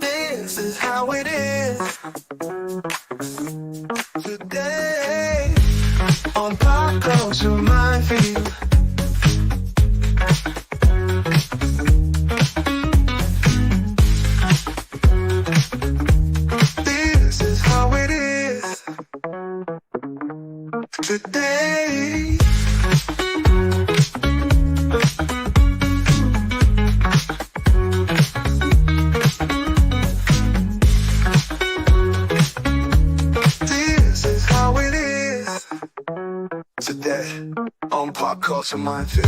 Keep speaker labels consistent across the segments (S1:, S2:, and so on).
S1: This is how it is today on Pop Culture Minefield. This is how it is today. Today on Pop Culture Minefield.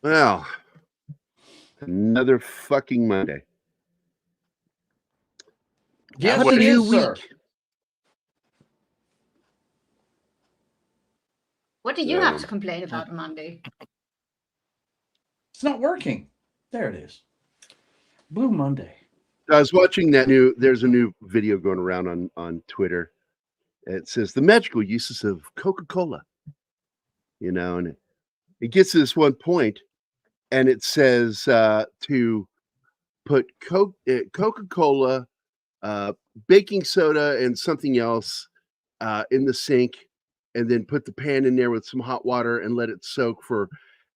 S2: Well, another fucking Monday.
S3: Yes,
S2: What
S3: it
S2: a new
S3: is, sir.
S2: week.
S4: What do you have to complain about on Monday?
S3: It's not working. There it is. Blue Monday.
S2: I was watching there's a new video going around on Twitter. It says the magical uses of Coca-Cola, and it gets to this one point, and it says to put Coca-Cola, baking soda, and something else in the sink, and then put the pan in there with some hot water and let it soak for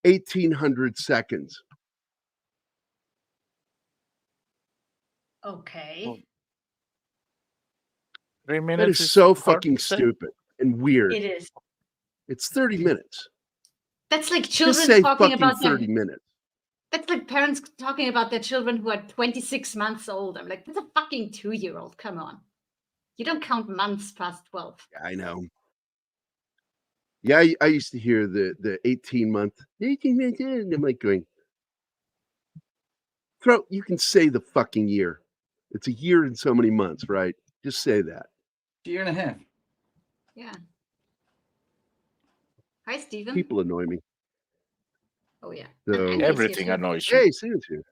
S2: 1,800 seconds.
S4: Okay.
S5: 3 minutes.
S2: That is so fucking stupid and weird.
S4: It is.
S2: It's 30 minutes.
S4: That's like
S2: Just
S4: children
S2: say
S4: talking
S2: fucking
S4: about
S2: 30 minutes.
S4: That's like parents talking about their children who are 26 months old. I'm like, that's a fucking 2-year-old. Come on. You don't count months past 12.
S2: I know. Yeah, I used to hear the 18 months, and I'm like going, you can say the fucking year. It's a year and so many months, right? Just say that.
S3: A year and a half.
S4: Yeah. Hi, Stephen.
S2: People annoy me.
S4: Oh, yeah.
S2: So,
S4: And
S5: Everything annoys you.
S2: hey, Steven's here.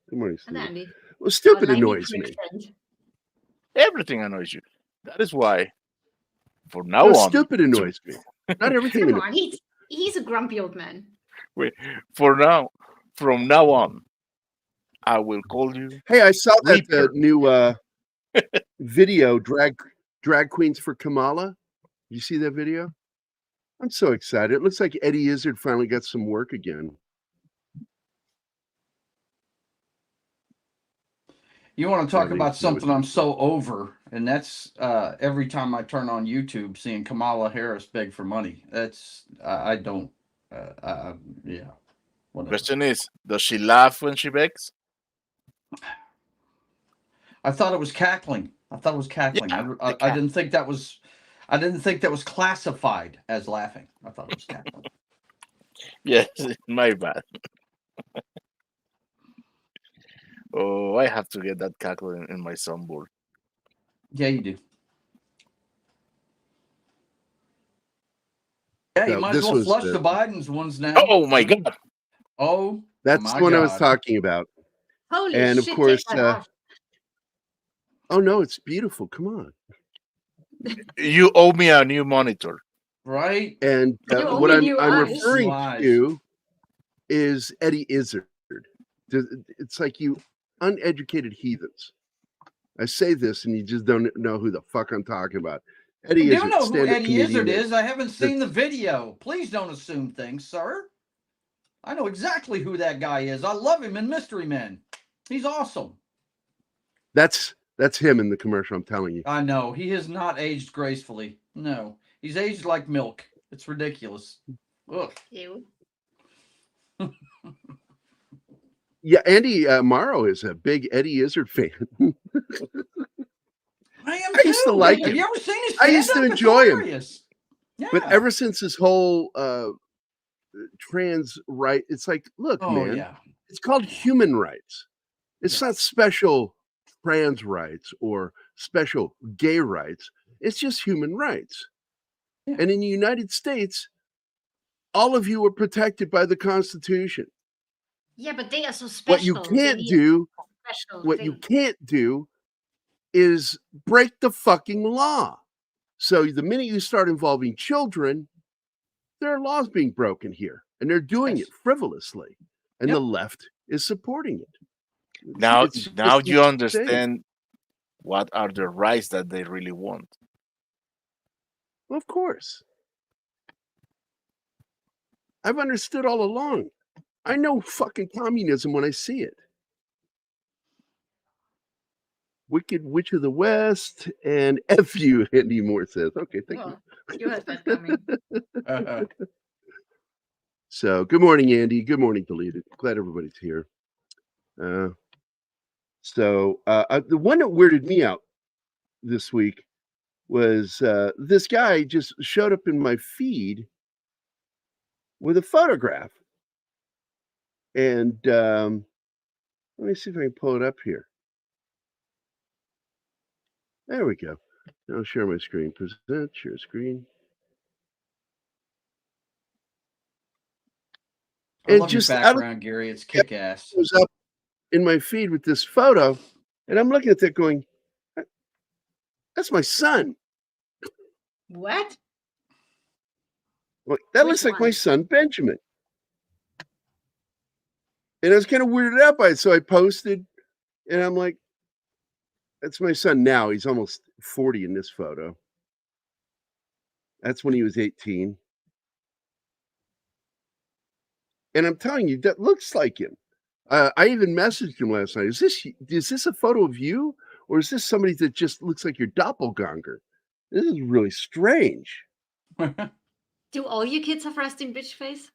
S2: Good morning,
S4: And
S2: Steven.
S4: Andy.
S2: Well, stupid
S4: Our lightning
S2: annoys me.
S4: quick friend.
S5: Everything annoys you. That is why, from now
S2: No,
S5: on,
S2: stupid annoys me. Not everything
S4: Come
S2: annoys
S4: on, he's a grumpy old man.
S5: from now on, I will call you.
S2: Hey, I saw that
S5: Reaper.
S2: new video, drag queens for Kamala. You see that video? I'm so excited. It looks like Eddie Izzard finally got some work again.
S3: You want to talk
S2: Really?
S3: about
S2: No,
S3: something
S2: it's-
S3: I'm so over, and that's every time I turn on YouTube, seeing Kamala Harris beg for money. That's I don't. Yeah. Whatever.
S5: Question is, does she laugh when she begs?
S3: I thought it was cackling.
S5: Yeah,
S3: I didn't think that was. I didn't think that was classified as laughing. I thought it was cackling.
S5: Yes, my bad. Oh, I have to get that cackle in my soundboard.
S3: Yeah, you do. Yeah, you
S2: So
S3: might as
S2: this
S3: well
S2: was
S3: flush
S2: the-
S3: the Bidens ones now.
S5: Oh my god!
S3: Oh,
S2: That's
S3: my
S2: the one I was
S3: God.
S2: talking about.
S4: Holy
S2: And of
S4: shit,
S2: course,
S4: take that off.
S2: oh no, it's beautiful. Come on.
S5: You owe me a new monitor.
S3: Right?
S2: And
S4: You owe
S2: what
S4: me
S2: I'm
S4: new eyes.
S2: referring
S3: New eyes.
S2: to is Eddie Izzard. It's like you uneducated heathens. I say this and you just don't know who the fuck I'm talking about. Eddie
S3: I do
S2: Izzard,
S3: know who
S2: stand-up
S3: Eddie
S2: comedian.
S3: Izzard is. I haven't seen the video. Please don't assume things, sir. I know exactly who that guy is. I love him in Mystery Men. He's awesome.
S2: That's him in the commercial, I'm telling you.
S3: I know. He has not aged gracefully. No. He's aged like milk. It's ridiculous. Ugh.
S4: Ew.
S2: Yeah, Andy Morrow is a big Eddie Izzard fan.
S3: I am
S2: I used to
S3: too.
S2: like
S3: Have
S2: him.
S3: you ever seen his
S2: I used to
S3: stand-up? It's
S2: enjoy him.
S3: hilarious. Yeah.
S2: But ever since this whole trans right, it's like, look,
S3: oh,
S2: man,
S3: yeah.
S2: it's called human rights. It's not special trans rights or special gay rights. It's just human rights.
S3: Yeah.
S2: And in the United States, all of you are protected by the Constitution.
S4: Yeah, but they are so special.
S2: What you
S4: They
S2: can't
S4: need
S2: do,
S4: a special
S2: what
S4: thing.
S2: you can't do is break the fucking law. So the minute you start involving children, there are laws being broken here, and they're doing
S3: Yes.
S2: it frivolously, and
S3: Yep.
S2: the left is supporting it.
S5: Now
S2: It's just
S5: you
S2: insane.
S5: understand what are the rights that they really want.
S2: Of course. I've understood all along. I know fucking communism when I see it. Wicked Witch of the West and F you, Andy Moore says. Okay, thank
S4: Oh, you had that coming.
S3: Uh-huh.
S2: So, good morning, Andy. Good morning, Deleted. Glad everybody's here. The one that weirded me out this week was this guy just showed up in my feed with a photograph. And let me see if I can pull it up here. There we go. I'll share my screen. Present, share screen.
S3: I
S2: And
S3: love your
S2: just out of
S3: background, Gary. It's kick ass.
S2: was up in my feed with this photo, and I'm looking at that going, that's my son.
S4: What?
S2: Well, that
S4: Which
S2: looks like my
S4: one?
S2: son Benjamin. And I was kind of weirded out by it. So I posted, and I'm like, that's my son now. He's almost 40 in this photo. That's when he was 18. And I'm telling you, that looks like him. I even messaged him last night. Is this a photo of you? Or is this somebody that just looks like your doppelganger? This is really strange.
S4: Do all your kids have resting bitch face?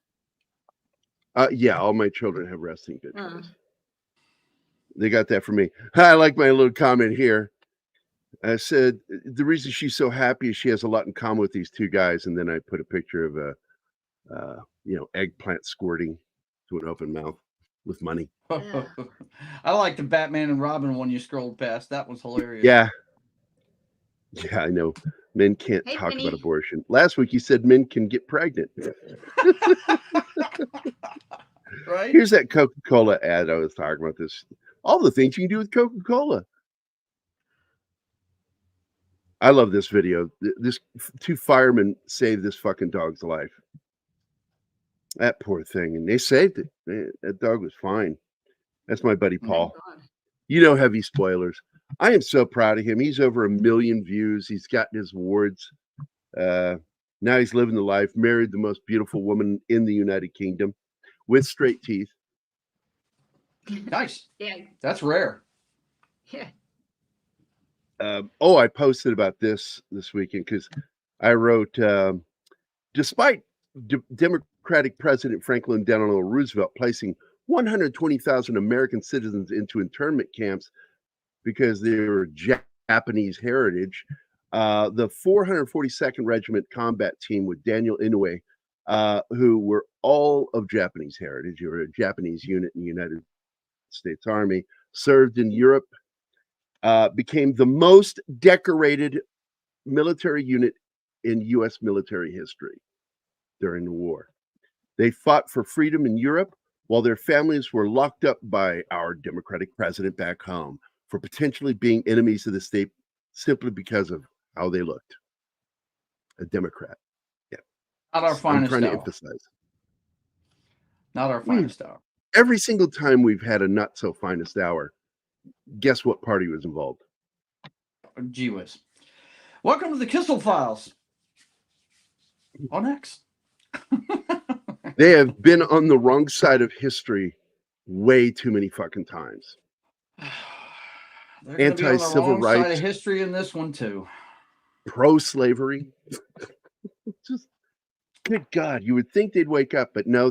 S2: Yeah, all my children have resting bitch
S4: Oh.
S2: face. They got that from me. I like my little comment here. I said, the reason she's so happy is she has a lot in common with these two guys. And then I put a picture of a, eggplant squirting to an open mouth with money.
S3: I like the Batman and Robin one you scrolled past. That was hilarious.
S2: Yeah. Yeah, I know. Men can't
S4: Hey,
S2: talk
S4: Penny.
S2: about abortion. Last week, you said men can get pregnant.
S3: Right?
S2: Here's that Coca-Cola ad I was talking about this. All the things you can do with Coca-Cola. I love this video. This two firemen saved this fucking dog's life. That poor thing. And they saved it. That dog was fine. That's my buddy Paul.
S4: God.
S2: You know, heavy spoilers. I am so proud of him. He's over 1 million views. He's gotten his awards. Now he's living the life, married the most beautiful woman in the United Kingdom with straight teeth.
S3: Nice.
S4: Yeah.
S3: That's rare.
S4: Yeah.
S2: I posted about this weekend because I wrote, despite Democratic President Franklin Delano Roosevelt placing 120,000 American citizens into internment camps because they were Japanese heritage, the 442nd Regiment Combat Team with Daniel Inouye, who were all of Japanese heritage, or a Japanese unit in the United States Army, served in Europe, became the most decorated military unit in U.S. military history during the war. They fought for freedom in Europe while their families were locked up by our Democratic president back home for potentially being enemies of the state simply because of how they looked. A Democrat. Yeah.
S3: Not our
S2: I'm
S3: finest
S2: trying to
S3: hour.
S2: emphasize.
S3: Not our finest hour.
S2: Every single time we've had a not so finest hour, guess what party was involved?
S3: Gee whiz. Welcome to the Kissel Files. On X.
S2: They have been on the wrong side of history way too many fucking times.
S3: They're going to be on the
S2: Anti-civil
S3: wrong side
S2: rights.
S3: of history in this one too.
S2: Pro-slavery. Just good God, you would think they'd wake up, but no,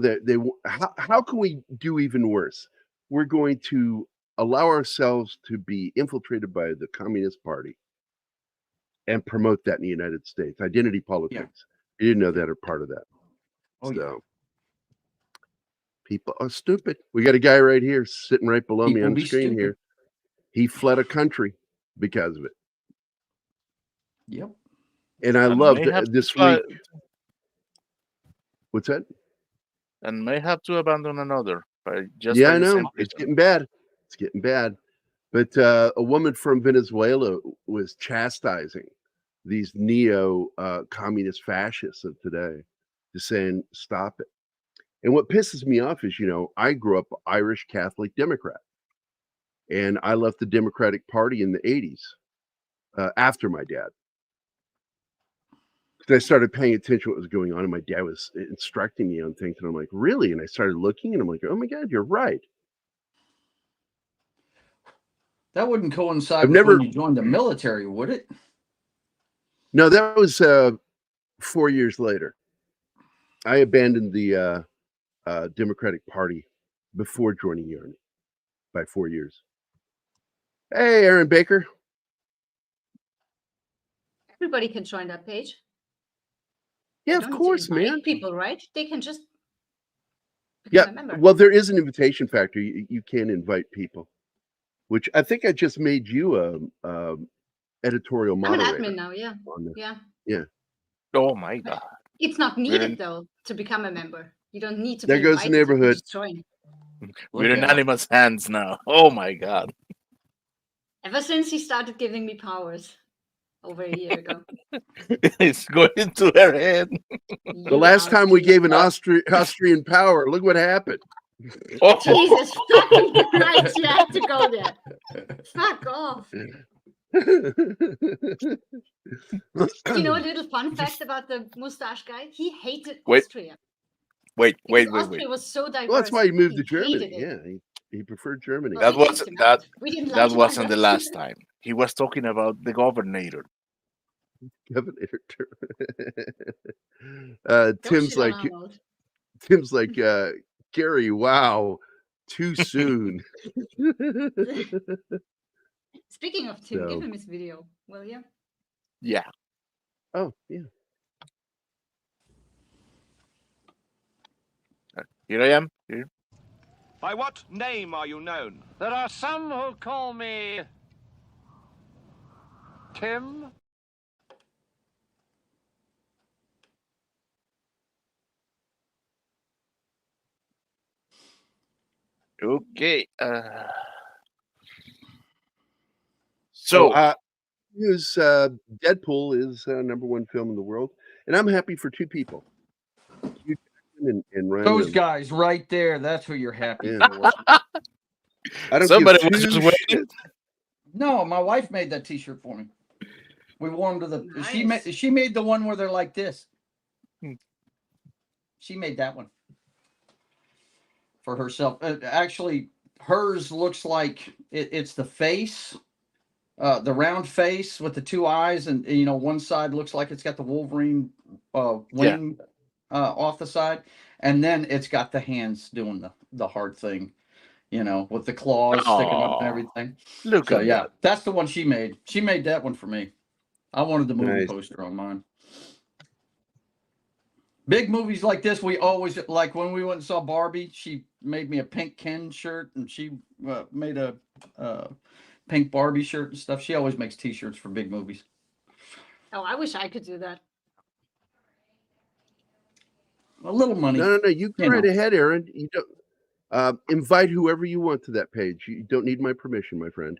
S2: how can we do even worse? We're going to allow ourselves to be infiltrated by the Communist Party and promote that in the United States. Identity politics. You didn't know that are part of that. People are stupid. We got a guy right here sitting right below me on the screen here. He fled a country because of it.
S3: Yep.
S2: And I loved this week. What's that?
S5: And may have to abandon another. By just
S2: Yeah, I know. It's getting bad. It's getting bad. But a woman from Venezuela was chastising these neo-communist fascists of today, just saying, stop it. And what pisses me off is, I grew up Irish Catholic Democrat. And I left the Democratic Party in the 80s after my dad. I started paying attention to what was going on, and my dad was instructing me on things, and I'm like, really? And I started looking, and I'm like, oh my God, you're right.
S3: That wouldn't coincide
S2: I've
S3: with
S2: never-
S3: when you joined the military, would it?
S2: No, that was 4 years later. I abandoned the Democratic Party before joining the Army by 4 years. Hey, Aaron Baker.
S4: Everybody can join that page.
S2: Yeah,
S4: You
S2: of
S4: don't need to
S2: course,
S4: invite
S2: man.
S4: People, right? They can just become
S2: Yeah,
S4: a member.
S2: well, there is an invitation factor. You can invite people, which I think I just made you a editorial
S4: I'm an
S2: moderator.
S4: admin now. Yeah,
S2: on the-
S4: yeah.
S5: Oh my God.
S4: It's not needed
S5: Really?
S4: though to become a member. You don't need to.
S2: There
S4: be
S2: goes the
S4: invited, you can
S2: neighborhood.
S4: just join.
S5: We're
S3: Look
S5: in
S3: out.
S5: Anima's hands now. Oh my God.
S4: Ever since he started giving me powers over a year ago.
S5: It's going into her head.
S2: The last time we gave an Austrian power, look what happened.
S5: Oh,
S4: Jesus fucking Christ, you have to go there. Fuck off. Do you know a little fun fact about the mustache guy? He hated
S5: Wait.
S4: Austria.
S5: wait.
S4: Because Austria was so diverse.
S2: Well, that's why he moved to
S4: hated
S2: Germany.
S4: it.
S2: Yeah, he preferred Germany.
S4: Well,
S5: That
S4: we
S5: was-
S4: kicked him
S5: that-
S4: out. We didn't like
S5: that
S4: him
S5: wasn't
S4: either.
S5: the last time. He was talking about the governor.
S2: Governor.
S4: Don't
S2: Tim's
S4: shit on
S2: like,
S4: Arnold.
S2: Gerry, wow, too soon.
S4: Speaking of Tim,
S2: So-
S4: give him his video, will you?
S5: Yeah.
S2: Oh, yeah.
S5: Here I am. Here.
S6: By what name are you known?
S7: There are some who call me Tim.
S5: Okay. So,
S2: News, Deadpool is #1 film in the world, and I'm happy for two people. Hugh Jackman and Ryan
S3: Those
S2: Reynolds.
S3: guys right there, that's who you're happy
S2: Yeah.
S3: for.
S2: I don't
S5: somebody
S2: give
S5: was
S2: two
S5: just waiting.
S2: shit.
S3: No, my wife made that T-shirt for me. We wore them to the.
S4: Nice.
S3: She made the one where they're like this.
S5: Hmm.
S3: She made that one for herself. Actually, hers looks like it's the face, the round face with the two eyes, and one side looks like it's got the Wolverine wing off the side, and then it's got the hands doing the hard thing, with the claws sticking up and
S5: Aw.
S3: everything.
S5: Look
S3: So
S5: at
S3: yeah,
S5: that.
S3: that's the one she made. She made that one for me. I wanted the movie
S2: Nice.
S3: poster on mine. Big movies like this, we always like when we went and saw Barbie. She made me a pink Ken shirt, and she made a pink Barbie shirt and stuff. She always makes T-shirts for big movies.
S4: Oh, I wish I could do that.
S3: A little money.
S2: No. You go
S3: You
S2: right
S3: know.
S2: ahead, Aaron. You don't invite whoever you want to that page. You don't need my permission, my friend.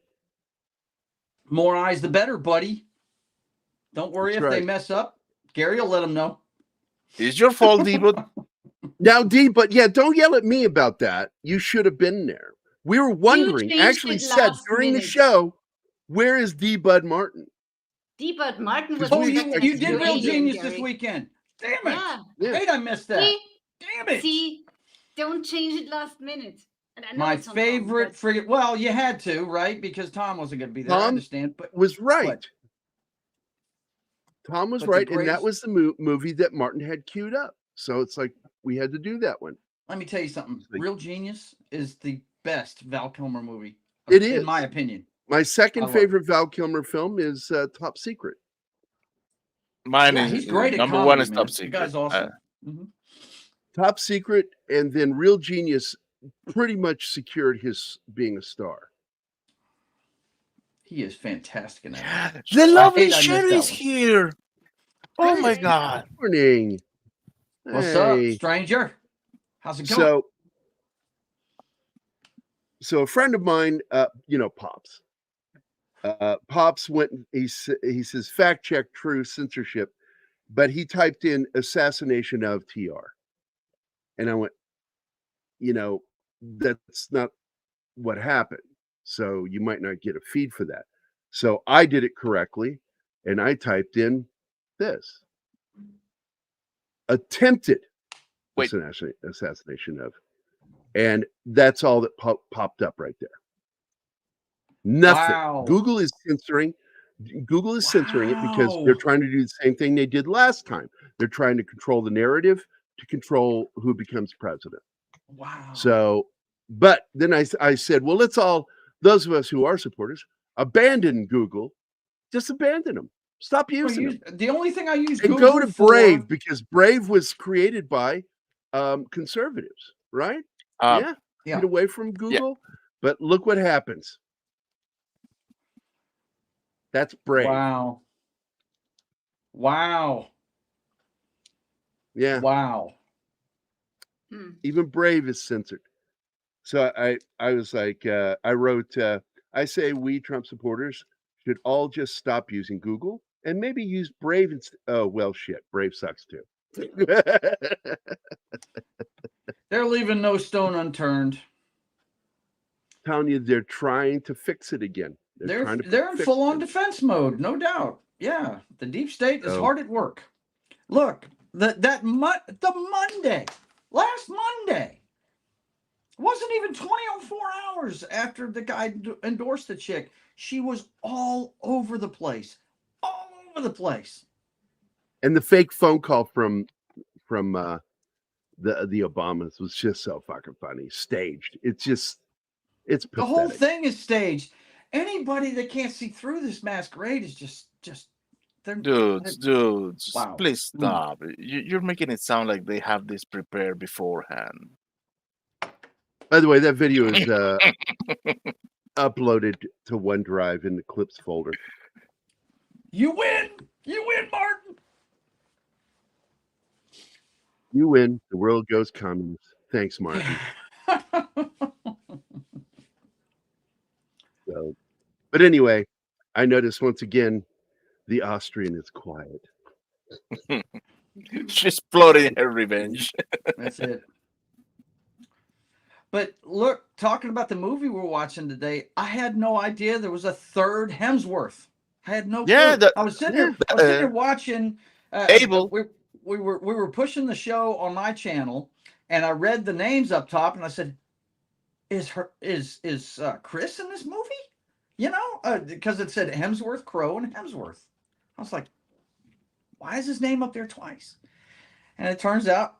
S3: More eyes, the better, buddy. Don't worry
S2: That's
S3: if they
S2: right.
S3: mess up. Gary will let them know.
S5: It's your fault, Debo.
S2: Now, D, but yeah, don't yell at me about that. You should have been there. We were wondering,
S4: changed
S2: actually
S4: it
S2: said
S4: last
S2: during the
S4: minute.
S2: show, where is D. Bud Martin?
S4: D. Bud Martin was.
S2: Because
S3: Oh,
S2: we
S3: you
S2: expected
S3: did
S2: you
S3: Real
S2: to be
S3: Genius
S4: Gary.
S3: this weekend. Damn it.
S4: Yeah.
S2: Yeah.
S3: Hate I missed that.
S4: See?
S3: Damn it.
S4: See, don't change it last minute. And I know
S3: My
S4: it's on Tom,
S3: favorite
S4: but
S3: frigate. Well, you had to, right? Because Tom wasn't going to be there. I
S2: Tom
S3: understand. But
S2: Was right.
S3: What?
S2: Tom was
S3: But the
S2: right, and that
S3: greatest-
S2: was the movie that Martin had queued up. So it's like we had to do that one.
S3: let me tell you something.
S2: Like-
S3: Real Genius is the best Val Kilmer movie.
S2: It
S3: in
S2: is.
S3: my opinion.
S2: My
S3: I
S2: second
S3: love it.
S2: favorite Val Kilmer film is Top Secret.
S5: Mine
S3: Yeah,
S5: is
S3: he's great at
S5: number
S3: comedy,
S5: one is
S3: man.
S5: Top
S3: The
S5: Secret.
S3: guy's awesome. Mhm.
S2: Top Secret, and then Real Genius pretty much secured his being a star.
S3: He is fantastic in that.
S5: The lovely
S3: hate I missed
S5: Sherry's
S3: that one.
S5: here. Oh my
S4: Hey.
S5: God.
S2: Morning.
S3: What's
S2: Hey.
S3: up, stranger? How's it going?
S2: so a friend of mine, Pops. Pops went. He says fact check true censorship, but he typed in assassination of TR, and I went, that's not what happened. So you might not get a feed for that. So I did it correctly, and I typed in this attempted
S5: Wait.
S2: assassination of, and that's all that popped up right there. Nothing.
S3: Wow.
S2: Google is censoring it because they're trying to do the same thing they did last time. They're trying to control the narrative to control who becomes president.
S3: Wow.
S2: So, but then I said, well, let's all, those of us who are supporters, abandon Google. Just abandon them. Stop using them.
S3: The only thing I use
S2: And
S3: Google
S2: go to
S3: for,
S2: Brave, because Brave was created by conservatives, right?
S3: Yeah.
S2: Get away from Google. But look what happens. That's Brave.
S3: Wow.
S2: Yeah.
S3: Wow.
S2: Even Brave is censored. So I was like, I wrote, I say we Trump supporters should all just stop using Google and maybe use Brave instead. Oh, well, shit. Brave sucks too.
S3: They're leaving no stone unturned.
S2: Telling you, they're trying to fix it again.
S3: They're in full-on defense mode, no doubt. Yeah, the deep state is hard at work. Look, the Monday, last Monday, wasn't even 24 hours after the guy endorsed the chick. She was all over the place,
S2: And the fake phone call from the Obamas was just so fucking funny, staged. It's pathetic.
S3: The whole thing is staged. Anybody that can't see through this masquerade is just
S5: dudes,
S3: wow.
S5: Please stop. You're making it sound like they have this prepared beforehand.
S2: By the way, that video is uploaded to OneDrive in the clips folder.
S3: You win, Martin.
S2: You win. The world goes communist. Thanks, Martin. So, but anyway, I noticed once again the Austrian is quiet.
S5: She's plotting her revenge.
S3: That's it. But look, talking about the movie we're watching today, I had no idea there was a third Hemsworth. I had no clue. I was sitting there watching.
S5: Abel.
S3: We were pushing the show on my channel, and I read the names up top, and I said, "Is Chris in this movie?" Because it said Hemsworth, Crowe, and Hemsworth. I was like, "Why is his name up there twice?" And it turns out,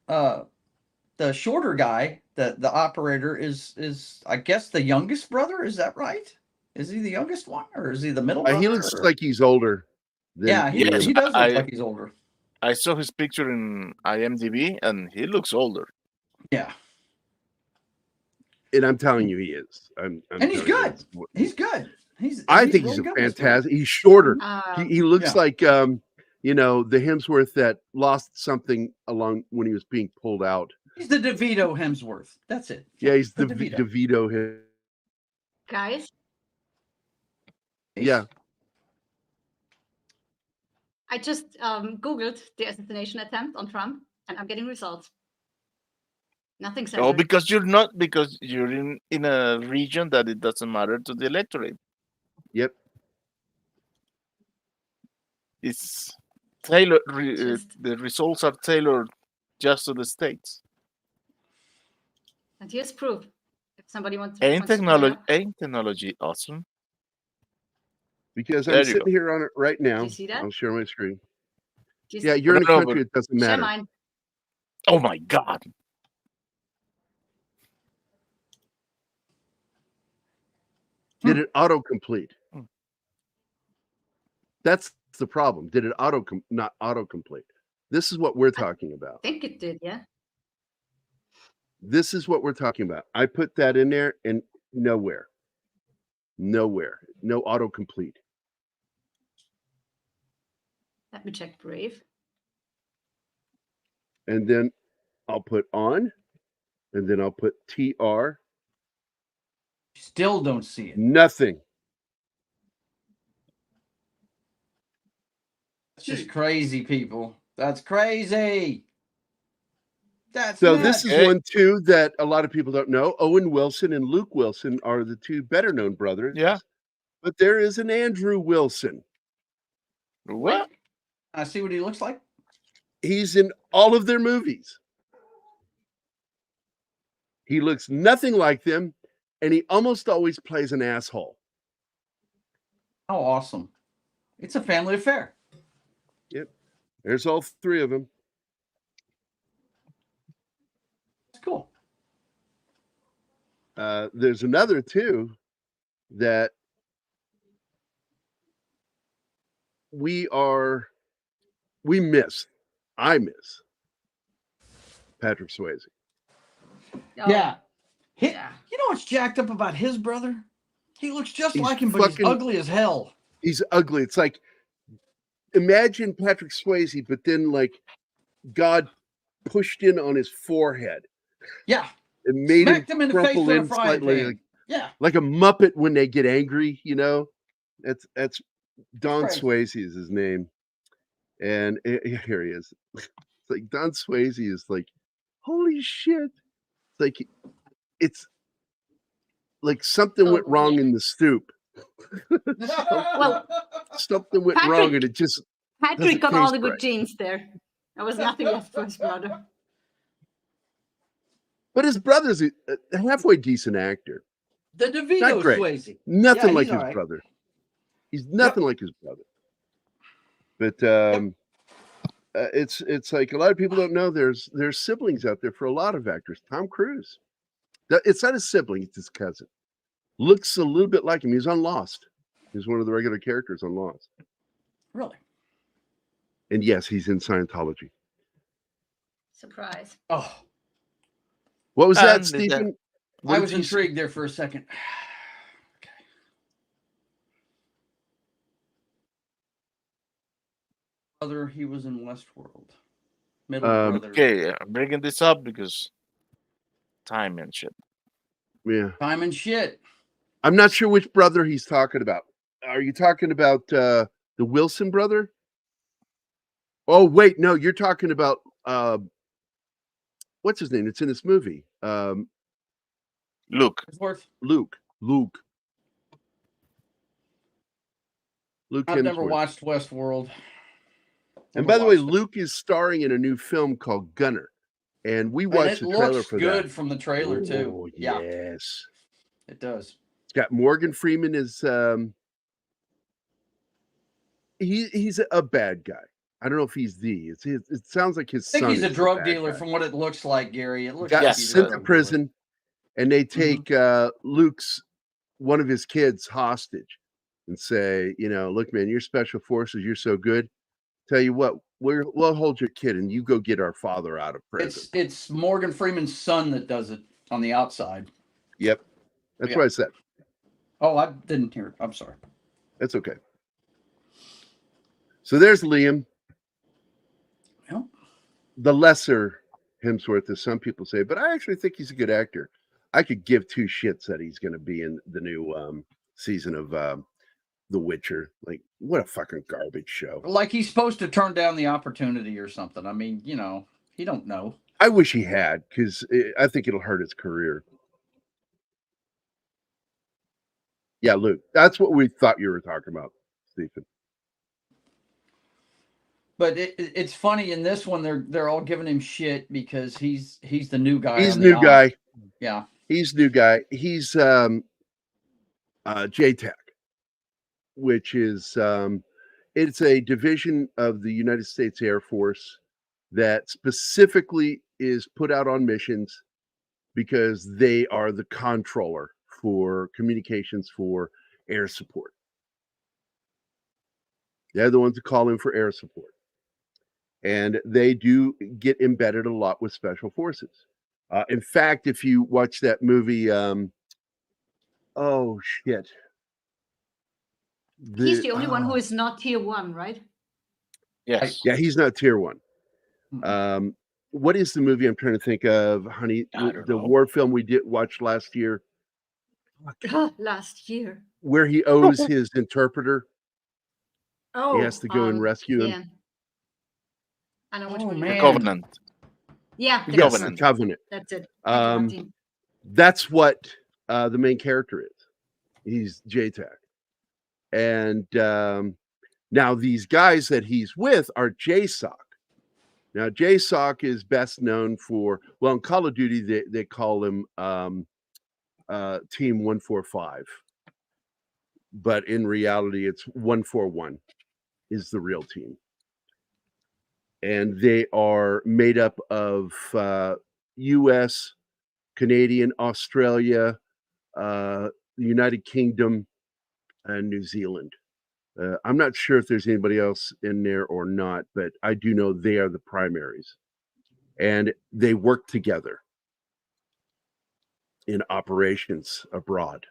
S3: the shorter guy, the operator, is I guess the youngest brother. Is that right? Is he the youngest one, or is he the middle brother?
S2: He looks like he's older.
S3: He does look like he's older.
S5: I saw his picture in IMDb, and he looks older.
S3: Yeah.
S2: And I'm telling you, he is. And
S3: he's good. He's good.
S2: I think
S3: really
S2: he's
S3: good
S2: fantastic. He's shorter. He looks like the Hemsworth that lost something along when he was being pulled out.
S3: He's the DeVito Hemsworth. That's it.
S2: Yeah, he's the DeVito.
S4: Guys.
S2: Yeah.
S4: I just Googled the assassination attempt on Trump, and I'm getting results. Nothing censored.
S5: Oh, because you're in a region that it doesn't matter to the electorate.
S2: Yep.
S5: It's tailored. The results are tailored just to the states.
S4: And here's proof. If somebody wants to.
S5: Ain't technology awesome?
S2: Because I'm sitting here on it right now.
S4: Do you see that?
S2: I'll share my screen.
S4: You
S2: Yeah, you're in a country it doesn't matter.
S4: Share mine.
S5: Oh my God.
S2: Did it autocomplete? That's the problem. Did it not autocomplete? This is what we're talking about.
S4: I think it did, yeah.
S2: This is what we're talking about. I put that in there and nowhere. No autocomplete.
S4: Let me check Brave.
S2: And then I'll put on, and then I'll put TR,
S3: Still don't see it.
S2: Nothing.
S3: It's just crazy, people. That's crazy. That's
S2: So
S3: nuts.
S2: this is one too that a lot of people don't know. Owen Wilson and Luke Wilson are the two better known brothers.
S5: Yeah.
S2: But there is an Andrew Wilson.
S5: What?
S3: I see what he looks like.
S2: He's in all of their movies. He looks nothing like them, and he almost always plays an asshole.
S3: How awesome. It's a family affair.
S2: Yep. There's all three of them.
S3: It's cool.
S2: There's another too that I miss Patrick Swayze.
S4: Oh,
S3: Yeah.
S4: yeah.
S3: You know what's jacked up about his brother? He looks just
S2: He's
S3: like him, but he's
S2: fucking-
S3: ugly as hell.
S2: He's ugly. It's like, imagine Patrick Swayze, but then like God pushed in on his forehead
S3: Yeah.
S2: and made
S3: Smacked him in the face
S2: crumple
S3: with a
S2: in
S3: frying
S2: slightly,
S3: pan.
S2: like,
S3: Yeah.
S2: like a Muppet when they get angry, you know. That's Don
S3: Crazy.
S2: Swayze is his name, and here he is. It's like Don Swayze is like, holy shit! It's like something went wrong in the stoop.
S4: Well,
S2: Something went
S4: Patrick-
S2: wrong, and it just
S4: Patrick got all
S2: taste
S4: the good
S2: right.
S4: genes there. There was nothing left for his brother.
S2: But his brother's a halfway decent actor.
S3: The
S2: Not
S3: DeVito
S2: great.
S3: Swayze.
S2: Nothing
S3: Yeah,
S2: like
S3: he's
S2: his
S3: all right.
S2: brother. He's nothing like his brother. But it's like a lot of people don't know there's siblings out there for a lot of actors. Tom Cruise. It's not his sibling, it's his cousin. Looks a little bit like him. He's on Lost. He's one of the regular characters on Lost.
S3: Really?
S2: And yes, he's in Scientology.
S4: Surprise.
S3: Oh,
S2: What was that,
S5: And
S2: Stephen? What
S3: I
S2: did
S3: was
S2: you say?
S3: intrigued there for a second. Okay. Brother, he was in Westworld. Middle brother.
S5: Okay, I'm bringing this up because time and shit.
S2: Yeah.
S3: Time and shit.
S2: I'm not sure which brother he's talking about. Are you talking about the Wilson brother? Oh, wait, no, you're talking about what's his name? It's in this movie.
S5: Look,
S3: Hemsworth.
S2: Luke
S3: I've never
S2: Hemsworth.
S3: watched Westworld.
S2: And
S3: Never
S2: by the way,
S3: watched it.
S2: Luke is starring in a new film called Gunner. And we
S3: And
S2: watched
S3: it
S2: the trailer
S3: looks
S2: for
S3: good
S2: that.
S3: from the trailer too.
S2: Oh,
S3: Yeah,
S2: yes.
S3: it does.
S2: It's got Morgan Freeman as he's a bad guy. I don't know if he's it sounds like his
S3: I think
S2: son
S3: he's a
S2: is the
S3: drug
S2: bad
S3: dealer
S2: guy.
S3: from what it looks like, Gary. It looks
S2: Got
S3: like he's a
S2: sent to
S3: drug dealer.
S2: prison, and they take one of his kids hostage and say, look, man, you're special forces, you're so good. Tell you what, we'll hold your kid and you go get our father out of prison.
S3: It's Morgan Freeman's son that does it on the outside.
S2: Yep. That's
S3: Yeah.
S2: what I said.
S3: Oh, I didn't hear it. I'm sorry.
S2: That's okay. So there's Liam.
S3: Yep.
S2: The lesser Hemsworth, as some people say, but I actually think he's a good actor. I could give two shits that he's going to be in the new season of The Witcher. Like, what a fucking garbage show.
S3: Like he's supposed to turn down the opportunity or something. I mean, he don't know.
S2: I wish he had, because I think it'll hurt his career. Yeah, Luke, that's what we thought you were talking about, Stephen.
S3: But it's funny in this one they're all giving him shit because he's the new guy.
S2: He's
S3: on the
S2: new
S3: yacht.
S2: guy.
S3: Yeah.
S2: He's new guy. He's JTAC, which is it's a division of the United States Air Force that specifically is put out on missions because they are the controller for communications for air support. They're the ones who call in for air support. And they do get embedded a lot with special forces. In fact, if you watch that movie, oh shit.
S4: He's the only one who is not tier 1, right?
S5: yes.
S2: Yeah, he's not tier 1.
S3: Mhm.
S2: What is the movie I'm trying to think of, honey?
S5: I don't
S2: The
S5: know.
S2: war film we did watch last year.
S4: Last year.
S2: where he owes his interpreter.
S4: Oh,
S2: He has to go and rescue him.
S4: yeah. I know which
S3: Oh,
S4: one.
S5: The
S3: man.
S5: Covenant.
S4: Yeah, the
S2: Yes,
S5: Covenant.
S2: the Covenant.
S4: That's it.
S2: That's what the main character is. He's JTAC. And now these guys that he's with are JSOC. Now, JSOC is best known for, well, in Call of Duty, they call him Team 145. But in reality, it's 141 is the real team. And they are made up of US, Canadian, Australia, the United Kingdom, and New Zealand. I'm not sure if there's anybody else in there or not, but I do know they are the primaries. And they work together in operations abroad.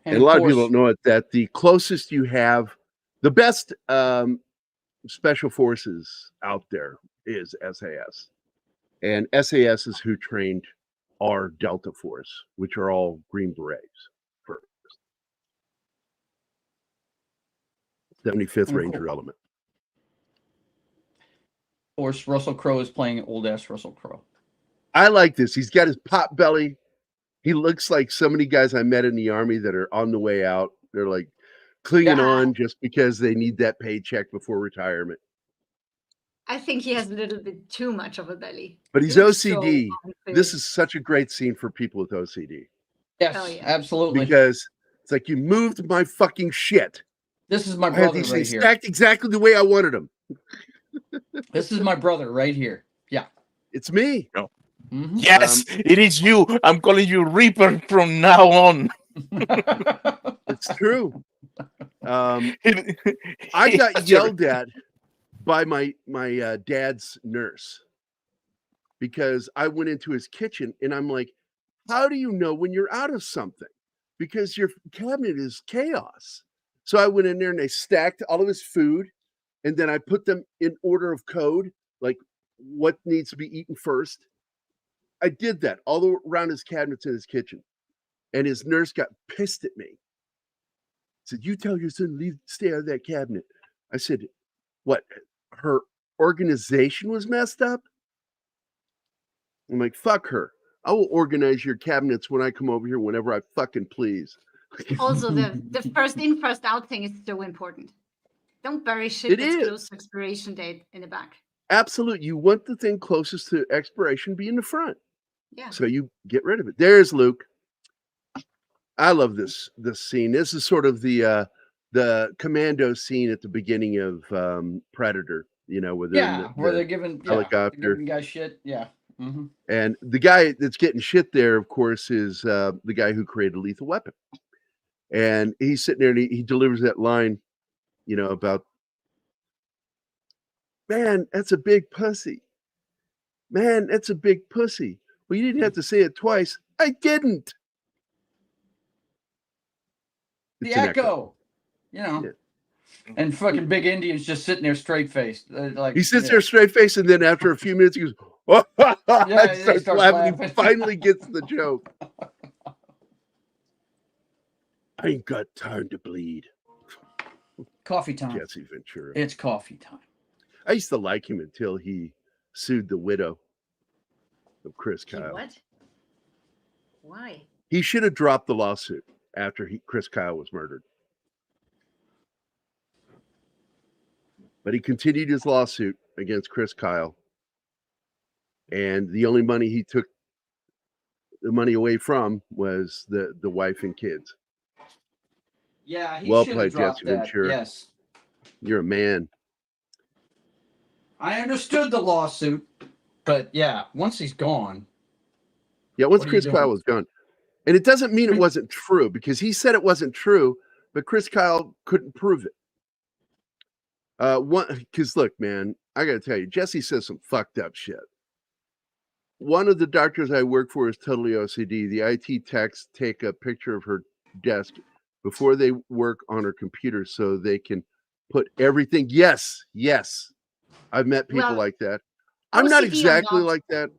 S2: And a lot of people don't know it, that the closest you have, the best special forces out there is SAS. And SAS is who trained our Delta Force, which are all Green Berets. 75th Ranger Element.
S3: Of course, Russell Crowe is playing old ass Russell Crowe.
S2: I like this. He's got his pot belly. He looks like so many guys I met in the Army that are on the way out. They're like clinging on just because they need that paycheck before retirement.
S4: I think he has a little bit too much of a belly.
S2: But he's OCD. This is such a great scene for people with OCD.
S3: Yes, absolutely.
S2: Because it's like, you moved my fucking shit.
S3: This is my
S2: I had
S3: brother
S2: these
S3: right
S2: things
S3: here.
S2: stacked exactly the way I wanted them.
S3: This is my brother right here. Yeah.
S2: It's me.
S5: No.
S3: Mm-hmm.
S5: Yes, it is you. I'm calling you Reaper from now on.
S2: It's true. I got yelled at by my dad's nurse because I went into his kitchen and I'm like, how do you know when you're out of something? Because your cabinet is chaos. So I went in there and I stacked all of his food, and then I put them in order of code, like what needs to be eaten first. I did that all around his cabinets in his kitchen. And his nurse got pissed at me. Said, you tell your son to stay out of that cabinet. I said, what? Her organization was messed up? I'm like, fuck her. I will organize your cabinets when I come over here whenever I fucking please.
S4: Also, the first in, first out thing is so important. Don't bury shit that's close to expiration date in the back.
S2: Absolutely. You want the thing closest to expiration be in the front.
S4: Yeah.
S2: So you get rid of it. There's Luke. I love this scene. This is sort of the commando scene at the beginning of Predator, you know, where
S3: they're giving
S2: helicopter.
S3: They're giving guys shit. Yeah. Mm-hmm.
S2: And the guy that's getting shit there, of course, is the guy who created Lethal Weapon. And he's sitting there and he delivers that line, you know, about, man, that's a big pussy. Man, that's a big pussy. Well, you didn't have to say it twice. I didn't.
S3: The echo. You know. Yeah. And fucking big Indian's just sitting there straight faced. Like
S2: he sits there straight faced, and then after a few minutes, he goes, oh,
S3: yeah,
S2: starts laughing. He finally gets the joke. I ain't got time to bleed.
S3: Coffee time.
S2: Jesse Ventura.
S3: It's coffee time.
S2: I used to like him until he sued the widow of Chris Kyle.
S4: What? Why?
S2: He should have dropped the lawsuit after Chris Kyle was murdered. But he continued his lawsuit against Chris Kyle. And the only money he took the money away from was the wife and kids.
S3: Yeah, he
S2: well
S3: should
S2: played,
S3: have dropped
S2: Jesse
S3: that.
S2: Ventura.
S3: Yes.
S2: You're a man.
S3: I understood the lawsuit, but yeah, once he's gone.
S2: Yeah, once Chris Kyle was gone. And it doesn't mean it wasn't true, because he said it wasn't true, but Chris Kyle couldn't prove it. Because look, man, I got to tell you, Jesse says some fucked up shit. One of the doctors I work for is totally OCD. The IT techs take a picture of her desk before they work on her computer so they can put everything. Yes. I've met people like that. I'm not exactly like that.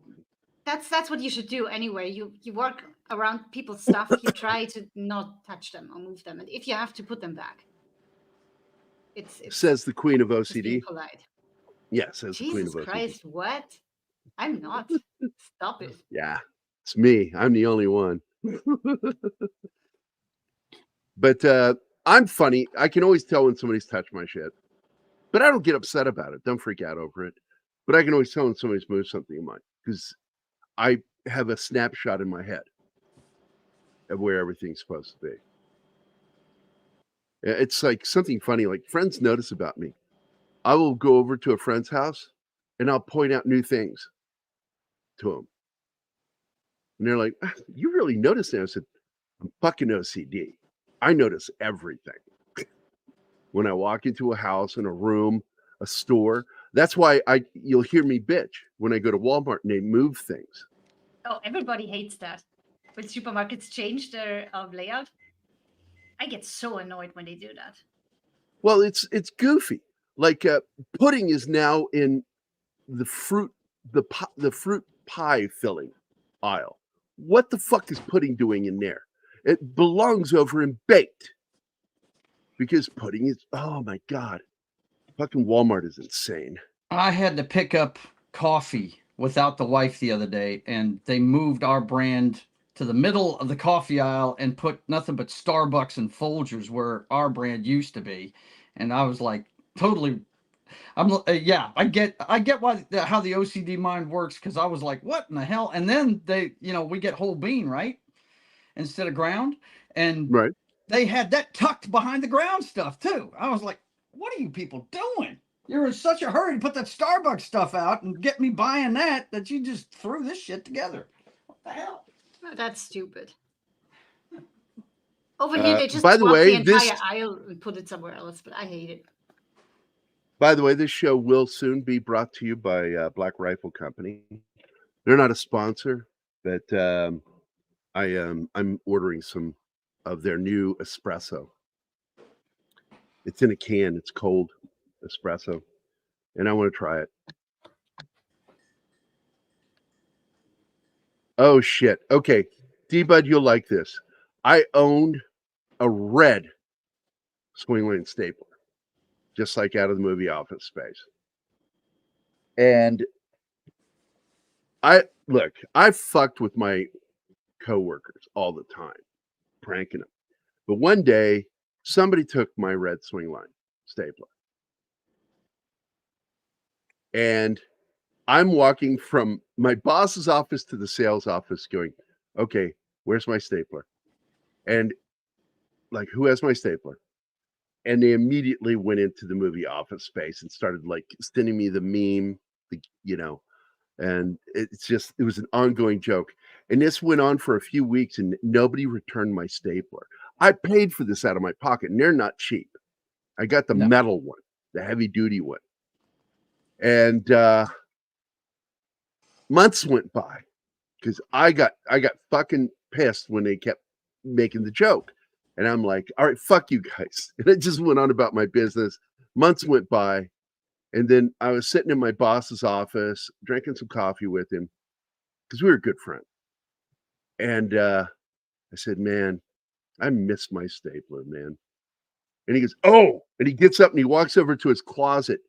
S4: That's what you should do anyway. You work around people's stuff, you try to not touch them or move them. And if you have to, put them back. It's
S2: Says the queen of
S4: just being
S2: OCD.
S4: polite.
S2: Yeah, says the queen
S4: Jesus
S2: of OCD.
S4: Christ, what? I'm not. Stop it.
S2: Yeah, it's me. I'm the only one. But I'm funny. I can always tell when somebody's touched my shit. But I don't get upset about it. Don't freak out over it. But I can always tell when somebody's moved something of mine because I have a snapshot in my head of where everything's supposed to be. It's like something funny, like friends notice about me. I will go over to a friend's house and I'll point out new things to them. And they're like, you really notice that? I said, I'm fucking OCD. I notice everything. When I walk into a house, in a room, a store. That's why you'll hear me bitch when I go to Walmart and they move things.
S4: Oh, everybody hates that. When supermarkets change their layout, I get so annoyed when they do that.
S2: Well, it's goofy. Like pudding is now in the fruit pie filling aisle. What the fuck is pudding doing in there? It belongs over in baked. Because pudding is, oh my God. Fucking Walmart is insane.
S3: I had to pick up coffee without the wife the other day, and they moved our brand to the middle of the coffee aisle and put nothing but Starbucks and Folgers where our brand used to be. And I was like, totally. I get why how the OCD mind works, because I was like, what in the hell? And then we get whole bean, right, instead of ground, and
S2: right.
S3: They had that tucked behind the ground stuff too. I was like, what are you people doing? You're in such a hurry to put that Starbucks stuff out and get me buying that you just threw this shit together. What the hell?
S4: That's stupid. Over here, they just
S2: by the way,
S4: the entire aisle and put it somewhere else, but I hate it.
S2: By the way, this show will soon be brought to you by Black Rifle Company. They're not a sponsor, but I'm ordering some of their new espresso. It's in a can. It's cold espresso, and I want to try it. Oh shit! Okay, D-Bud, you'll like this. I owned a red swing lane stapler, just like out of the movie Office Space. And I fucked with my coworkers all the time, pranking them. But one day, somebody took my red swing line stapler. And I'm walking from my boss's office to the sales office going, okay, where's my stapler? And like, who has my stapler? And they immediately went into the movie Office Space and started like sending me the meme, and it was an ongoing joke. And this went on for a few weeks and nobody returned my stapler. I paid for this out of my pocket and they're not cheap. I got the metal one, the heavy duty one. And months went by because I got fucking pissed when they kept making the joke. And I'm like, all right, fuck you guys. And I just went on about my business. Months went by. And then I was sitting in my boss's office, drinking some coffee with him because we were a good friend. And I said, man, I miss my stapler, man. And he goes, oh, and he gets up and he walks over to his closet.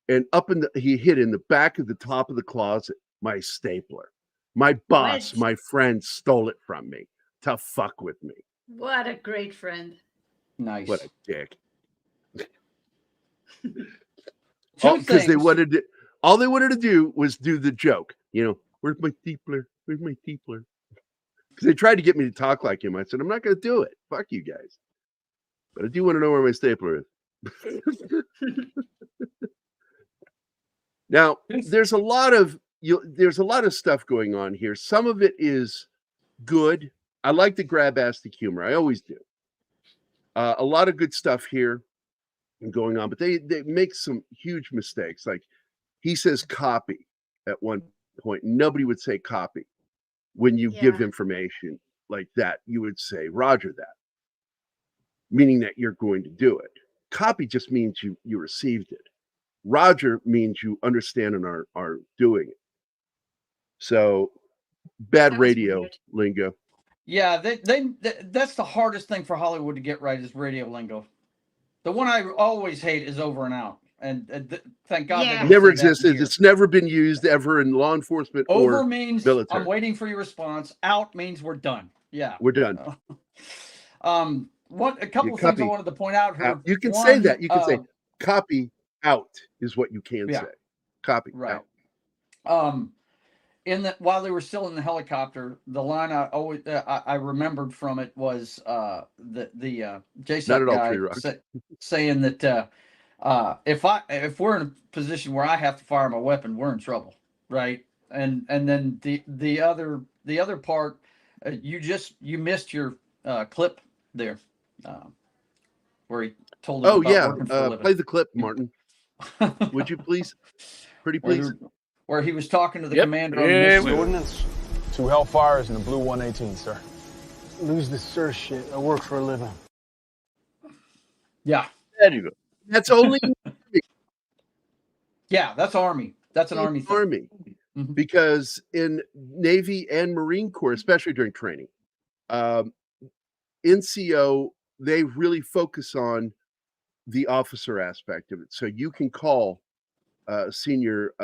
S2: And he hid in the back of the top of the closet, my stapler. My boss, my friend stole it from me to fuck with me.
S4: What a great friend.
S3: Nice.
S2: What a dick.
S3: Because
S2: all they wanted to do was do the joke. Where's my stapler? Where's my stapler? Because they tried to get me to talk like him. I said, I'm not going to do it. Fuck you guys. But I do want to know where my stapler is. Now, there's a lot of stuff going on here. Some of it is good. I like the grab-astic humor. I always do. A lot of good stuff here going on, but they make some huge mistakes. Like he says copy at one point. Nobody would say copy when you give information like that. You would say Roger that, meaning that you're going to do it. Copy just means you received it. Roger means you understand and are doing it. So bad radio lingo.
S3: Yeah, that's the hardest thing for Hollywood to get right is radio lingo. The one I always hate is over and out. And thank God they
S4: Yeah.
S3: don't
S2: Never
S3: say that in
S2: existed.
S3: here.
S2: It's never been used ever in law enforcement
S3: Over
S2: or
S3: means
S2: military.
S3: I'm waiting for your response. Out means we're done. Yeah.
S2: We're done.
S3: A couple of things I wanted to point out here.
S2: You can say that. You can say copy out is what you can
S3: Yeah.
S2: say. Copy
S3: Right.
S2: out.
S3: While they were still in the helicopter, the line I always I remembered from it was the JSOC guy saying that if we're in a position where I have to fire my weapon, we're in trouble, right? And then the other part, you missed your clip there, where he told him about working for a living.
S2: Play the clip, Martin. Would you please? Pretty please.
S3: Where he was talking to the commander on the mission.
S8: Ordnance. 2 Hellfires and a blue 118, sir. Lose the sir shit. I work for a living.
S3: Yeah.
S5: There you go.
S2: That's only
S3: yeah, that's Army. That's an Army thing.
S2: Army. Mm-hmm. Because in Navy and Marine Corps, especially during training, NCO, they really focus on the officer aspect of it. So you can call senior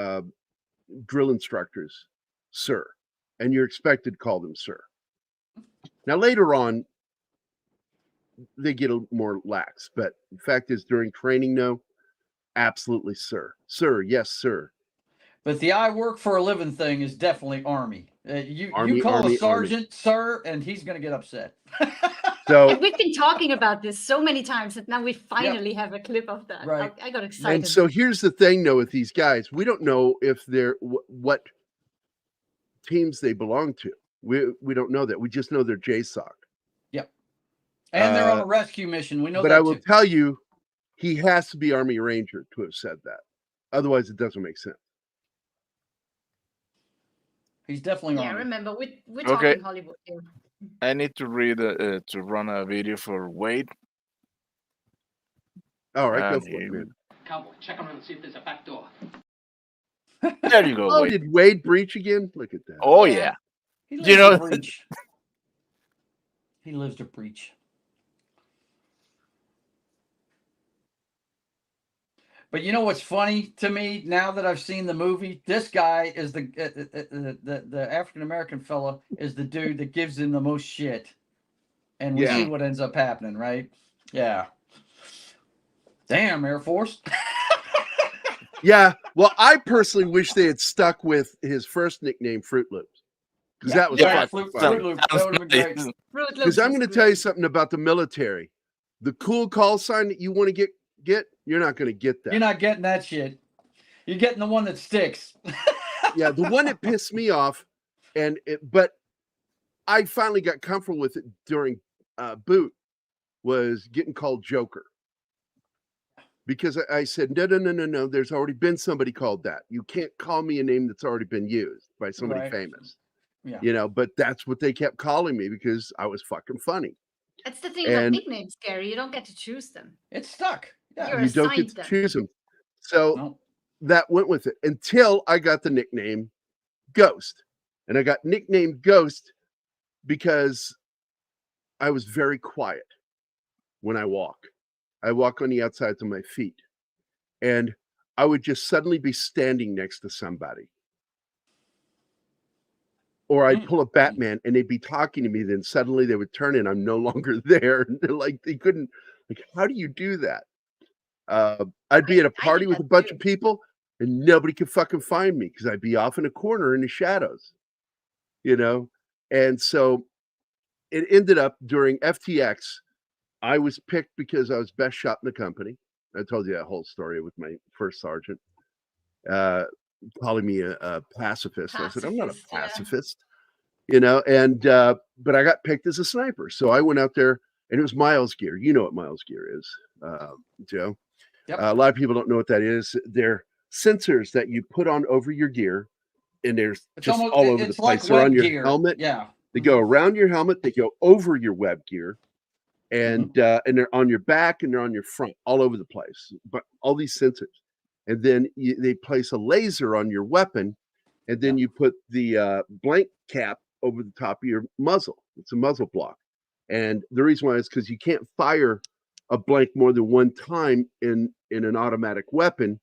S2: drill instructors sir, and you're expected to call them sir. Now later on, they get a little more lax, but the fact is during training, no, absolutely sir. Sir, yes, sir.
S3: But the I work for a living thing is definitely Army. You call a sergeant sir, and he's going to get upset.
S2: So
S4: we've been talking about this so many times that now we finally have a clip of that.
S3: Right.
S4: I got excited.
S2: And so here's the thing, though, with these guys, we don't know if they're what teams they belong to. We don't know that. We just know they're JSOC.
S3: Yep. And they're on a rescue mission. We know
S2: but
S3: that.
S2: I will tell you, he has to be Army Ranger to have said that. Otherwise, it doesn't make sense.
S3: He's definitely
S4: Army.
S3: Remember,
S4: we're talking Hollywood here.
S5: I need to read to run a video for Wade.
S2: All right, go for it, man.
S9: Cowboy, check around and see if there's a back door.
S5: There you go.
S2: Oh,
S5: Wade.
S2: did Wade breach again? Look at that.
S5: Oh yeah.
S3: He lives
S5: You know,
S3: to breach. He lives to breach. But you know what's funny to me now that I've seen the movie? This guy is the African American fella is the dude that gives him the most shit, and we see what ends up happening, right? Yeah. Damn, Air Force.
S2: Yeah. Well, I personally wish they had stuck with his first nickname, Fruit Loops, because that was
S3: Fruit Loops. That would have been great.
S2: Because I'm going to tell you something about the military. The cool call sign that you want to get, you're not going to get that.
S3: You're not getting that shit. You're getting the one that sticks.
S2: Yeah, the one that pissed me off, but I finally got comfortable with it during boot, was getting called Joker. Because I said, no, there's already been somebody called that. You can't call me a name that's already been used by somebody famous. Yeah. But that's what they kept calling me because I was fucking funny.
S4: That's the thing about nicknames, Gerry. You don't get to choose them.
S3: It's stuck.
S4: Yeah.
S2: You don't get to choose them. So that went with it until I got the nickname Ghost. And I got nicknamed Ghost because I was very quiet when I walk. I walk on the outsides of my feet. And I would just suddenly be standing next to somebody. Or I'd pull a Batman and they'd be talking to me. Then suddenly they would turn and I'm no longer there. And they're like, they couldn't, like, how do you do that? I'd be at a party with a bunch of people and nobody could fucking find me because I'd be off in a corner in the shadows, And so it ended up during FTX, I was picked because I was best shot in the company. I told you that whole story with my first sergeant. Calling me a pacifist. I said, I'm not a pacifist, but I got picked as a sniper. So I went out there and it was Miles gear. You know what Miles gear is, Joe. Yep. A lot of people don't know what that is. They're sensors that you put on over your gear and there's just all over the place. They're on your helmet.
S3: Yeah.
S2: They go around your helmet. They go over your web gear and they're on your back and they're on your front all over the place. But all these sensors. And then they place a laser on your weapon, and then you put the blank cap over the top of your muzzle, It's a muzzle block. And the reason why is because you can't fire a blank more than one time in an automatic weapon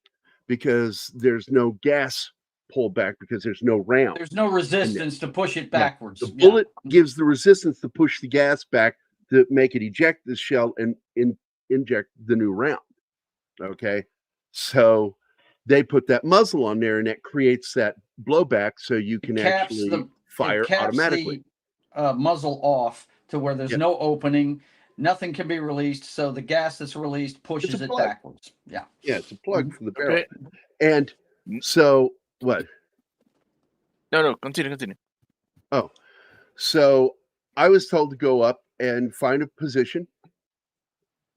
S2: because there's no gas pullback because there's no round.
S3: There's no resistance to push it backwards.
S2: The bullet gives the resistance to push the gas back to make it eject the shell and inject the new round. Okay. So they put that muzzle on there and that creates that blowback so you can actually fire automatically.
S3: The muzzle off to where there's no opening, nothing can be released, so the gas that's released pushes it backwards. Yeah,
S2: it's a plug for the barrel. And so what?
S5: No, continue.
S2: Oh, so I was told to go up and find a position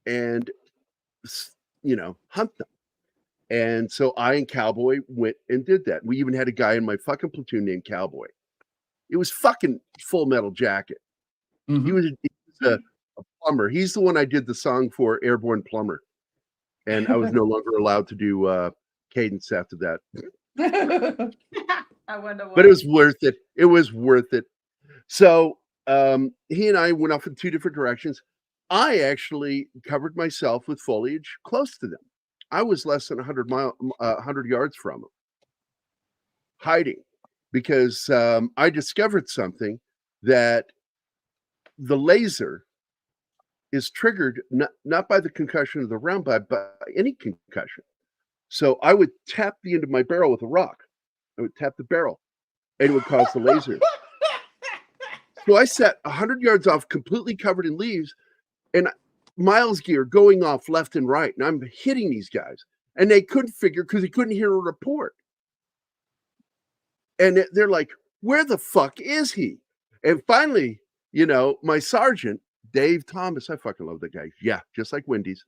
S2: and hunt them. And so I and Cowboy went and did that. We even had a guy in my fucking platoon named Cowboy. It was fucking Full Metal Jacket.
S3: Mm-hmm.
S2: He was a plumber. He's the one I did the song for, Airborne Plumber. And I was no longer allowed to do cadence after that.
S4: I wonder why.
S2: But it was worth it. It was worth it. So he and I went off in two different directions. I actually covered myself with foliage close to them. I was less than 100 yards from them, hiding, because I discovered something that the laser is triggered not by the concussion of the round, but by any concussion. So I would tap the end of my barrel with a rock. I would tap the barrel, and it would cause the laser. So I sat 100 yards off, completely covered in leaves, and Miles gear going off left and right, and I'm hitting these guys, and they couldn't figure because they couldn't hear a report. And they're like, "Where the fuck is he?" And finally, my sergeant, Dave Thomas, I fucking love that guy. Yeah, just like Wendy's.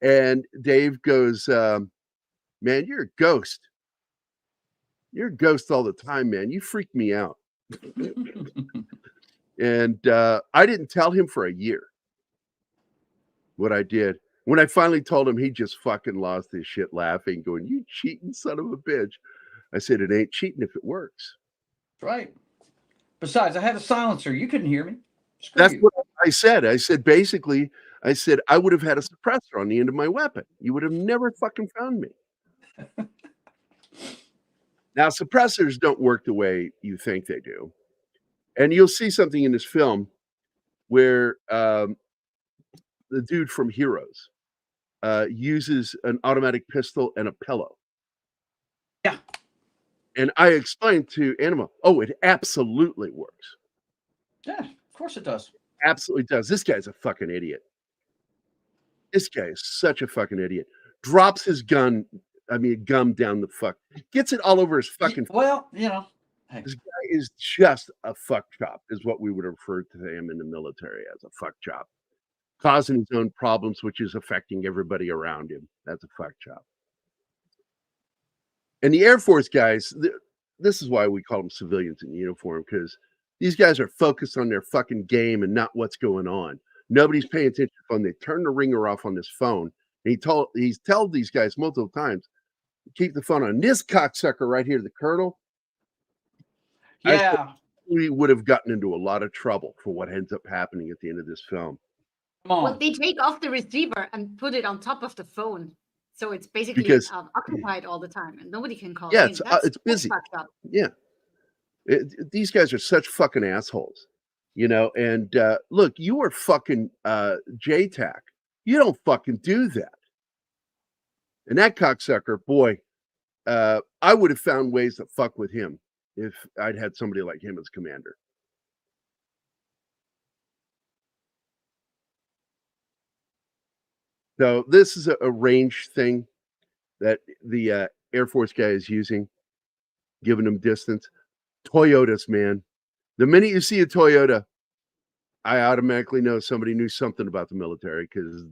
S2: And Dave goes, "Man, you're a ghost. You're a ghost all the time, man. You freak me out." And I didn't tell him for a year what I did. When I finally told him, he just fucking lost his shit laughing, going, "You cheating son of a bitch." I said, "It ain't cheating if it works."
S3: Right. Besides, I had a silencer. You couldn't hear me.
S2: That's what I said. I said, basically, I would have had a suppressor on the end of my weapon. You would have never fucking found me. Now, suppressors don't work the way you think they do. And you'll see something in this film where the dude from Heroes uses an automatic pistol and a pillow.
S3: Yeah.
S2: And I explained to Anima, it absolutely works.
S3: Yeah, of course it does.
S2: Absolutely does. This guy's a fucking idiot. This guy is such a fucking idiot. Drops his gum down the fuck. Gets it all over his fucking.
S3: Well,
S2: This guy is just a fuck chop, is what we would have referred to him in the military as, a fuck chop. Causing his own problems, which is affecting everybody around him. That's a fuck chop. And the Air Force guys, this is why we call them civilians in uniform, because these guys are focused on their fucking game and not what's going on. Nobody's paying attention to the phone. They turn the ringer off on this phone. And he's told these guys multiple times, keep the phone on. This cocksucker right here, the colonel.
S3: Yeah.
S2: We would have gotten into a lot of trouble for what ends up happening at the end of this film.
S3: Come on.
S4: Well, they take off the receiver and put it on top of the phone. So it's basically occupied all the time and nobody can call in.
S2: It's busy. Yeah. These guys are such fucking assholes, and look, you are fucking JTAC. You don't fucking do that. And that cocksucker, boy, I would have found ways to fuck with him if I'd had somebody like him as commander. So this is a range thing that the Air Force guy is using, giving them distance. Toyotas, man. The minute you see a Toyota, I automatically know somebody knew something about the military, because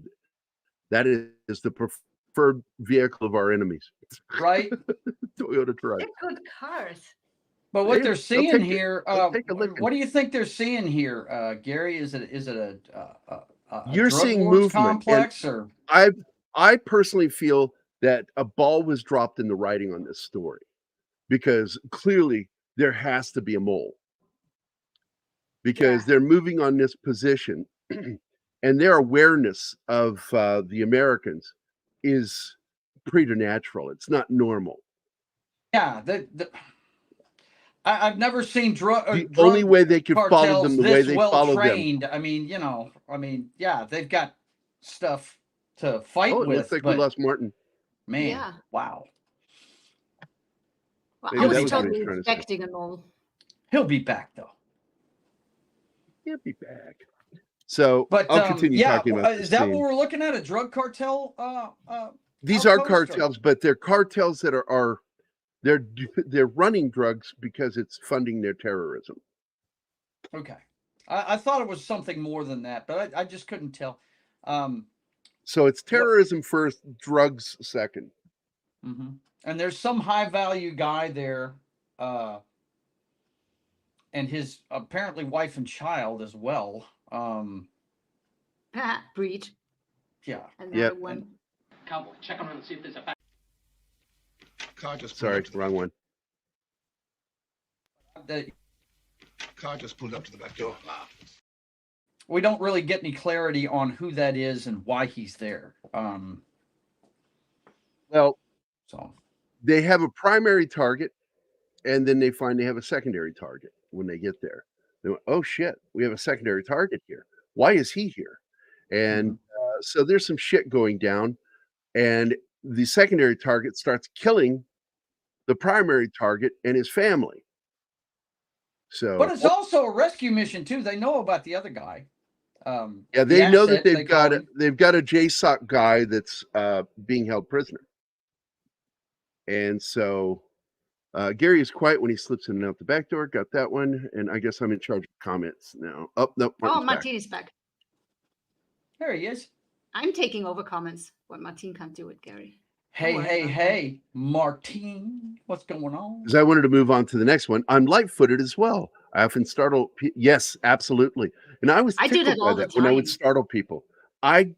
S2: that is the preferred vehicle of our enemies.
S3: Right?
S2: Toyota truck.
S4: They're good cars.
S3: But what they're seeing here, what do you think they're seeing here, Gerry? Is it a
S2: you're seeing movement
S3: complex, or
S2: I personally feel that a ball was dropped in the writing on this story, because clearly there has to be a mole, because they're moving on this position, and their awareness of the Americans is preternatural. It's not normal.
S3: Yeah, I've never seen
S2: The only way they could follow them the way they follow them.
S3: trained. I mean, yeah, they've got stuff to fight
S2: Oh, it
S3: with.
S2: looks like
S3: but,
S2: we lost Martin.
S3: Man,
S4: Yeah.
S3: wow.
S4: Well,
S2: Maybe
S4: I
S2: that
S4: was
S2: was what he was
S4: totally
S2: trying to say.
S4: expecting a normal.
S3: He'll be back though.
S2: He'll be back. So
S3: But
S2: I'll continue talking about
S3: is
S2: this
S3: that
S2: scene.
S3: what we're looking at? A drug cartel?
S2: These are
S3: outpost, or-
S2: cartels, but they're cartels that are they're running drugs because it's funding their terrorism.
S3: Okay, I thought it was something more than that, but I just couldn't tell.
S2: So it's terrorism first, drugs second.
S3: Mm-hmm. And there's some high value guy there, and his apparently wife and child as well.
S4: Breed.
S3: Yeah.
S4: Another
S2: Yep.
S4: one.
S9: Cowboy, check around and see if there's a back.
S1: Car just pulled
S2: Sorry,
S1: up to the-
S2: wrong one.
S1: Car just pulled up to the back door.
S3: We don't really get any clarity on who that is and why he's there.
S2: Well,
S3: So
S2: they have a primary target, and then they find they have a secondary target when they get there. They went, oh shit, we have a secondary target here. Why is he here? And so there's some shit going down, and the secondary target starts killing the primary target and his family. So,
S3: but it's also a rescue mission too. They know about the other guy.
S2: yeah, they know that
S3: they
S2: they've got
S3: call him.
S2: they've got a JSOC guy that's being held prisoner, and so Gerry is quiet when he slips in and out the back door. Got that one, and I guess I'm in charge of comments now. Oh no, Martin's back.
S4: Martine is back.
S3: There he is.
S4: I'm taking over comments when Martine can't do it, Gerry.
S3: Hey,
S4: worry
S3: hey,
S4: about
S3: hey, Martine, what's going on?
S2: Because I wanted to move on to the next one. I'm light-footed as well. I often startle. Yes, absolutely. And I was
S4: I do
S2: tickled
S4: that
S2: by
S4: all the
S2: that when I would
S4: time.
S2: startle people. I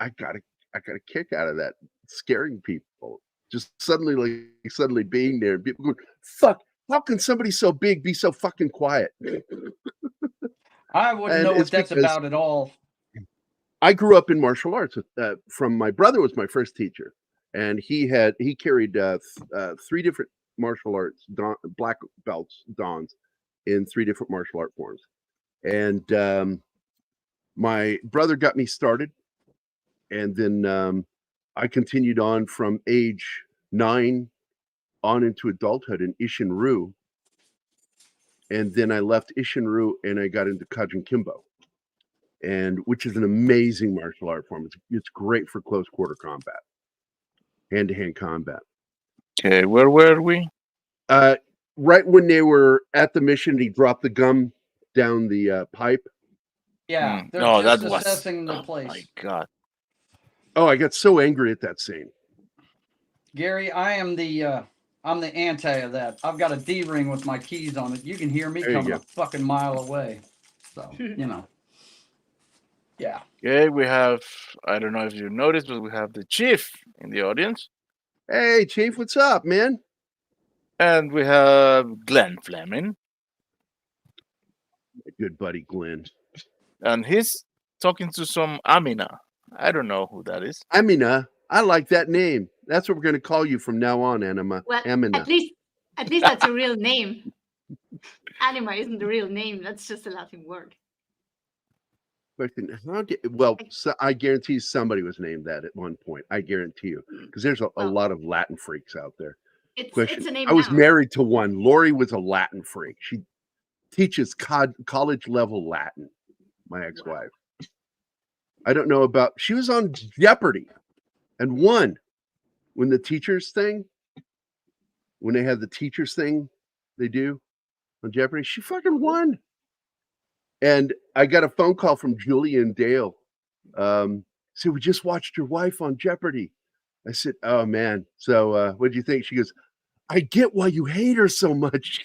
S2: got a kick out of that, scaring people. Just suddenly being there. People going, "Fuck! How can somebody so big be so fucking quiet?"
S3: I wouldn't
S2: And
S3: know what
S2: it's
S3: that's
S2: because
S3: about at all.
S2: I grew up in martial arts. From my brother was my first teacher, and he carried 3 different martial arts black belts, dons, in 3 different martial art forms. And my brother got me started, and then I continued on from age 9 on into adulthood in Ishin-Ryu, and then I left Ishin-Ryu and I got into Kajin Kimbo, and which is an amazing martial art form. It's great for close quarter combat, hand-to-hand combat.
S5: Okay, where were we?
S2: Right when they were at the mission, he dropped the gum down the pipe.
S3: Yeah, they're
S5: No,
S3: just
S5: that was.
S3: assessing the
S5: Oh
S3: place.
S5: my god!
S2: Oh, I got so angry at that scene.
S3: Gary, I'm the anti of that. I've got a D ring with my keys on it. You can hear me
S2: There you
S3: coming
S2: go.
S3: a fucking mile away. So yeah.
S5: Okay, we have. I don't know if you noticed, but we have the chief in the audience,
S2: Hey, Chief, what's up, man?
S5: and we have Glenn Fleming,
S2: My good buddy Glenn.
S5: and he's talking to some Amina. I don't know who that is.
S2: Amina, I like that name. That's what we're going to call you from now on, Anima.
S4: Well,
S2: Amina.
S4: at least that's a real name. Anima isn't the real name. That's just a Latin word.
S2: Question: I guarantee somebody was named that at one point. I guarantee you, because there's a
S4: Well,
S2: lot of Latin freaks out there.
S4: It's
S2: Question:
S4: a name
S2: I was
S4: now.
S2: married to one. Lori was a Latin freak. She teaches college level Latin. My ex-wife. I don't know about. She was on Jeopardy, and won when the teachers thing. When they have the teachers thing, they do on Jeopardy. She fucking won. And I got a phone call from Julie and Dale. Said, we just watched your wife on Jeopardy. I said, oh man. So what do you think? She goes, I get why you hate her so much.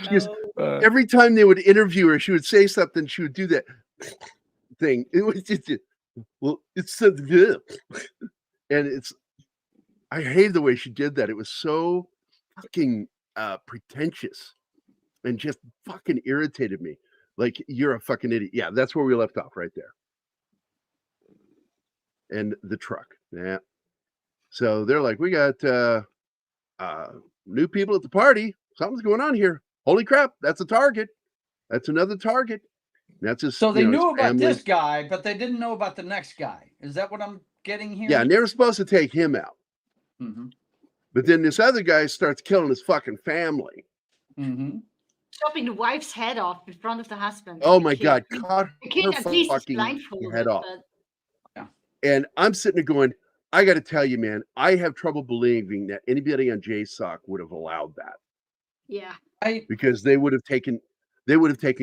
S2: She goes, every time they would interview her, she would say something, she would do that thing. It was just, well, it's so good. And I hated the way she did that. It was so fucking pretentious and just fucking irritated me. Like, you're a fucking idiot. Yeah, that's where we left off right there. And the truck. Yeah. So they're like, we got new people at the party. Something's going on here. Holy crap, that's a target. That's another target. That's his.
S3: So they
S2: his
S3: knew about
S2: family.
S3: this guy, but they didn't know about the next guy. Is that what I'm getting here?
S2: Yeah, and they were supposed to take him out.
S3: Mm-hmm.
S2: But then this other guy starts killing his fucking family.
S3: Mm-hmm.
S4: Chopping the wife's head off in front of the husband.
S2: Oh
S4: The
S2: my
S4: kid.
S2: God, cut
S4: The kid
S2: her
S4: at least is
S2: fucking
S4: blindfolded.
S2: head off.
S4: But
S2: And I'm sitting there going, I got to tell you, man, I have trouble believing that anybody on JSOC would have allowed that,
S4: yeah.
S2: because they would have taken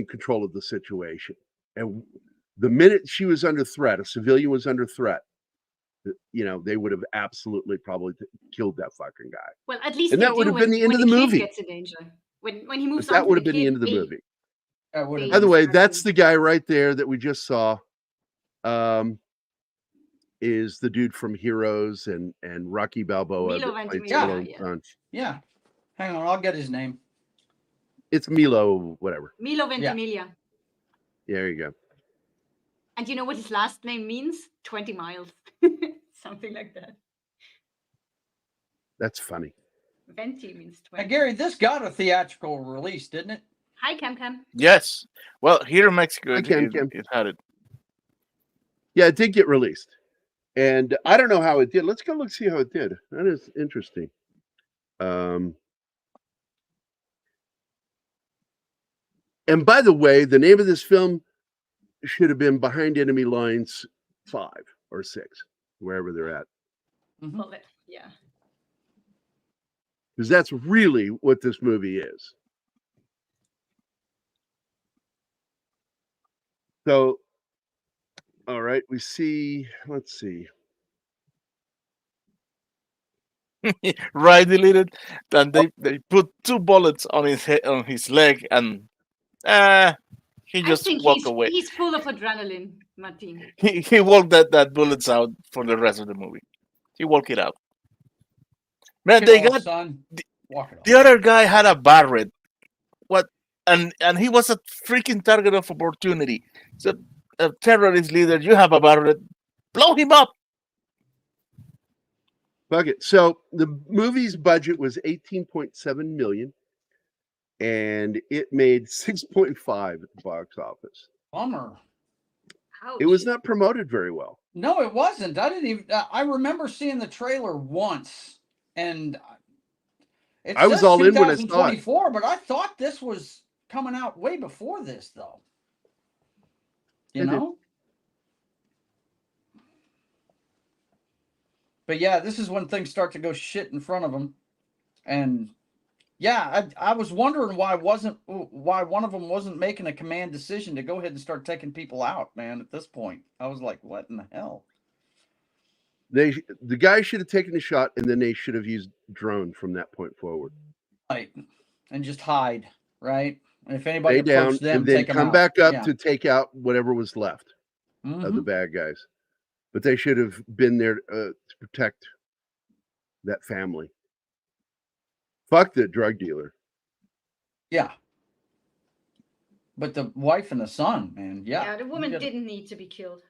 S2: control of the situation. And the minute she was under threat, a civilian was under threat, you know, they would have absolutely probably killed that fucking guy.
S4: Well, at least
S2: And
S4: they
S2: that would
S4: do
S2: have been
S4: when-
S2: the end of
S4: when
S2: the
S4: kid
S2: movie.
S4: Gets in danger. When he moves
S2: But
S4: on
S2: that
S4: to
S2: would have
S4: the
S2: been the
S4: kid,
S2: end of the
S4: they-
S2: movie.
S3: That would have
S2: By the
S3: been.
S2: way, that's the guy right there that we just saw. Is the dude from Heroes and Rocky Balboa.
S4: Milo
S2: that played
S4: Ventimiglia,
S2: Stallone's
S4: yeah.
S2: son.
S3: Yeah. Hang on, I'll get his name.
S2: It's Milo, whatever.
S4: Milo Ventimiglia.
S2: Yeah, there you go.
S4: And you know what his last name means? 20 miles. Something like that.
S2: That's funny.
S4: Venti means
S3: Now,
S4: 20.
S3: Gary, this got a theatrical release, didn't it?
S4: Hi, Cam.
S5: Yes. Well, here in Mexico,
S2: I
S5: it,
S2: can,
S5: it,
S2: Kim.
S5: it had it.
S2: Yeah, it did get released. And I don't know how it did. Let's go look see how it did. That is interesting. And by the way, the name of this film should have been Behind Enemy Lines 5 or 6, wherever they're at.
S3: Mhm.
S4: Well, yeah.
S2: Because that's really what this movie is. So, all right, we see, let's see.
S5: Right, deleted. And they put 2 bullets on his head, on his leg, and he
S4: I
S5: just
S4: think
S5: walked away.
S4: he's full of adrenaline, Martin.
S5: He walked that bullets out for the rest of the movie. He walked it out. Man,
S3: Get
S5: they
S3: off,
S5: got
S3: son. Walk it off.
S5: the other guy had a Barrett. What? And he was a freaking target of opportunity. So a terrorist leader, you have a Barrett, blow him up.
S2: Fuck it. So the movie's budget was 18.7 million, and it made 6.5 at the box office.
S3: Bummer.
S4: Ouch.
S2: It was not promoted very well.
S3: No, it wasn't. I didn't even. I remember seeing the trailer once, and it
S2: I was
S3: says
S2: all in when I saw it.
S3: 2024, but I thought this was coming out way before this, though. You
S2: It did.
S3: know. But yeah, this is when things start to go shit in front of them, and yeah, I was wondering why one of them wasn't making a command decision to go ahead and start taking people out, man. At this point, I was like, what in the hell?
S2: The guy should have taken a shot, and then they should have used drone from that point forward.
S3: Right, and just hide, right? And if anybody
S2: Stay down,
S3: approached them,
S2: and then
S3: take them
S2: come
S3: out.
S2: back up
S3: Yeah.
S2: to take out whatever was left of the
S3: Mhm.
S2: bad guys. But they should have been there to protect that family. Fuck the drug dealer.
S3: Yeah. But the wife and the son, man, yeah.
S4: Yeah, the
S3: you
S4: woman
S3: gotta-
S4: didn't need to be killed.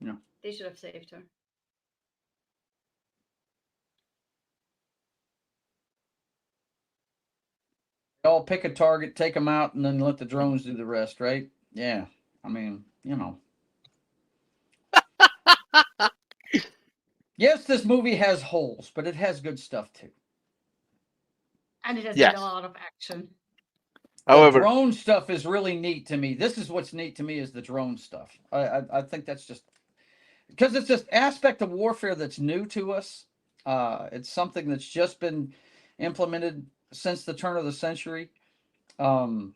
S3: No.
S4: They should have saved her.
S3: all pick a target, take them out, and then let the drones do the rest, right? Yeah. I mean, you know. Yes, this movie has holes, but it has good stuff too.
S4: And it has
S5: Yes.
S4: a lot of action.
S5: However,
S3: the drone stuff is really neat to me. This is what's neat to me is the drone stuff. I think that's just because it's just aspect of warfare that's new to us. It's something that's just been implemented since the turn of the century. And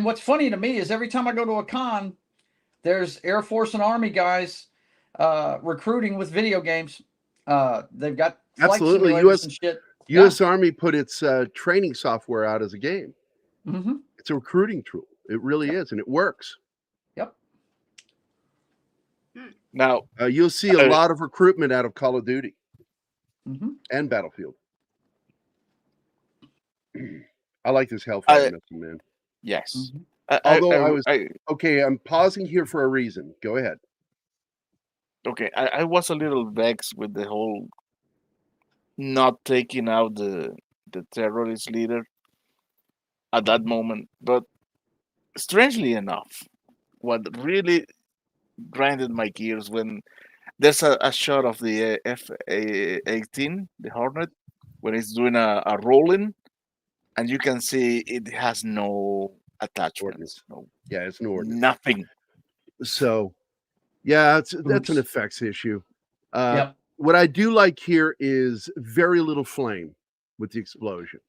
S3: what's funny to me is every time I go to a con, there's Air Force and Army guys recruiting with video games. They've got flight
S2: Absolutely.
S3: simulators and shit.
S2: U.S. Army put its training software out as a game.
S3: Mm-hmm.
S2: It's a recruiting tool. It really is, and it works.
S3: Yep.
S5: now
S2: You'll see a lot of recruitment out of Call of Duty
S3: Mm-hmm.
S2: and Battlefield. I like this Hellfire
S5: I-
S2: missile, man.
S5: Yes.
S2: Although okay, I'm pausing here for a reason. Go ahead.
S5: Okay, I was a little vexed with the whole not taking out the terrorist leader at that moment, but strangely enough, what really grinded my gears when there's a shot of the F-18, the Hornet, when it's doing a rolling, and you can see it has no attachments, no
S2: Yeah, it's an ordnance.
S5: nothing.
S2: So, yeah, that's an
S3: Oops.
S2: effects issue.
S3: Yep.
S2: What I do like here is very little flame with the explosions.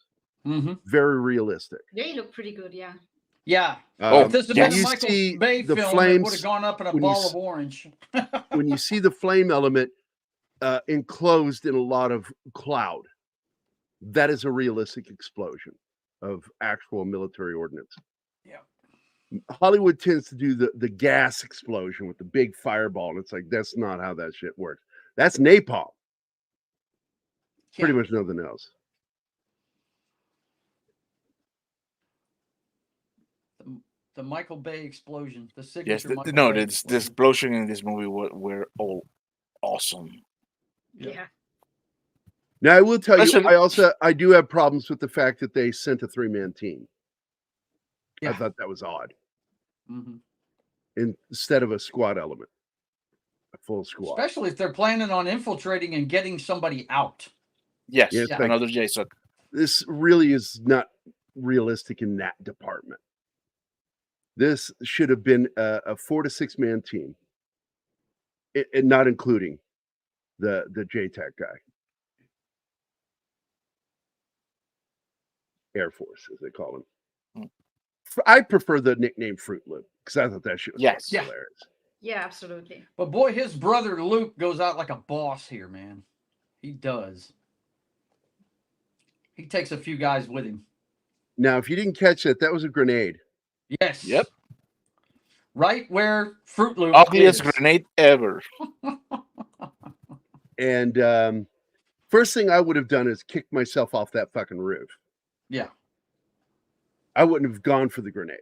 S3: Mm-hmm.
S2: Very realistic.
S4: They look pretty good, yeah.
S3: Yeah.
S5: Oh,
S3: If this had
S2: when
S3: been a
S2: you
S3: Michael
S2: see
S3: Bay
S2: the
S3: film, it
S2: flames,
S3: would have gone up in a
S2: when you
S3: ball
S2: s-
S3: of orange.
S2: when you see the flame element enclosed in a lot of cloud, that is a realistic explosion of actual military ordnance.
S3: Yeah.
S2: Hollywood tends to do the gas explosion with the big fireball, and it's like that's not how that shit works. That's napalm. Pretty much nothing else.
S3: The Michael Bay explosion, the
S5: Yes,
S3: signature. Michael
S5: no,
S3: Bay
S5: the explosion in this movie were all awesome.
S4: Yeah.
S2: Now I will tell you,
S5: Especially-
S2: I do have problems with the fact that they sent a 3-man team.
S3: Yeah.
S2: I thought that was odd.
S3: Mm-hmm.
S2: Instead of a squad element, a full squad.
S3: Especially if they're planning on infiltrating and getting somebody out.
S5: Yes,
S2: Yeah, it's like-
S5: another Jason.
S2: This really is not realistic in that department. This should have been a 4 to 6 man team, and not including the JTAC guy, Air Force as they call him. I prefer the nickname Fruit Loop because I thought that shit was
S5: Yes.
S2: fucking hilarious.
S4: Yeah, absolutely.
S3: But boy, his brother Luke goes out like a boss here, man. He does. He takes a few guys with him.
S2: Now, if you didn't catch that was a grenade.
S3: Yes.
S5: Yep.
S3: Right where Fruit Loop
S5: Ugliest
S3: is.
S5: grenade ever.
S2: And first thing I would have done is kick myself off that fucking roof.
S3: Yeah.
S2: I wouldn't have gone for the grenade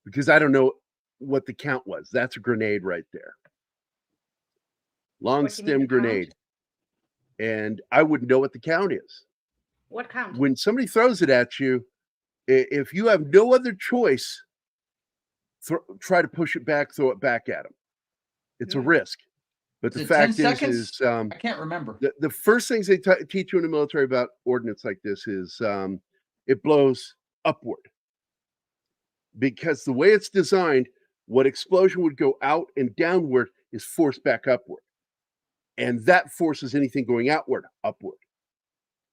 S2: because I don't know what the count was. That's a grenade right there. Long
S4: What, you mean
S2: stem
S4: the count?
S2: grenade. And I wouldn't know what the count is.
S4: What count?
S2: When somebody throws it at you, if you have no other choice, try to push it back, throw it back at them. It's a risk. But the
S3: Is it 10
S2: fact
S3: seconds?
S2: is
S3: I can't remember.
S2: the first things they teach you in the military about ordnance like this is it blows upward. Because the way it's designed, what explosion would go out and downward is forced back upward. And that forces anything going outward, upward.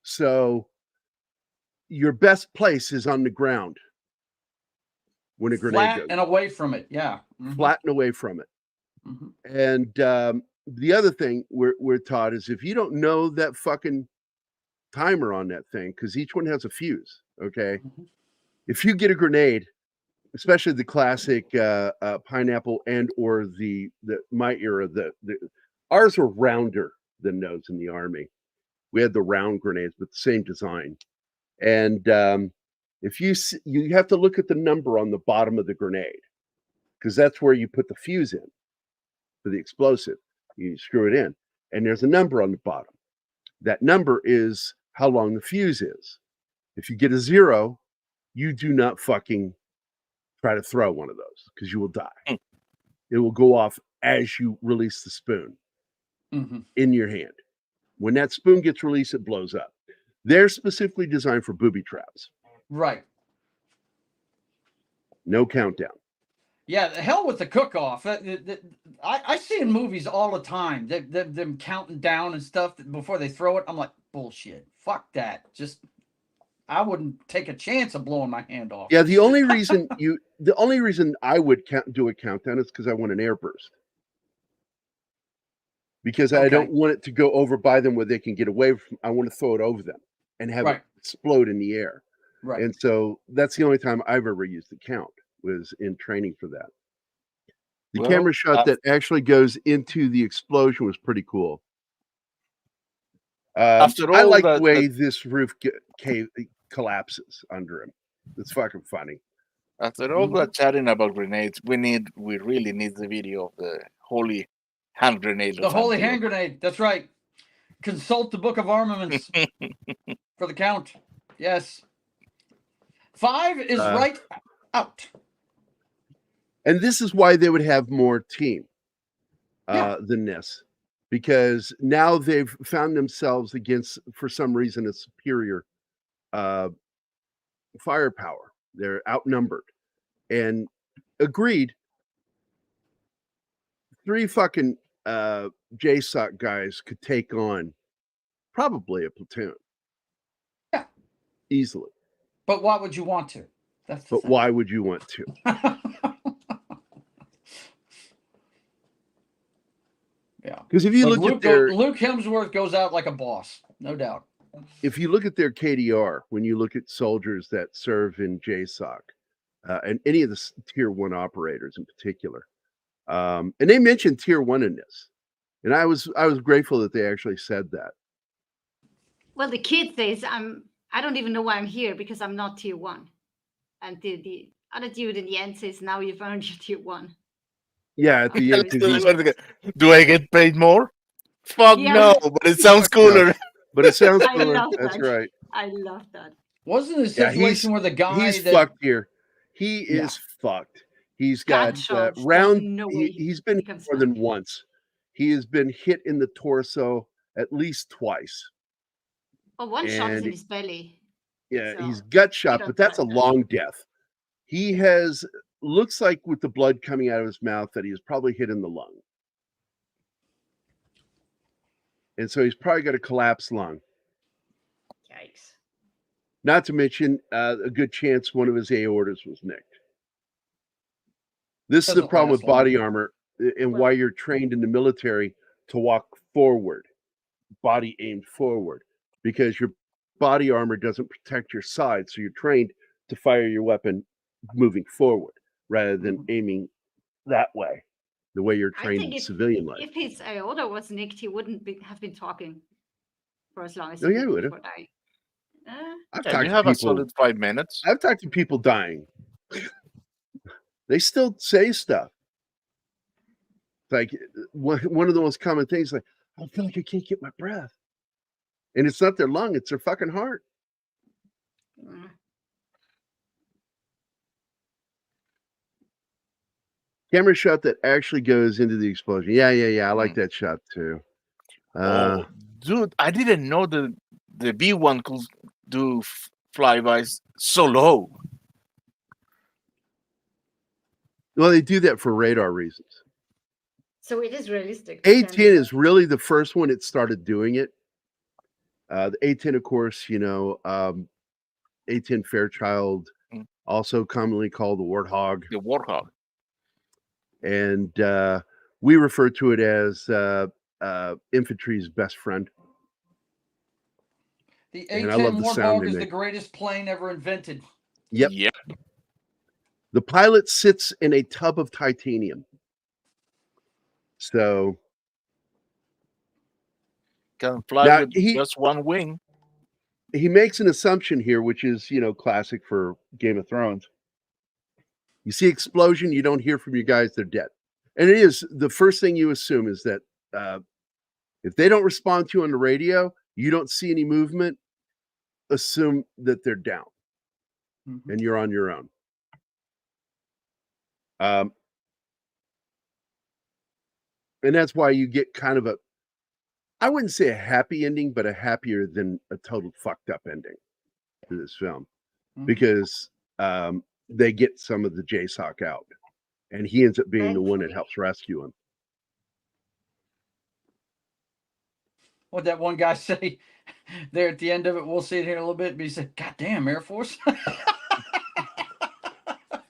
S2: So your best place is on the ground when a grenade
S3: Flat
S2: goes.
S3: and away from it. Yeah. Mhm.
S2: Flat and away from it.
S3: Mhm.
S2: And the other thing we're taught is if you don't know that fucking timer on that thing, because each one has a fuse, okay?
S3: Mhm.
S2: If you get a grenade, especially the classic pineapple and or the my era, the ours were rounder than those in the Army. We had the round grenades, but the same design. And if you have to look at the number on the bottom of the grenade, because that's where you put the fuse in for the explosive. You screw it in, and there's a number on the bottom. That number is how long the fuse is. If you get a 0, you do not fucking try to throw one of those because you will die. It will go off as you release the spoon in your hand. When that spoon gets released, it blows up. They're specifically designed for booby traps.
S3: Right.
S2: No countdown.
S3: Yeah, the hell with the cook-off. I see in movies all the time them counting down and stuff before they throw it. I'm like, bullshit. Fuck that. I wouldn't take a chance of blowing my hand off.
S2: Yeah, the only reason I would do a countdown is because I want an airburst. Because I don't want it to go over by them where they can get away from. I want to throw it over them and have it explode in the air.
S3: Right.
S2: And so that's the only time I've ever used the count was in training for that. The camera shot that actually goes into the explosion was pretty cool.
S5: After all
S2: I like
S5: the
S2: way this roof collapses under him. It's fucking funny.
S5: After all that chatting about grenades, we really need the video of the holy hand grenade.
S3: The holy hand grenade. That's right. Consult the Book of Armaments for the count. Yes. 5 is right out.
S2: And this is why they would have more team than this, because now they've found themselves against, for some reason, a superior firepower. They're outnumbered. And agreed, 3 fucking JSOC guys could take on probably a platoon.
S3: Yeah.
S2: Easily.
S3: But why would you want to? That's the
S2: But
S3: thing.
S2: why would you want to?
S3: Yeah.
S2: Because if you
S3: Like
S2: look at their,
S3: Luke Hemsworth goes out like a boss, no doubt.
S2: if you look at their KDR, when you look at soldiers that serve in JSOC, and any of the tier 1 operators in particular, and they mentioned tier 1 in this, and I was grateful that they actually said that.
S4: Well, the kid says, I don't even know why I'm here because I'm not tier 1. And the other dude in the end says, now you've earned your tier 1.
S2: Yeah, at the end, 'cause
S5: Do I get paid more? Fuck
S4: Yeah.
S5: no, but it sounds cooler.
S2: but it sounds
S4: I
S2: cooler.
S4: love
S2: That's
S4: that.
S2: right.
S4: I love that.
S3: Wasn't the
S2: Yeah,
S3: situation where the guy
S2: he's
S3: that
S2: fucked here. He
S3: Yeah.
S2: is fucked. He's got
S4: Gunshots, there's
S2: round.
S4: no way
S2: He's been
S4: he comes
S2: more than
S4: back.
S2: once. He has been hit in the torso at least twice.
S4: Oh, one shot is
S2: And
S4: in his belly.
S2: Yeah,
S4: So,
S2: he's gut shot,
S4: don't
S2: but that's a
S4: touch that.
S2: long death. He has looks like with the blood coming out of his mouth that he was probably hit in the lung. And so he's probably got a collapsed lung.
S4: Yikes.
S2: Not to mention a good chance one of his aortas was nicked. This is the
S3: Doesn't
S2: problem
S3: last
S2: with body
S3: long.
S2: armor and
S4: Well-
S2: why you're trained in the military to walk forward, body aimed forward, because your body armor doesn't protect your side. So you're trained to fire your weapon moving forward rather than aiming that way, the way you're
S4: I
S2: trained
S4: think
S2: in civilian life.
S4: if his aorta was nicked, he wouldn't have been talking for as long as
S2: Oh,
S4: he
S2: yeah,
S4: did
S2: he would've.
S4: before dying.
S2: I've
S5: Yeah,
S2: talked
S5: you
S2: to
S5: have a
S2: people.
S5: solid 5 minutes.
S2: I've talked to people dying. They still say stuff. Like one of the most common things, like, I feel like I can't get my breath. And it's not their lung, it's their fucking heart.
S4: Mm.
S2: Camera shot that actually goes into the explosion. Yeah. I like that shot too.
S5: Oh, dude, I didn't know the B1 could do flybys so low.
S2: Well, they do that for radar reasons.
S4: So it is realistic.
S2: A10 is really the first one that started doing it. The A10, of course, A10 Fairchild, also commonly called the Warthog.
S5: The Warthog.
S2: And we refer to it as infantry's best friend.
S3: The
S2: And I
S3: A10
S2: love the sound
S3: Warthog
S2: they
S3: is the
S2: make.
S3: greatest plane ever invented.
S2: Yep.
S5: Yep.
S2: The pilot sits in a tub of titanium. So
S5: Can fly
S2: Now,
S5: with
S2: he-
S5: just one wing.
S2: he makes an assumption here, which is, classic for Game of Thrones. You see explosion, you don't hear from your guys, they're dead. And it is the first thing you assume is that if they don't respond to you on the radio, you don't see any movement, assume that they're down and you're on your own. And that's why you get kind of I wouldn't say a happy ending, but a happier than a total fucked up ending to this film, because they get some of the JSOC out, and he ends up being the one that helps rescue him.
S3: What'd that one guy say there at the end of it? We'll see it here in a little bit. But he said, God damn, Air Force.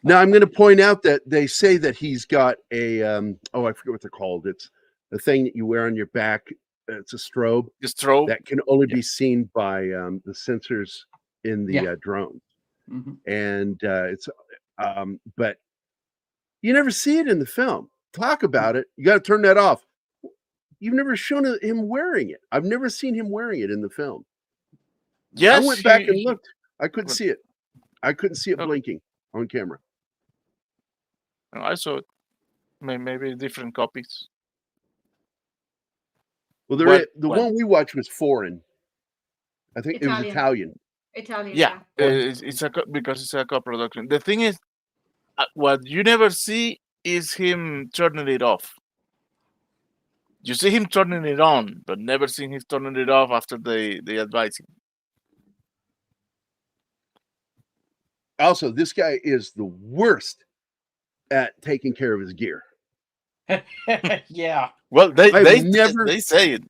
S2: Now, I'm going to point out that they say that he's got a, I forget what they're called. It's a thing that you wear on your back. It's a strobe.
S5: The strobe.
S2: That can only be seen by the sensors in the drone. And but you never see it in the film. Talk about it. You got to turn that off. You've never shown him wearing it. I've never seen him wearing it in the film.
S5: Yes,
S2: I went back and looked. I couldn't see it. I couldn't see it
S5: Oh.
S2: blinking on camera.
S5: No, I saw it. Maybe different copies.
S2: Well,
S5: What-
S2: the
S5: what?
S2: one we watched was foreign. I think it was Italian.
S4: Italian.
S5: Yeah, it's because it's a co-production. The thing is, what you never see is him turning it off. You see him turning it on, but never seen him turning it off after they advise him.
S2: Also, this guy is the worst at taking care of his gear.
S3: Yeah.
S5: Well,
S2: I've
S5: they
S2: never-
S5: they say it.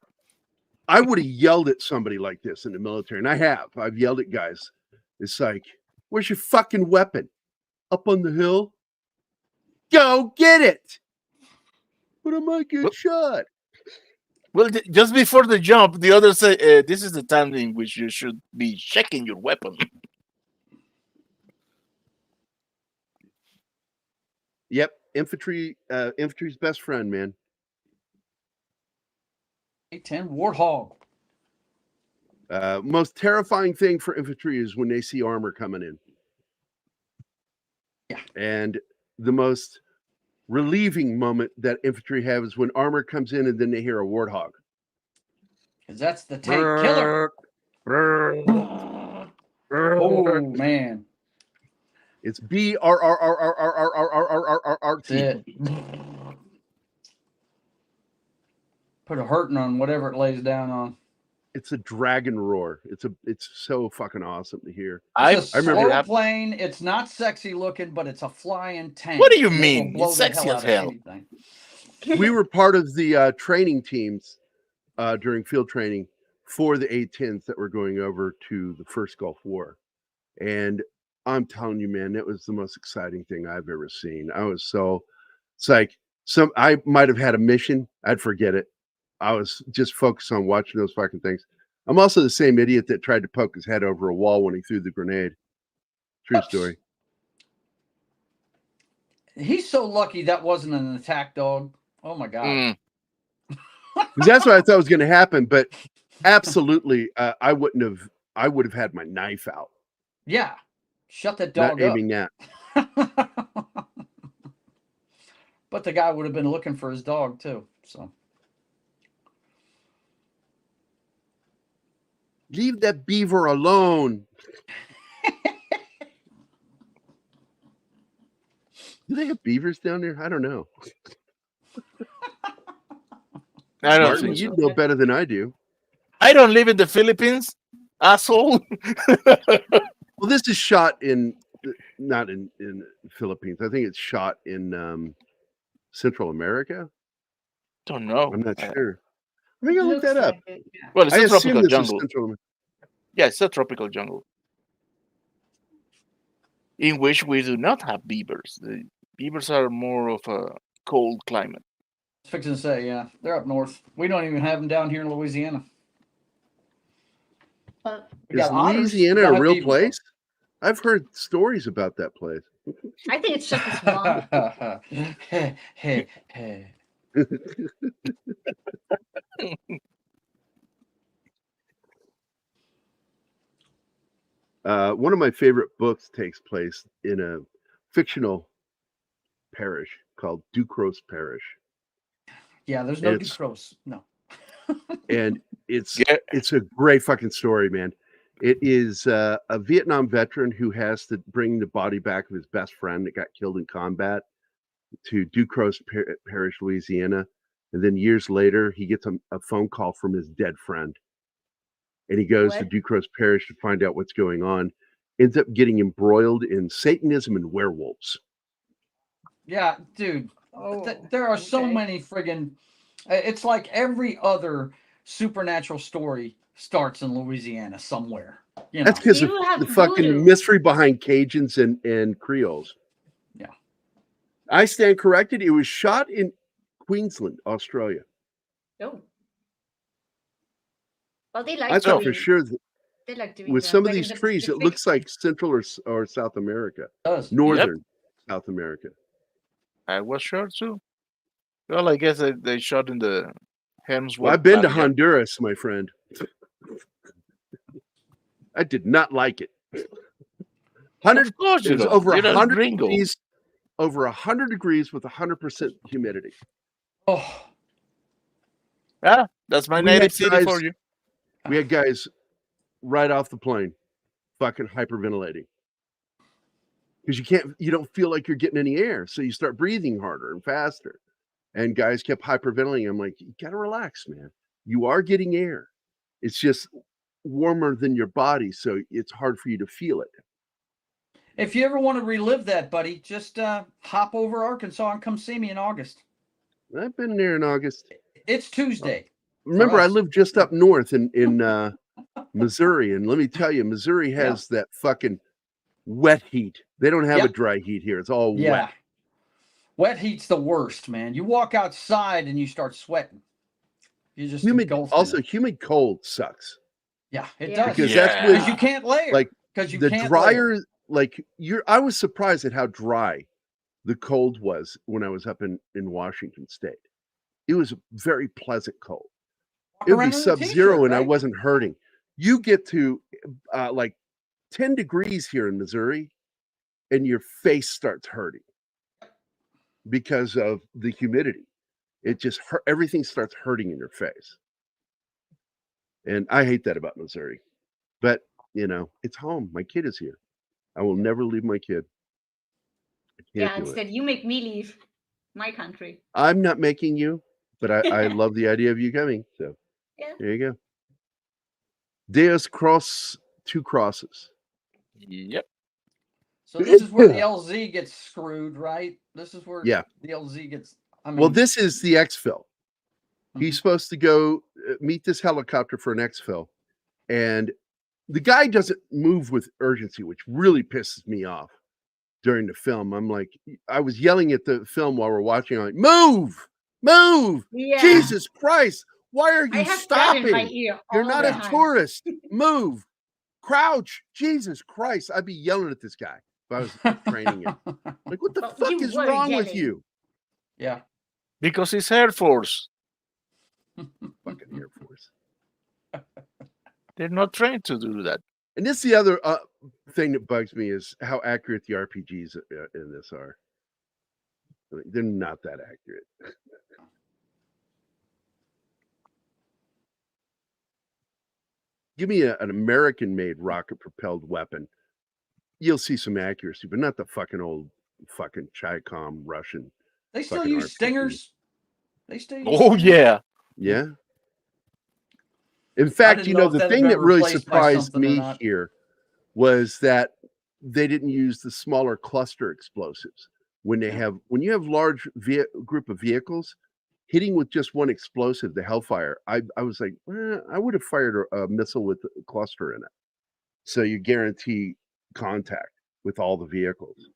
S2: I would have yelled at somebody like this in the military, and I have. I've yelled at guys. It's like, where's your fucking weapon? Up on the hill? Go get it! But I might get shot.
S5: Well, just before the jump, the others say, "This is the time in which you should be checking your weapon."
S2: Yep, infantry's best friend, man.
S3: 810 Warthog.
S2: Most terrifying thing for infantry is when they see armor coming in.
S3: Yeah.
S2: And the most relieving moment that infantry have is when armor comes in and then they hear a warthog.
S3: Because that's the tank killer. Oh, man.
S2: It's B-R-R-R-R-R-R-R-R-R-R-R-T.
S3: That's it. Put a hurting on whatever it lays down on.
S2: It's a dragon roar. It's so fucking awesome to hear.
S3: It's a
S2: I remember
S3: slow plane. It's not sexy looking, but it's a flying tank.
S5: What do you
S3: and it will
S5: mean?
S3: blow
S5: It's
S3: the
S5: sexy
S3: hell
S5: as
S3: out of
S5: hell.
S3: anything.
S2: We were part of the training teams during field training for the A-10s that were going over to the first Gulf War. And I'm telling you, man, that was the most exciting thing I've ever seen. It's like I might have had a mission. I'd forget it. I was just focused on watching those fucking things. I'm also the same idiot that tried to poke his head over a wall when he threw the grenade. True story.
S3: He's so lucky that wasn't an attack dog. Oh my God.
S5: Mm.
S2: 'Cause that's what I thought was going to happen, but absolutely, I would have had my knife out.
S3: Yeah. Shut that
S2: Not
S3: dog up.
S2: aiming that.
S3: But the guy would have been looking for his dog too. So
S2: Leave that beaver alone. Do they have beavers down there? I don't know.
S5: I don't
S2: Martin,
S5: think
S2: you
S5: so.
S2: know better than I do.
S5: I don't live in the Philippines, asshole.
S2: Well, this is shot not in the Philippines. I think it's shot in Central America.
S5: Don't know.
S2: I'm not sure. I think I looked
S4: Looks
S2: that up.
S4: like it, yeah.
S5: Well, it's
S2: I
S5: a
S2: assume
S5: tropical
S2: this is
S5: jungle.
S2: Central America.
S5: Yeah, it's a tropical jungle in which we do not have beavers. The beavers are more of a cold climate.
S3: I was fixing to say, yeah, they're up north. We don't even have them down here in Louisiana.
S4: Well,
S3: We
S2: Is
S3: got otters, we
S2: Louisiana
S3: don't
S2: a
S3: have
S2: real
S3: beavers,
S2: place? I've heard stories about that place.
S4: I think it's just a swamp.
S3: though. Hey.
S2: One of my favorite books takes place in a fictional parish called Ducros Parish,
S3: Yeah, there's no
S2: It's-
S3: Ducros. No.
S2: and it's
S5: Yeah.
S2: a great fucking story, man. It is a Vietnam veteran who has to bring the body back of his best friend that got killed in combat to Ducros Parish, Louisiana, and then years later he gets a phone call from his dead friend, and he goes to
S4: What?
S2: Ducros Parish to find out what's going on. Ends up getting embroiled in Satanism and werewolves.
S3: Yeah, dude.
S4: Oh,
S3: There are so
S4: okay.
S3: many friggin'. It's like every other supernatural story starts in Louisiana somewhere. You know.
S2: That's because of
S4: You have
S2: the fucking
S4: voodoo.
S2: mystery behind Cajuns and Creoles.
S3: Yeah.
S2: I stand corrected. It was shot in Queensland, Australia.
S4: Oh. Well, they like
S2: I thought for
S4: doing-
S2: sure that
S4: They like doing
S2: with
S4: that.
S2: some of
S4: Like in
S2: these
S4: the
S2: trees, it
S4: Pacific.
S2: looks like Central or South America,
S3: It does.
S2: Northern South America.
S5: I was sure too. Well, I guess they shot in the Hemsworth.
S2: Well, I've been to
S5: Valley.
S2: Honduras, my friend. I did not like it.
S5: Of course you
S2: It was
S5: don't.
S2: over
S5: You're a
S2: 100
S5: gringo.
S2: degrees, over 100 degrees with 100% humidity.
S3: Oh,
S5: Yeah, that's my
S2: We had
S5: native city for
S2: guys-
S5: you.
S2: We had guys right off the plane fucking hyperventilating. Because you don't feel like you're getting any air. So you start breathing harder and faster. And guys kept hyperventilating. I'm like, you gotta relax, man. You are getting air. It's just warmer than your body, so it's hard for you to feel it.
S3: if you ever want to relive that, buddy, just hop over Arkansas and come see me in August.
S2: I've been there in August.
S3: It's Tuesday.
S2: Remember, I
S3: us.
S2: live just up north in Missouri, and let me tell you, Missouri has that fucking wet heat. They don't have a dry heat here. It's all
S3: Yeah.
S2: wet.
S3: Wet heat's the worst, man. You walk outside and you start sweating. You just
S2: Humid,
S3: engulfed in
S2: also
S3: it.
S2: humid cold sucks.
S3: Yeah, it
S4: Yeah.
S3: does.
S2: Because
S5: Yeah.
S2: that's when
S3: Because you can't layer.
S2: like
S3: because you
S2: the
S3: can't
S2: drier,
S3: layer.
S2: like I was surprised at how dry the cold was when I was up in Washington State. It was very pleasant cold.
S3: Walk
S2: It would
S3: around
S2: be
S3: in a
S2: sub-zero
S3: t-shirt,
S2: and I
S3: right?
S2: wasn't hurting. You get to like 10 degrees here in Missouri and your face starts hurting because of the humidity. It just hurt, everything starts hurting in your face. And I hate that about Missouri. But, it's home. My kid is here. I will never leave my kid. I
S4: Yeah,
S2: can't do it.
S4: instead you make me leave my country.
S2: I'm not making you, but I love the idea of you coming. So
S4: Yeah.
S2: there you go. Deus cross, two crosses.
S5: Yep.
S3: So this is where the LZ gets screwed, right? This is where
S2: Yeah.
S3: the LZ gets.
S2: Well, this is the exfil. He's
S3: Mhm.
S2: supposed to go meet this helicopter for an exfil, and the guy doesn't move with urgency, which really pisses me off during the film. I'm like, I was yelling at the film while we're watching. I'm like, move,
S4: Yeah.
S2: Jesus Christ, why are
S4: I
S2: you
S4: have that in my
S2: stopping?
S4: ear
S2: You're
S4: all
S2: not
S4: the
S2: a
S4: time.
S2: tourist. Move, crouch, Jesus Christ. I'd be yelling at this guy if I was training him. Like, what the
S4: Well,
S2: fuck
S4: you
S2: is
S4: were
S2: wrong with
S4: yelling.
S2: you?
S3: Yeah.
S5: Because it's Air Force.
S2: Fucking Air Force.
S5: They're not trained to do that.
S2: And this is the other thing that bugs me is how accurate the RPGs in this are. I mean, they're not that accurate. Give me an American-made rocket-propelled weapon. You'll see some accuracy, but not the fucking old fucking Chi-Com Russian.
S3: They still
S2: fucking
S3: use
S2: RPG.
S3: stingers. They still use
S5: Oh,
S3: stingers?
S5: yeah.
S2: Yeah. In fact,
S3: didn't know if
S2: the
S3: that had
S2: thing
S3: been
S2: that really
S3: replaced by
S2: surprised
S3: something or
S2: me
S3: not.
S2: here was that they didn't use the smaller cluster explosives. When you have large group of vehicles, hitting with just one explosive, the Hellfire, I was like, I would have fired a missile with a cluster in it. So you guarantee contact with all the vehicles.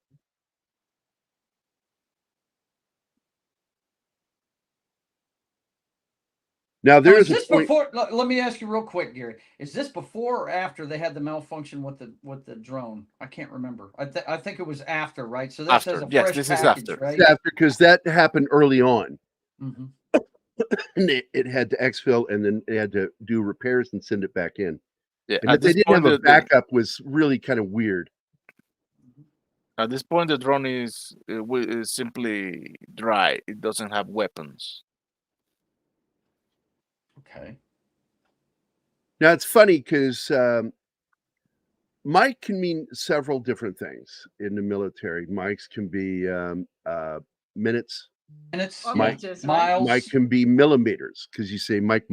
S2: Now there
S3: Now,
S2: is
S3: is
S2: a
S3: this
S2: point.
S3: before? Let me ask you real quick, Gary. Is this before or after they had the malfunction with the drone? I can't remember. I think it was after, right? So this
S5: After.
S3: is a
S5: Yes,
S3: fresh
S5: this is
S3: package,
S5: after.
S3: right?
S2: After, because that happened early on.
S3: Mm-hmm.
S2: And it had to exfil, and then they had to do repairs and send it back in.
S5: Yeah,
S2: And that they didn't have a backup was really kind of weird.
S5: At this point, the drone is simply dry. It doesn't have weapons.
S3: Okay.
S2: Now it's funny because Mike can mean several different things in the military. Mike's can be minutes.
S3: And it's
S4: Or
S2: Mike-
S4: meters, right?
S3: miles.
S2: Mike can be millimeters because you say Mike.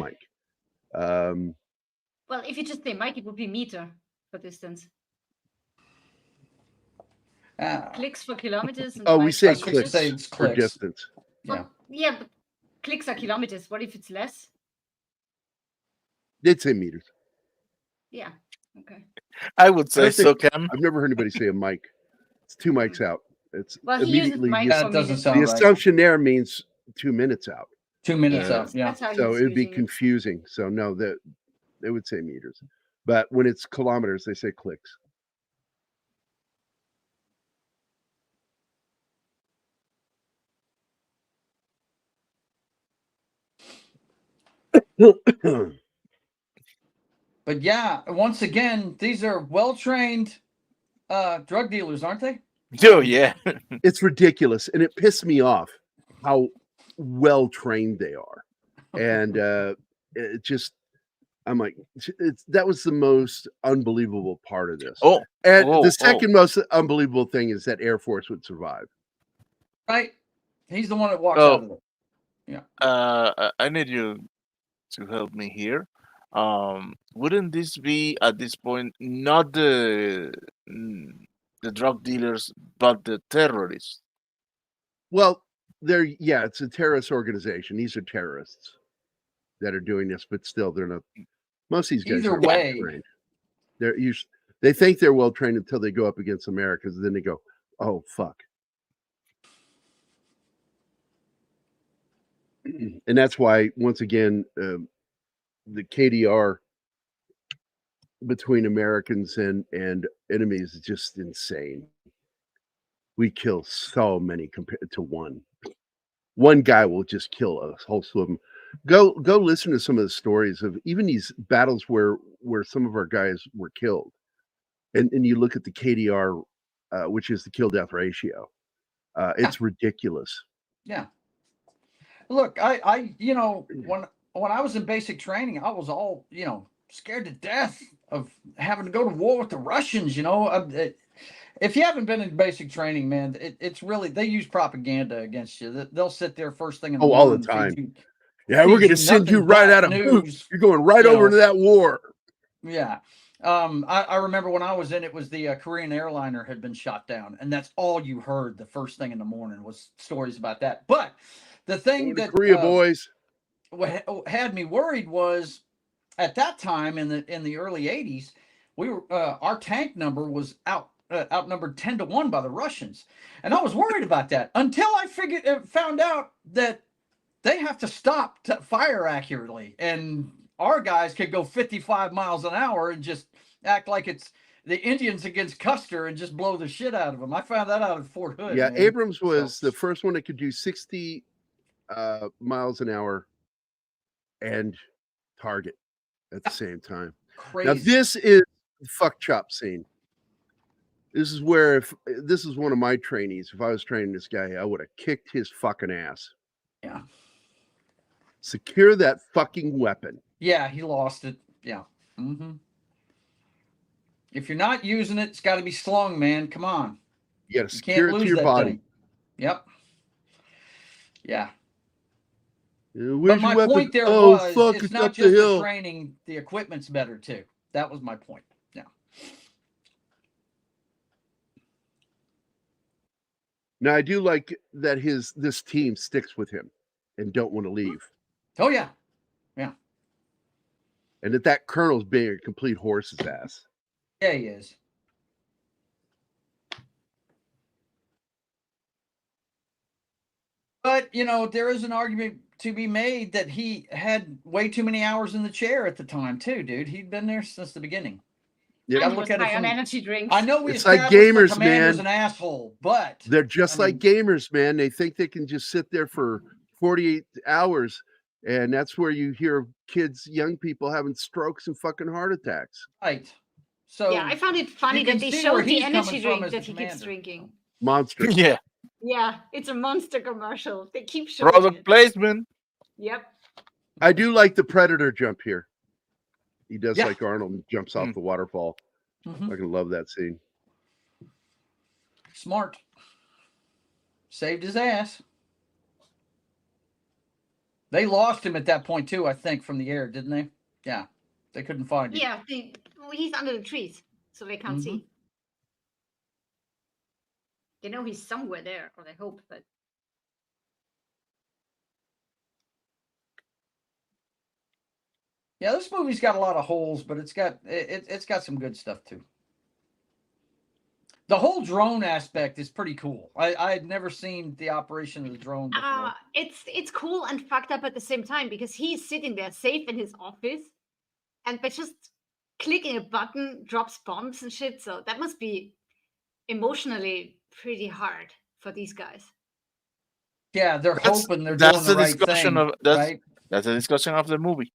S4: Well, if you just say Mike, it would be meter for distance. Clicks for kilometers. And
S2: Oh, we
S4: miles
S2: say
S4: for
S2: clicks
S4: meters.
S3: It's
S2: for
S3: clicks.
S2: distance.
S3: Yeah.
S4: Yeah, but clicks are kilometers. What if it's less?
S2: They'd say meters.
S4: Yeah. Okay.
S5: I would
S2: I
S5: say
S2: don't
S5: so,
S2: think-
S5: Cam.
S2: I've never heard anybody say a mic. It's 2 mics out. It's
S4: Well, he uses
S2: immediately
S4: Mike
S2: the,
S4: for
S3: That doesn't
S4: meters.
S3: sound
S2: the
S3: right.
S2: assumption there means 2 minutes out.
S3: 2 minutes
S4: Yeah,
S3: out. Yeah.
S4: that's how
S2: So
S4: he's
S2: it'd be
S4: using it.
S2: confusing. So no, that they would say meters, but when it's kilometers, they say clicks.
S3: But yeah, once again, these are well-trained drug dealers, aren't they?
S5: Oh yeah.
S2: It's ridiculous, and it pissed me off how well trained they are, and it just. I'm like, that was the most unbelievable part of this.
S5: Oh,
S2: And
S5: oh,
S2: the second most unbelievable thing is that Air Force would survive.
S3: Right. He's the one that walks out of it.
S5: I need you to help me here. Wouldn't this be at this point not the drug dealers, but the terrorists?
S2: Well, it's a terrorist organization. These are terrorists that are doing this, but still, they're not. Most of these guys
S3: Either
S2: are
S3: way,
S2: trained. They think they're well trained until they go up against Americans, and then they go, "Oh fuck!" And that's why, once again, the KDR between Americans and enemies is just insane. We kill so many compared to one. One guy will just kill a whole slew of them. Go listen to some of the stories of even these battles where some of our guys were killed, and you look at the KDR, which is the kill death ratio. It's ridiculous.
S3: Yeah. Look, I when I was in basic training, I was all scared to death of having to go to war with the Russians. If you haven't been in basic training, man, it's really, they use propaganda against you. They'll sit there first thing in the morning.
S2: All the time. Yeah, we're going to send you right out of boots. You're going right over to that war.
S3: Yeah. I remember when I was in, it was the Korean airliner had been shot down, and that's all you heard the first thing in the morning was stories about that. But the thing that
S2: Korea boys
S3: had me worried was at that time in the early 80s, we were our tank number was outnumbered 10-1 by the Russians, and I was worried about that until I found out that they have to stop to fire accurately, and our guys could go 55 miles an hour and just act like it's the Indians against Custer and just blow the shit out of them. I found that out at Fort Hood.
S2: Yeah,
S3: man.
S2: Abrams was the first one that could do 60 miles an hour and target at the same time.
S3: Crazy.
S2: Now this is the fuck chop scene. This is where, if this is one of my trainees, if I was training this guy, I would have kicked his fucking ass.
S3: Yeah.
S2: Secure that fucking weapon.
S3: Yeah, he lost it. Yeah. If you're not using it, it's got to be slung, man. Come on.
S2: You got to secure it to your body.
S3: Thing. Yep. Yeah.
S2: Where's
S3: but my
S2: your weapon?
S3: point there
S2: was,
S3: was,
S2: fuck,
S3: it's not
S2: up
S3: just
S2: the hill.
S3: the training, the equipment's better too. That was my point. Yeah.
S2: Now I do like that this team sticks with him and don't want to leave.
S3: Oh yeah. Yeah.
S2: And that colonel's being a complete horse's ass.
S3: Yeah, he is. But, there is an argument to be made that he had way too many hours in the chair at the time, too, dude. He'd been there since the beginning.
S4: You gotta look at it from energy drinks.
S3: I know we
S2: it's like
S3: gamers,
S2: gamers, man.
S3: An asshole, but
S2: they're just like gamers, man. They think they can just sit there for 48 hours, and that's where you hear kids, young people having strokes and fucking heart attacks.
S3: Right. So
S4: yeah, I found it funny that they showed the energy drink that he keeps drinking.
S2: Monster.
S5: Yeah.
S4: Yeah, it's a Monster commercial. They keep showing
S5: Product
S4: it.
S5: placement.
S4: Yep.
S2: I do like the Predator jump here. He does like Arnold and jumps off the waterfall. I can love that scene.
S3: Smart. Saved his ass. They lost him at that point too, I think, from the air, didn't they? Yeah. They couldn't find him.
S4: Yeah, he's under the trees, so they can't see. They know he's somewhere there, or they hope, but
S3: yeah, this movie's got a lot of holes, but it's got some good stuff too. The whole drone aspect is pretty cool. I had never seen the operation of the drone before.
S4: It's cool and fucked up at the same time because he's sitting there safe in his office, and by just clicking a button drops bombs and shit. So that must be emotionally pretty hard for these guys.
S3: Yeah, they're hoping they're doing the right thing.
S5: That's the discussion of the movie.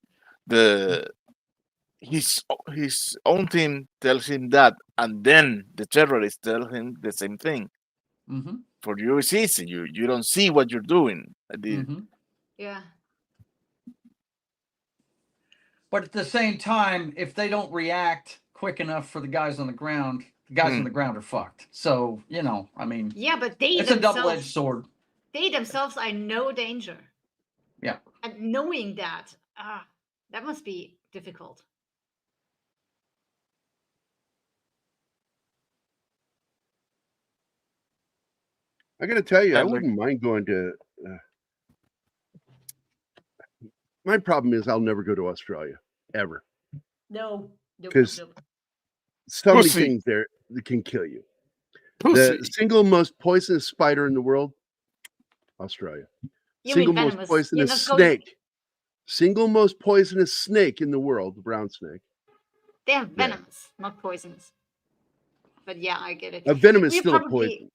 S5: his own team tells him that, and then the terrorists tell him the same thing.
S3: Mm-hmm.
S5: For you, it's easy. You don't see what you're doing.
S3: Mm-hmm.
S4: Yeah.
S3: But at the same time, if they don't react quick enough for the guys on the ground, the guys on the ground are fucked. So, I mean,
S4: Yeah, but they
S3: it's a
S4: themselves,
S3: double-edged sword.
S4: They themselves are in no danger.
S3: Yeah.
S4: And knowing that, that must be difficult.
S2: I got to tell you, I
S5: And
S2: wouldn't mind going to. My problem is I'll never go to Australia ever
S4: No.
S2: because so many
S5: Pussy.
S2: things there that can kill you.
S5: Pussy.
S2: The single most poisonous spider in the world, Australia.
S4: You
S2: Single
S4: mean
S2: most
S4: venomous.
S2: poisonous snake. Single most poisonous snake in the world, the brown snake.
S4: They are venomous, not poisonous. But yeah, I get it.
S2: A venom is
S4: We're
S2: still a
S4: probably-
S2: poison.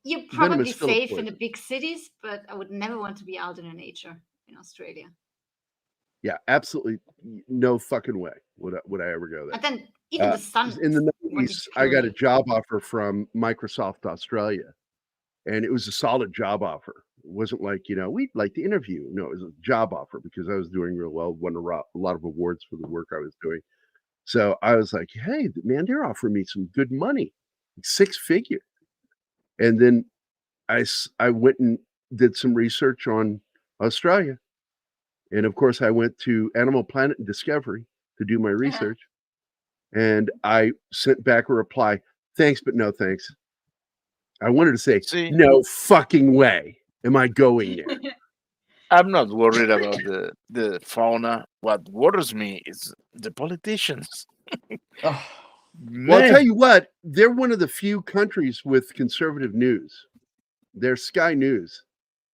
S4: You're
S2: Venom is
S4: probably
S2: still a
S4: safe in
S2: poison.
S4: the big cities, but I would never want to be out in the nature in Australia.
S2: Yeah, absolutely no fucking way would I ever go there.
S4: And then even the sun.
S2: In the
S4: wanted
S2: 90s,
S4: to
S2: I
S4: kill
S2: got
S4: you.
S2: a job offer from Microsoft Australia, and it was a solid job offer. It wasn't like, we'd like to interview. No, it was a job offer because I was doing real well, won a lot of awards for the work I was doing. So I was like, hey, man, they're offering me some good money, 6 figures. And then I went and did some research on Australia. And of course, I went to Animal Planet and Discovery to do my research. And I sent back a reply, thanks, but no thanks. I wanted to say,
S5: See?
S2: no fucking way am I going there.
S5: I'm not worried about the fauna. What worries me is the politicians.
S3: Oh,
S2: Well, I'll tell
S5: Man.
S2: you what, they're one of the few countries with conservative news. Their Sky News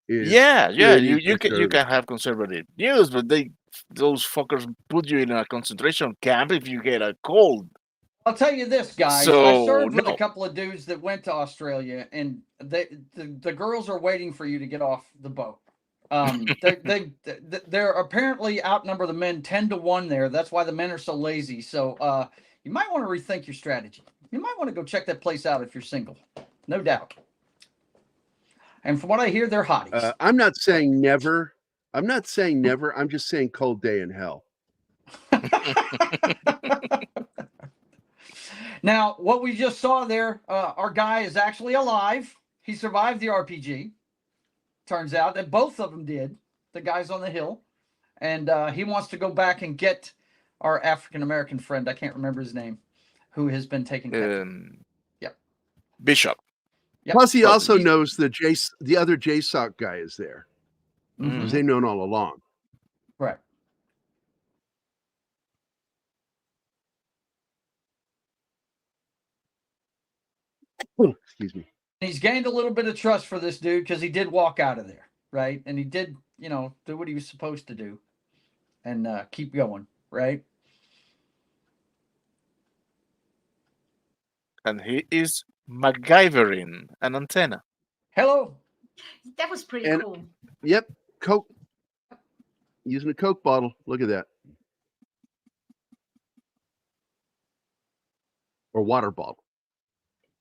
S2: is
S5: Yeah.
S2: pretty
S5: You can
S2: conservative.
S5: have conservative news, but those fuckers put you in a concentration camp if you get a cold.
S3: I'll tell you this, guys. I
S5: So,
S3: served with a
S5: no.
S3: couple of dudes that went to Australia, and the girls are waiting for you to get off the boat. They're apparently outnumber the men 10-1 there. That's why the men are so lazy. So you might want to rethink your strategy. You might want to go check that place out if you're single. No doubt. And from what I hear, they're hotties.
S2: I'm not saying never. I'm not saying never. I'm just saying cold day in hell.
S3: Now, what we just saw there, our guy is actually alive. He survived the RPG. Turns out that both of them did. The guys on the hill. And he wants to go back and get our African-American friend. I can't remember his name. Who has been taken captive. Yep.
S5: Bishop.
S3: Yep.
S2: Plus, he
S3: So
S2: also
S3: he's-
S2: knows the other JSOC guy is there. Because they've known all along.
S3: Right.
S2: Excuse me.
S3: He's gained a little bit of trust for this dude because he did walk out of there, right? And he did, do what he was supposed to do and keep going, right?
S5: And he is MacGyvering an antenna.
S3: Hello.
S4: That was pretty
S2: And-
S4: cool.
S2: Yep, Coke. Using a Coke bottle. Look at that. Or water bottle.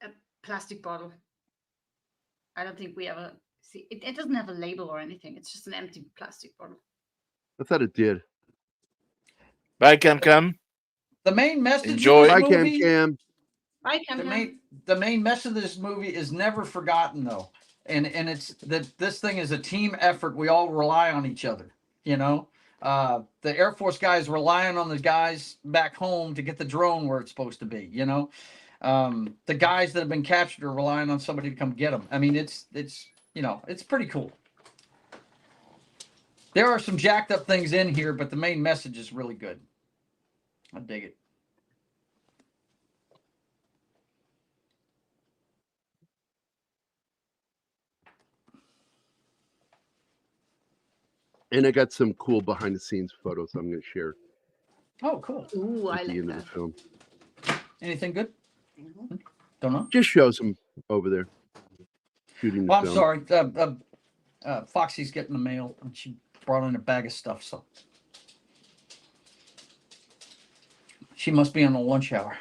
S4: A plastic bottle. I don't think we ever see it. It doesn't have a label or anything. It's just an empty plastic bottle.
S2: I thought it did.
S5: Bye, Cam.
S3: The main message
S5: Enjoy.
S3: of
S2: Bye,
S3: this movie,
S2: Cam.
S4: Right,
S3: the main message of this movie is never forgotten though. And it's that this thing is a team effort. We all rely on each other, The Air Force guys relying on the guys back home to get the drone where it's supposed to be, The guys that have been captured are relying on somebody to come get them. I mean, it's pretty cool. There are some jacked up things in here, but the main message is really good. I dig it.
S2: And I got some cool behind the scenes photos I'm going to share
S3: Oh, cool.
S4: Ooh, I
S2: at the
S4: like
S2: end of
S4: that.
S2: the film.
S3: Anything good? Don't know.
S2: Just shows them over there shooting the
S3: Well, I'm
S2: film.
S3: sorry. Foxy's getting the mail, and she brought in a bag of stuff. So She must be on a lunch hour.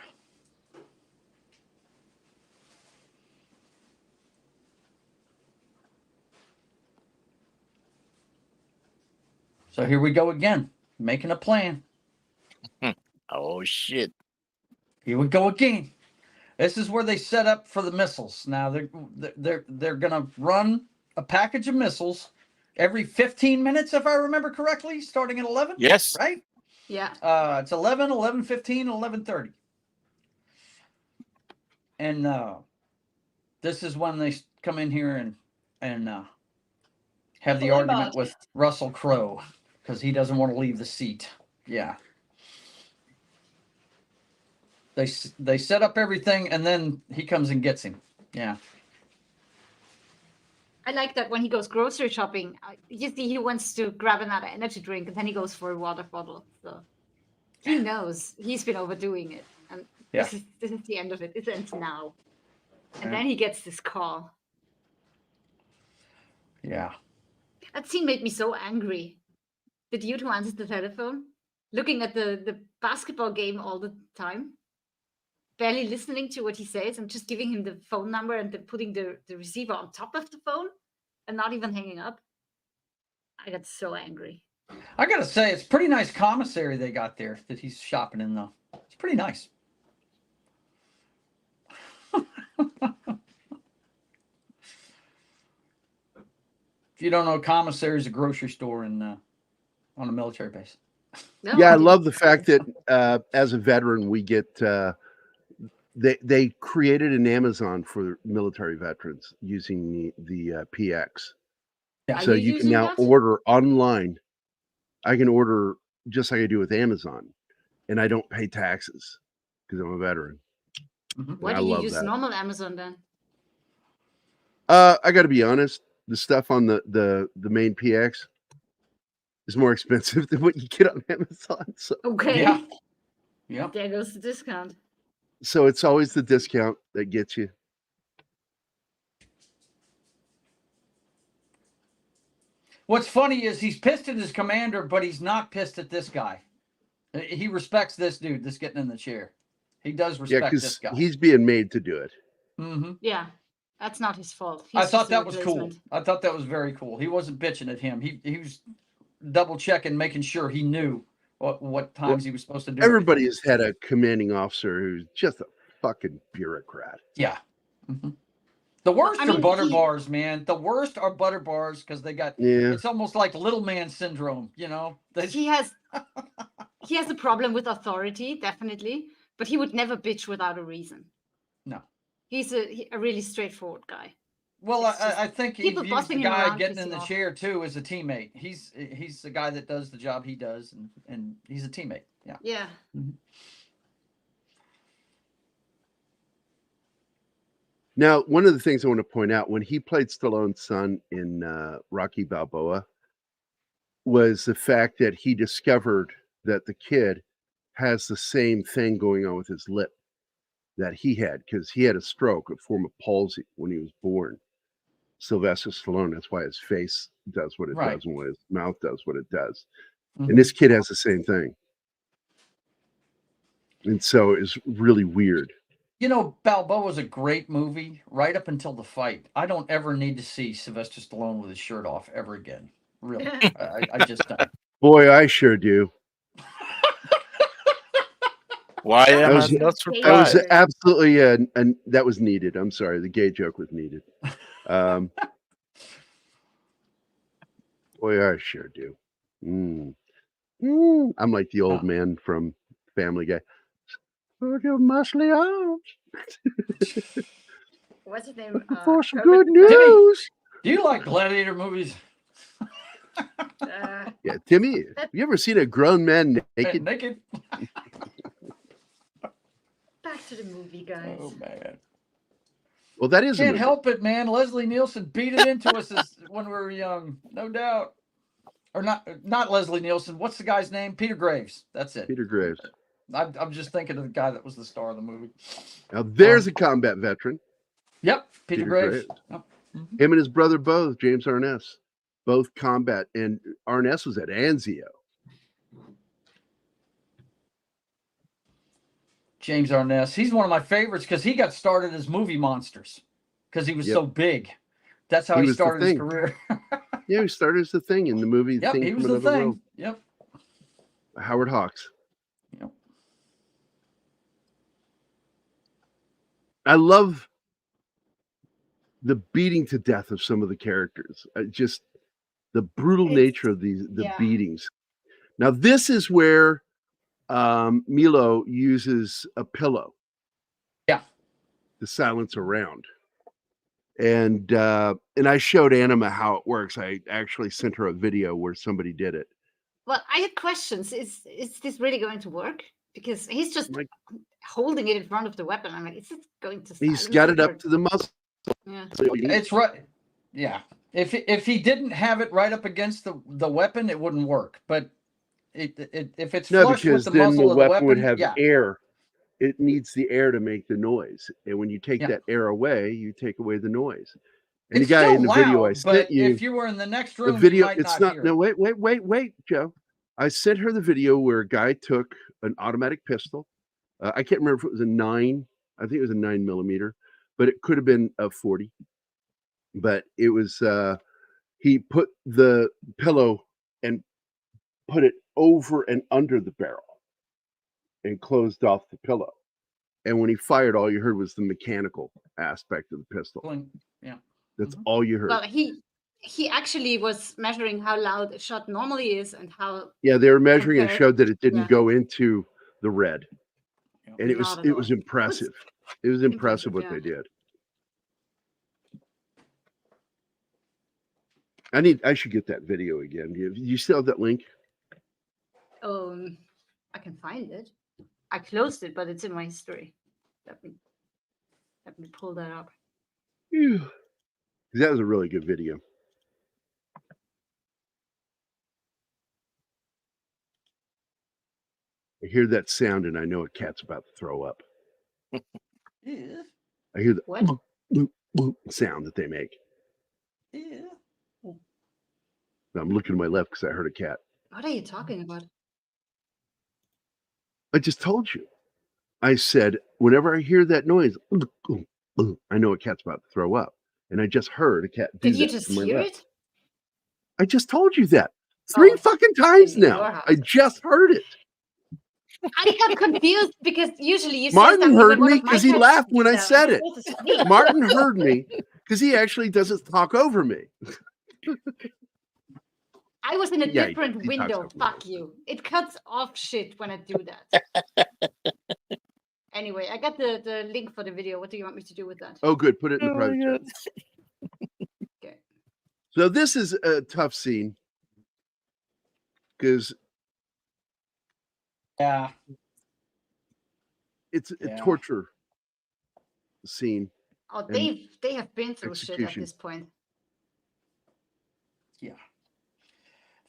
S3: So here we go again, making a plan.
S5: Oh shit!
S3: Here we go again. This is where they set up for the missiles. Now they're gonna run a package of missiles every 15 minutes, if I remember correctly, starting at 11.
S5: Yes.
S3: Right.
S4: Yeah.
S3: It's 11, 11:15, 11:30, and this is when they come in here and have the
S4: Pull him
S3: argument
S4: out.
S3: with Russell Crowe because he doesn't want to leave the seat. Yeah. They set up everything, and then he comes and gets him. Yeah.
S4: I like that when he goes grocery shopping, you see he wants to grab another energy drink, and then he goes for a water bottle. So he knows he's been overdoing it, and
S3: Yeah.
S4: this is the end of it. It ends now, and
S3: Yeah.
S4: then he gets this call.
S3: Yeah.
S4: That scene made me so angry. The dude who answers the telephone, looking at the basketball game all the time, barely listening to what he says, and just giving him the phone number and then putting the receiver on top of the phone and not even hanging up. I got so angry.
S3: I gotta say, it's pretty nice commissary they got there that he's shopping in, though. It's pretty nice. If you don't know, commissary is a grocery store in on a military base.
S4: No,
S2: Yeah, I
S4: didn't.
S2: love the fact that as a veteran, we get they created an Amazon for military veterans using the PX.
S3: Yeah.
S4: Are
S2: So
S4: you
S2: you can
S4: using
S2: now
S4: that?
S2: order online. I can order just like I do with Amazon, and I don't pay taxes because I'm a veteran.
S4: Why
S2: I
S4: do you
S2: love
S4: use
S2: that.
S4: normal Amazon then?
S2: I got to be honest. The stuff on the main PX is more expensive than what you get on Amazon.
S4: Okay.
S3: Yeah. Yep.
S4: There goes the discount.
S2: So it's always the discount that gets you.
S3: What's funny is he's pissed at his commander, but he's not pissed at this guy. He respects this dude that's getting in the chair. He does
S2: Yeah,
S3: respect this
S2: because
S3: guy.
S2: he's being made to do it.
S3: Mm-hmm.
S4: Yeah, that's not his fault.
S3: I
S4: He's
S3: thought
S4: just a
S3: that was cool.
S4: replacement.
S3: I thought that was very cool. He wasn't bitching at him. He was double checking, making sure he knew what times he was supposed to do.
S2: Everybody
S3: everything.
S2: has had a commanding officer who's just a fucking bureaucrat.
S3: Yeah. Mm-hmm. The worst
S4: I
S3: are
S4: mean,
S3: butter
S4: he-
S3: bars, man. The worst are butter bars because they got.
S2: Yeah.
S3: It's almost like little man syndrome, you know.
S4: He has a problem with authority, definitely, but he would never bitch without a reason.
S3: No.
S4: He's a really straightforward guy.
S3: Well,
S4: It's just
S3: I think he
S4: people
S3: views the
S4: bossing him
S3: guy
S4: around
S3: getting
S4: piss
S3: in
S4: him
S3: the
S4: off.
S3: chair too as a teammate. He's the guy that does the job he does, and he's a teammate. Yeah.
S4: Yeah.
S3: Mm-hmm.
S2: Now, one of the things I want to point out when he played Stallone's son in Rocky Balboa was the fact that he discovered that the kid has the same thing going on with his lip that he had because he had a stroke, a form of palsy when he was born. Sylvester Stallone, that's why his face does what it
S3: Right.
S2: does and why his mouth does what it does.
S3: Mhm.
S2: And this kid has the same thing. And so it's really weird.
S3: You know, Balboa was a great movie right up until the fight. I don't ever need to see Sylvester Stallone with his shirt off ever again. Really, I just don't.
S2: Boy, I sure do.
S5: Why am I
S2: was-
S5: not
S2: That was
S5: surprised?
S2: absolutely that was needed. I'm sorry, the gay joke was needed. Boy, I sure do. I'm like the old man from Family Guy. Look at muscly arms.
S4: What's his name?
S2: For some
S4: Herbert-
S2: good news.
S3: Do you like gladiator movies?
S2: Yeah, Timmy, you ever seen a grown man naked?
S3: Naked.
S4: Back to the movie, guys.
S3: Oh man.
S2: Well, that is a
S3: Can't
S2: movie.
S3: help it, man. Leslie Nielsen beat it into us when we were young, no doubt. Or not Leslie Nielsen. What's the guy's name? Peter Graves. That's it.
S2: Peter Graves.
S3: I'm just thinking of the guy that was the star of the movie.
S2: Now there's a combat veteran.
S3: Yep, Peter Graves. Yep.
S2: Him and his brother both, James Arness, both combat, and Arness was at Anzio.
S3: James Arness. He's one of my favorites because he got started as movie monsters because he was so big. That's how he
S2: was the
S3: started his
S2: Thing.
S3: career.
S2: Yeah, he started as the Thing in the movie
S3: Yep,
S2: Thing
S3: he
S2: from
S3: was the
S2: Another
S3: Thing.
S2: World.
S3: Yep.
S2: Howard Hawks.
S3: Yep.
S2: I love the beating to death of some of the characters. Just the brutal nature of the beatings. Now, this is where Milo uses a pillow.
S3: Yeah.
S2: To silence a round. And I showed Anima how it works. I actually sent her a video where somebody did it.
S4: Well, I had questions. Is this really going to work? Because he's just holding it in front of the weapon. I'm like, is it going to?
S2: He's got it up to the muzzle.
S4: Yeah.
S3: It's right. Yeah. If he didn't have it right up against the weapon, it wouldn't work. But if it's flush with the muzzle of the weapon,
S2: would have air. It needs the air to make the noise, and when you take that air away, you take away the noise. And
S3: it's
S2: the guy
S3: still
S2: in the
S3: loud,
S2: video I
S3: but
S2: sent you,
S3: if you were in the next room,
S2: the video,
S3: you might
S2: it's
S3: not
S2: not.
S3: hear
S2: No,
S3: it.
S2: wait, Joe. I sent her the video where a guy took an automatic pistol. I can't remember if it was a 9. I think it was a 9mm, but it could have been a 40. But it was. He put the pillow and put it over and under the barrel and closed off the pillow. And when he fired, all you heard was the mechanical aspect of the pistol.
S3: Yeah.
S2: That's all you heard.
S4: Well, he actually was measuring how loud a shot normally is and how.
S2: Yeah, they were measuring and
S4: compared.
S2: showed that it didn't
S4: Yeah.
S2: go into the red. And it was
S4: Not at all.
S2: impressive. It was impressive what they did. I should get that video again. Do you still have that link?
S4: I can find it. I closed it, but it's in my history. Let me pull that up.
S2: Phew. That was a really good video. I hear that sound and I know a cat's about to throw up.
S3: Yeah.
S2: I hear the
S4: What?
S2: bloop, bloop sound that they make.
S3: Yeah.
S2: I'm looking to my left because I heard a cat.
S4: What are you talking about?
S2: I just told you. I said, whenever I hear that noise, I know a cat's about to throw up. And I just heard a cat do
S4: Did you
S2: that
S4: just
S2: to my
S4: hear
S2: left.
S4: it?
S2: I just told you that 3 fucking times
S4: in your
S2: now.
S4: house.
S2: I just heard it.
S4: I got confused because usually you
S2: Martin
S4: say something
S2: heard
S4: when one
S2: me
S4: of my
S2: because he
S4: cats
S2: laughed
S4: do
S2: when I
S4: that,
S2: said
S4: I'm
S2: it.
S4: supposed to speak.
S2: Martin heard me because he actually doesn't talk over me.
S4: I was in a
S2: Yeah, he
S4: different
S2: does. He talks
S4: window.
S2: over me.
S4: Fuck you. It cuts off shit when I do that. Anyway, I got the link for the video. What do you want me to do with that?
S2: Oh, good. Put it in the private chat.
S4: Okay.
S2: So this is a tough scene because it's a torture scene.
S4: Oh,
S2: and
S4: they have been through shit at
S2: execution.
S4: this point.
S3: Yeah.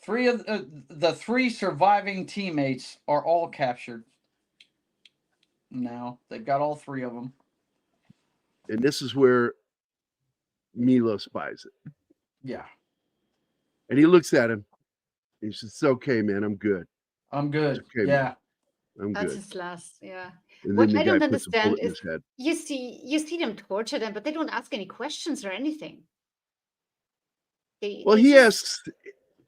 S3: The 3 surviving teammates are all captured. Now they've got all 3 of them.
S2: And this is where Milo spies it.
S3: Yeah.
S2: And he looks at him. He says, "It's okay, man. I'm good.
S3: I'm good.
S2: It's okay,
S3: Yeah.
S2: man. I'm
S4: That's
S2: good."
S4: his last, yeah.
S2: And
S4: What
S2: then the
S4: I
S2: guy
S4: don't
S2: puts a
S4: understand
S2: bullet in
S4: is
S2: his head.
S4: you see them torture them, but they don't ask any questions or anything.
S2: Well,
S4: They
S2: he
S4: just-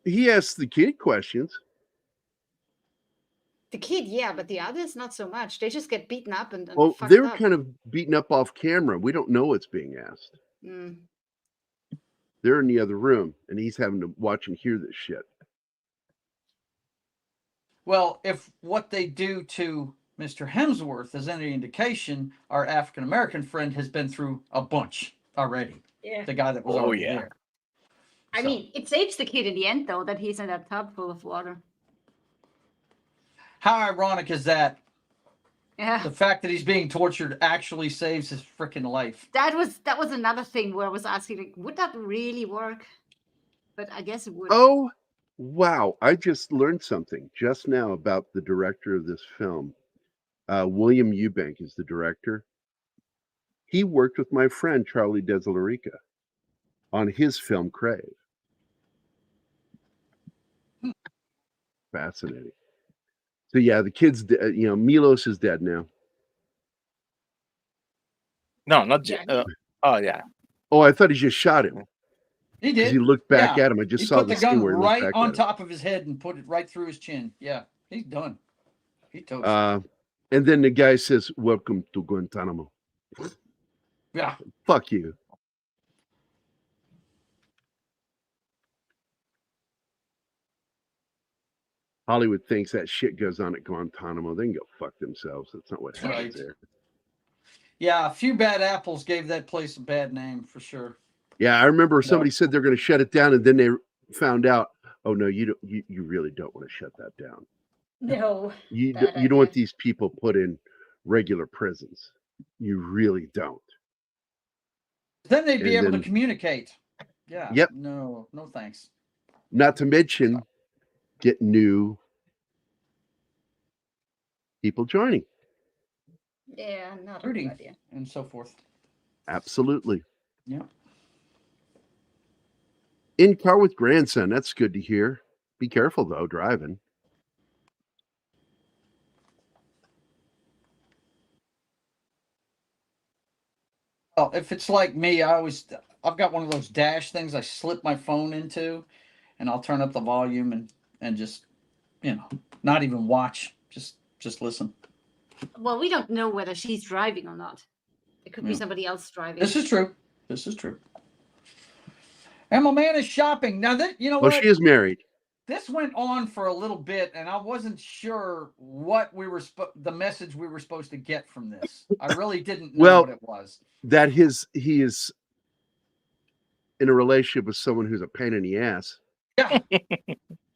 S2: asks the kid questions.
S4: the kid, yeah, but the others not so much. They just get beaten up and
S2: Well,
S4: fucked
S2: they were
S4: up.
S2: kind of beaten up off camera. We don't know what's being asked.
S4: Mm.
S2: They're in the other room, and he's having to watch and hear this shit.
S3: Well, if what they do to Mr. Hemsworth is any indication, our African American friend has been through a bunch already.
S4: Yeah.
S3: The guy that was already there.
S4: I mean, it saves the kid in the end, though, that he's in that tub full of water.
S3: How ironic is that?
S4: Yeah.
S3: The fact that he's being tortured actually saves his freaking life.
S4: That was another thing where I was asking, like, would that really work? But I guess it would.
S2: Oh, wow. I just learned something just now about the director of this film. William Eubank is the director. He worked with my friend Charlie Deslarica on his film Crave. Fascinating. So yeah, the kid's Milos is dead now.
S5: No, not yet.
S4: Yeah,
S5: Oh yeah.
S2: Oh, I thought he just shot him
S3: He
S2: because
S3: did.
S2: he looked back
S3: Yeah.
S2: at him. I just
S3: He
S2: saw
S3: put
S2: the
S3: the
S2: scene
S3: gun
S2: where he looked
S3: right
S2: back
S3: on
S2: at him.
S3: top of his head and put it right through his chin. Yeah, he's done. He toast.
S2: And then the guy says, "Welcome to Guantanamo."
S3: Yeah.
S2: Fuck you. Hollywood thinks that shit goes on at Guantanamo. They can go fuck themselves. That's not what happens
S3: Right.
S2: there.
S3: Yeah, a few bad apples gave that place a bad name for sure.
S2: Yeah, I remember somebody said they're going to shut it down, and then they found out, oh no, you don't. You really don't want to shut that down.
S4: no.
S2: You
S4: bad
S2: don't want
S4: idea.
S2: these people put in regular prisons. You really don't.
S3: Then they'd be
S2: And
S3: able
S2: then-
S3: to communicate. Yeah.
S2: Yep.
S3: No thanks.
S2: Not to mention, get new people joining.
S4: Yeah, not a
S3: Hurting.
S4: good idea.
S3: And so forth.
S2: Absolutely.
S3: Yeah.
S2: In car with grandson. That's good to hear. Be careful though, driving.
S3: Oh, if it's like me, I've got one of those dash things I slip my phone into, and I'll turn up the volume and just, not even watch, just listen.
S4: Well, we don't know whether she's driving or not. It could be
S3: Yeah.
S4: somebody else driving.
S3: This is true. This is true. And my man is shopping now. That
S2: Well,
S3: what?
S2: she is married.
S3: This went on for a little bit, and I wasn't sure what the message we were supposed to get from this. I really didn't know what it was.
S2: That he is in a relationship with someone who's a pain in the ass.
S3: Yeah.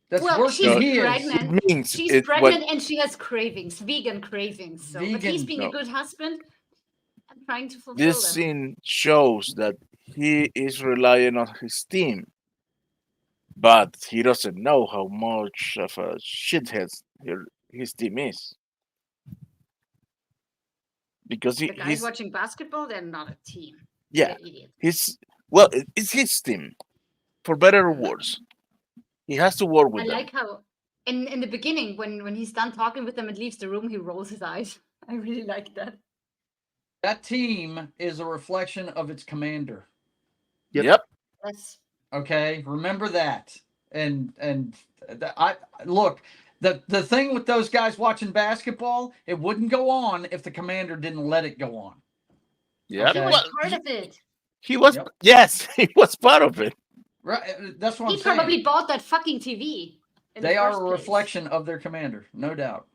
S3: That's
S4: well,
S3: worse
S4: she's
S3: than he is.
S4: pregnant.
S5: It means
S4: She's
S5: it-
S4: pregnant
S5: what-
S4: and she has cravings, vegan cravings. So, but he's
S3: Vegan,
S4: being
S5: no.
S4: a good husband and trying to fulfill
S5: This
S4: them.
S5: scene shows that he is relying on his team, but he doesn't know how much of a shithead his team is. Because
S4: The guys
S5: he's
S4: watching basketball, they're not a team.
S5: yeah,
S4: They're idiots.
S5: it's his team, for better or worse. He has to work with
S4: I
S5: them.
S4: like how in the beginning when he's done talking with them and leaves the room, he rolls his eyes. I really like that.
S3: That team is a reflection of its commander.
S5: Yep.
S4: That's
S3: Okay, remember that. And I look, the thing with those guys watching basketball, it wouldn't go on if the commander didn't let it go on.
S5: Yep.
S4: he
S3: Okay.
S4: was part of it.
S5: He was
S3: Yep.
S5: yes, he was part of it.
S3: Right, that's what
S4: He
S3: I'm saying.
S4: probably bought that fucking TV. in the
S3: They are
S4: first
S3: a
S4: place.
S3: reflection of their commander, no doubt.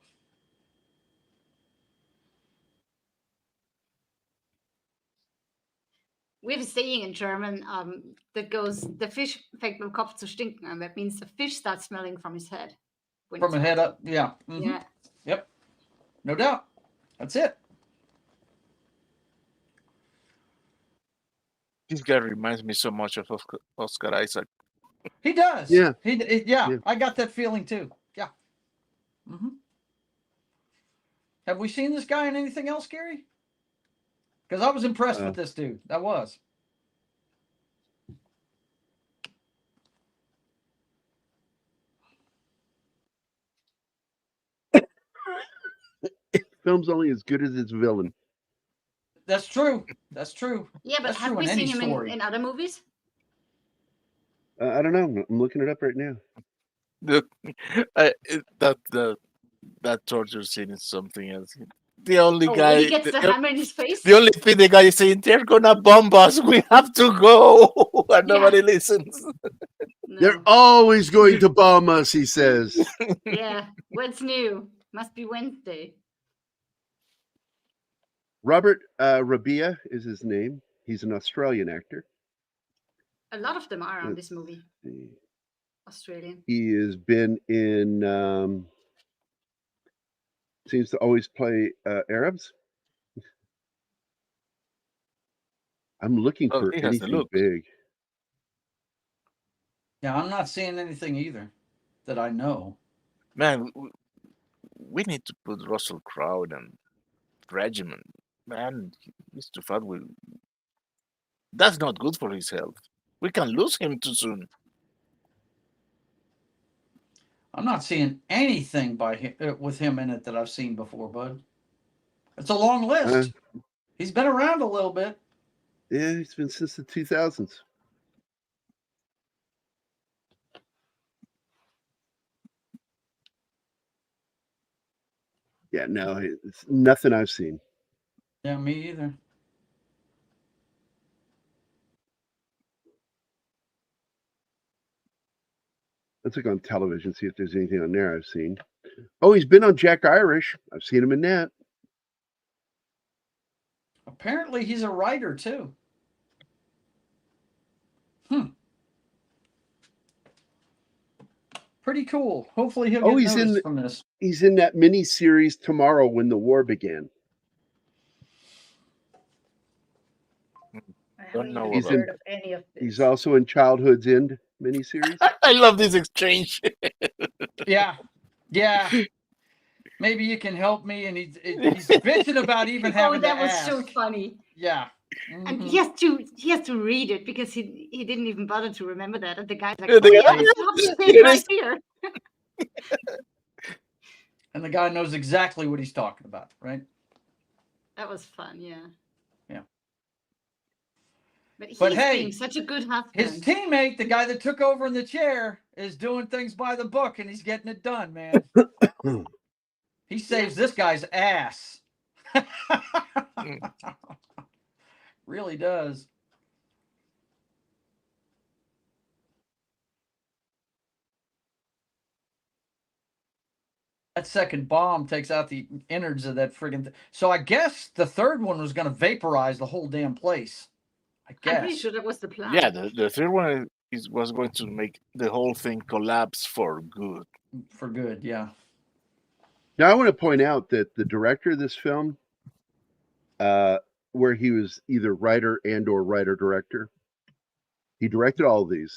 S4: We have a saying in German that goes, "The fish fängt mit dem Kopf zu stinken," and that means the fish starts smelling from his head. when
S3: From
S4: it's
S3: a head
S4: hot.
S3: up, yeah. Mhm.
S4: Yeah.
S3: Yep. No doubt. That's it.
S5: This guy reminds me so much of Oscar Isaac.
S3: He does.
S2: Yeah.
S3: Yeah.
S2: Yeah.
S3: I got that feeling too. Yeah. hmm Have we seen this guy in anything else, Gary? Because I was impressed with this dude. I was.
S2: Film's only as good as its villain.
S3: That's true. That's true.
S4: Yeah, but
S3: That's
S4: have
S3: true
S4: we
S3: in
S4: seen
S3: any
S4: him
S3: story.
S4: in other movies?
S2: I don't know. I'm looking it up right now.
S5: That torture scene is something else. The only
S4: Oh,
S5: guy,
S4: when he gets the hammer in his face?
S5: the only thing the guy is saying, "They're gonna bomb us. We have to go," and
S4: Yeah.
S5: nobody listens.
S2: They're
S4: No.
S2: always going to bomb us, he says.
S4: Yeah. What's new? Must be Wednesday.
S2: Robert Rabia is his name. He's an Australian actor.
S4: A lot of them are on
S2: Let's
S4: this movie.
S2: see.
S4: Australian.
S2: He has been in, seems to always play Arabs. I'm looking
S5: Well,
S2: for
S5: he has the
S2: anything
S5: look.
S2: big.
S3: Yeah, I'm not seeing anything either that I know.
S5: Man, we need to put Russell Crowe in regiment. Man, he's too fat. That's not good for his health. We can lose him too soon.
S3: I'm not seeing anything with him in it that I've seen before, bud. It's a long list. He's been around a little bit.
S2: Yeah, he's been since the 2000s. Yeah, no, it's nothing I've seen.
S3: Yeah, me either.
S2: Let's look on television, see if there's anything on there I've seen. Oh, he's been on Jack Irish. I've seen him in that.
S3: Apparently, he's a writer too. Pretty cool. Hopefully, he'll get noticed from this.
S2: He's in that mini series Tomorrow When the War Began.
S4: I haven't even
S2: He's
S4: heard of any of this.
S2: He's also in Childhood's End miniseries.
S5: I love this exchange.
S3: Yeah. Maybe you can help me. And he's bitching about even having
S4: that
S3: to
S4: was
S3: ask.
S4: so funny.
S3: Yeah.
S4: And he has to read it because he didn't even bother to remember that. And the guy's like,
S3: It
S4: right
S3: is-
S4: here.
S3: And the guy knows exactly what he's talking about, right?
S4: That was fun, yeah.
S3: Yeah.
S4: But he's
S3: But hey,
S4: being such a good husband.
S3: His teammate, the guy that took over in the chair, is doing things by the book and he's getting it done, man. He saves this guy's ass. Really does. That second bomb takes out the innards of that friggin' So I guess the third one was going to vaporize the whole damn place. I guess.
S4: I'm pretty sure that was the plan.
S5: Yeah, the third one was going to make the whole thing collapse for good.
S3: For good, yeah.
S2: Now, I want to point out that the director of this film, where he was either writer and or writer-director, he directed all of these.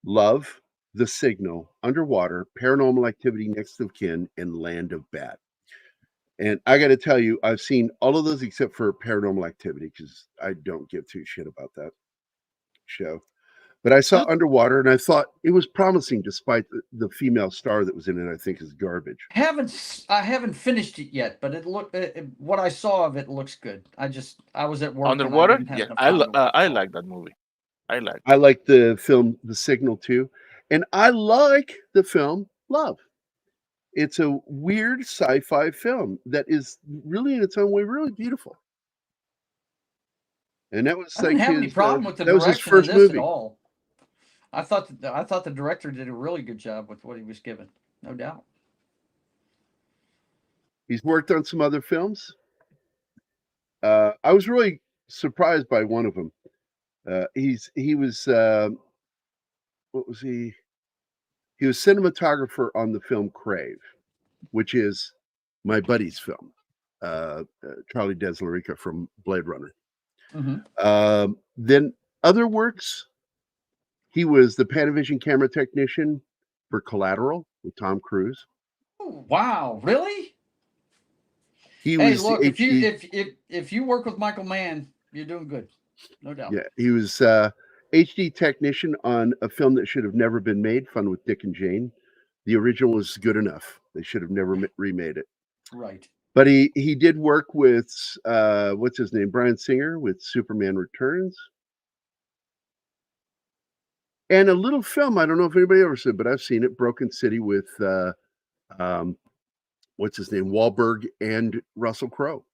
S2: Love, The Signal, Underwater, Paranormal Activity, Next of Kin, and Land of Bad. And I got to tell you, I've seen all of those except for Paranormal Activity because I don't give two shit about that show. But I saw Underwater and I thought it was promising despite the female star that was in it, I think is garbage.
S3: I haven't finished it yet, but it looked what I saw of it looks good. I was at work.
S5: Underwater? Yeah, I like that movie. I
S2: like the film The Signal too. And I like the film Love. It's a weird sci-fi film that is really in its own way really beautiful. And that was
S3: I didn't have any problem with the
S2: that was his
S3: direction
S2: first
S3: of this
S2: movie.
S3: at all. I thought the director did a really good job with what he was given, no doubt.
S2: He's worked on some other films. I was really surprised by one of them. He was what was he? He was cinematographer on the film Crave, which is my buddy's film, Charlie Deslarica from Blade Runner.
S3: Mm-hmm.
S2: Then other works, he was the Panavision camera technician for Collateral with Tom Cruise.
S3: Oh, wow, really?
S2: He
S3: Hey,
S2: was
S3: look, if you work with Michael Mann, you're doing good, no doubt.
S2: Yeah, he was HD technician on a film that should have never been made, Fun with Dick and Jane. The original was good enough. They should have never remade it.
S3: Right.
S2: But he did work with what's his name, Bryan Singer with Superman Returns, and a little film I don't know if anybody ever said, but I've seen it, Broken City with what's his name, Wahlberg and Russell Crowe.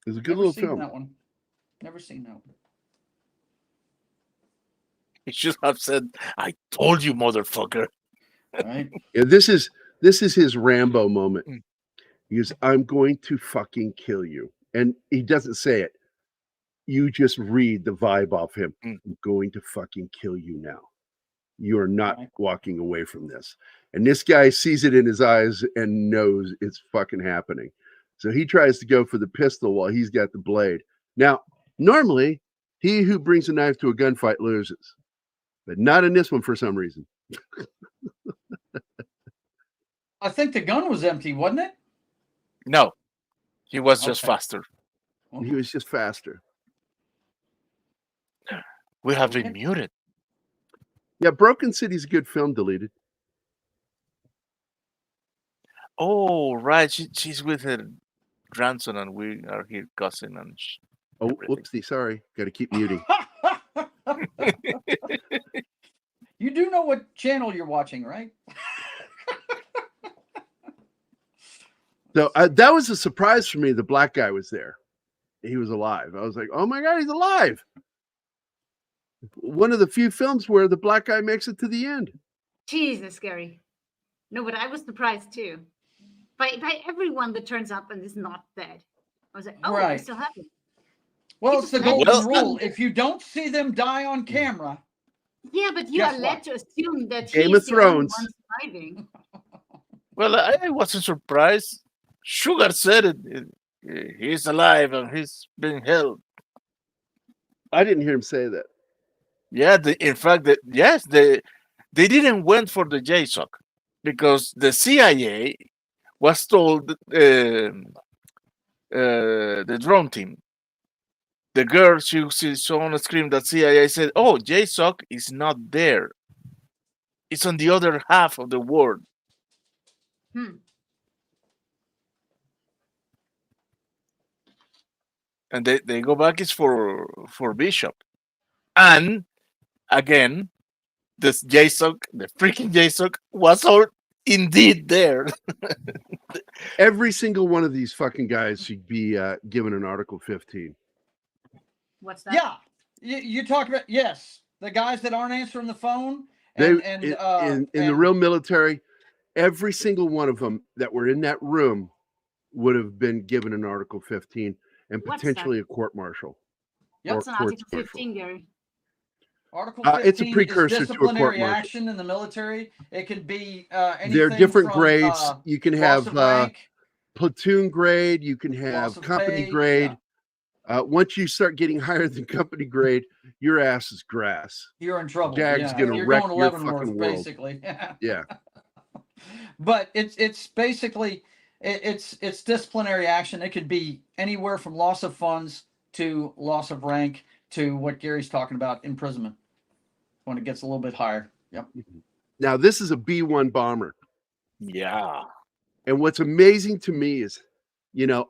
S2: It was a good little film.
S3: That one. Never seen that one.
S5: He should have said, "I told you, motherfucker."
S3: Right.
S2: Yeah, this is his Rambo moment. He goes, "I'm going to fucking kill you," and he doesn't say it. You just read the vibe off him. I'm going to fucking kill you now. You are not walking away from this. And this guy sees it in his eyes and knows it's fucking happening. So he tries to go for the pistol while he's got the blade. Now, normally, he who brings a knife to a gunfight loses, but not in this one for some reason.
S3: I think the gun was empty, wasn't it?
S5: No, he was just faster.
S2: He was just faster.
S5: We have been muted.
S2: Yeah, Broken City's a good film, deleted.
S5: Oh, right. She's with her grandson, and we are here cousin and
S2: Oh,
S5: everything.
S2: whoopsie, sorry. Got to keep muting.
S3: You do know what channel you're watching, right?
S2: So that was a surprise for me. The black guy was there. He was alive. I was like, oh my God, he's alive. One of the few films where the black guy makes it to the end.
S4: Jesus, Gerry. No, but I was surprised too. By everyone that turns up and is not dead. I was like, oh,
S3: Right.
S4: we still have him.
S3: Well,
S4: It's
S3: it's the
S4: just like-
S3: golden rule. If you don't see them die on camera,
S4: Yeah, but you
S3: Guess
S4: are led
S3: what?
S4: to assume that
S2: Game
S4: he's
S2: of
S4: the only
S2: Thrones.
S4: one surviving.
S5: Well, I wasn't surprised. Sugar said it. He's alive and he's being held.
S2: I didn't hear him say that.
S5: Yeah, in fact, they didn't went for the JSOC because the CIA was told the drone team. The girl she saw on the screen that CIA said, "Oh, JSOC is not there. It's on the other half of the world."
S4: Hmm.
S5: And they go back. It's for Bishop, and again, this JSOC, the freaking JSOC, was all indeed there.
S2: Every single one of these fucking guys should be given an Article 15.
S4: What's that?
S3: yeah, you talk about the guys that aren't answering the phone.
S2: They
S3: And
S2: in the real military, every single one of them that were in that room would have been given an Article 15 and
S4: What's
S2: potentially a court martial.
S3: Yep.
S4: What's an
S2: Court
S4: Article
S2: martial.
S4: 15, Gerry?
S3: Article 15
S2: It's a precursor
S3: is
S2: to a court
S3: disciplinary
S2: martial.
S3: action in the military. It could be anything.
S2: There are different
S3: from,
S2: grades. You can
S3: loss
S2: have
S3: of rank,
S2: platoon grade. You can
S3: loss
S2: have
S3: of
S2: company
S3: pay,
S2: grade. Once you start getting higher than company grade, your ass is grass.
S3: You're in trouble.
S2: Gag's
S3: yeah,
S2: gonna
S3: you're
S2: wreck
S3: going to
S2: your
S3: Leavenworth,
S2: fucking world.
S3: basically.
S2: Yeah.
S3: But it's basically it's disciplinary action. It could be anywhere from loss of funds to loss of rank to what Gary's talking about, imprisonment, when it gets a little bit higher. Yep.
S2: Now this is a B-1 bomber.
S5: Yeah.
S2: And what's amazing to me is,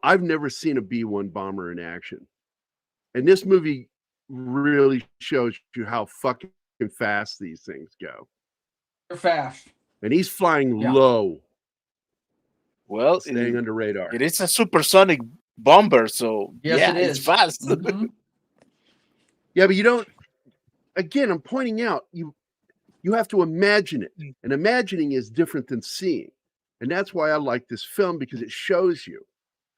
S2: I've never seen a B-1 bomber in action. And this movie really shows you how fucking fast these things go.
S3: They're fast.
S2: And he's flying
S3: Yeah.
S2: low,
S5: Well,
S2: staying under radar.
S5: it is a supersonic bomber, so
S3: Yes,
S5: yeah,
S3: it
S5: it's
S3: is.
S5: fast.
S3: Mhm.
S2: Yeah, but you don't. Again, I'm pointing out you have to imagine it, and imagining is different than seeing, and that's why I like this film, because it shows you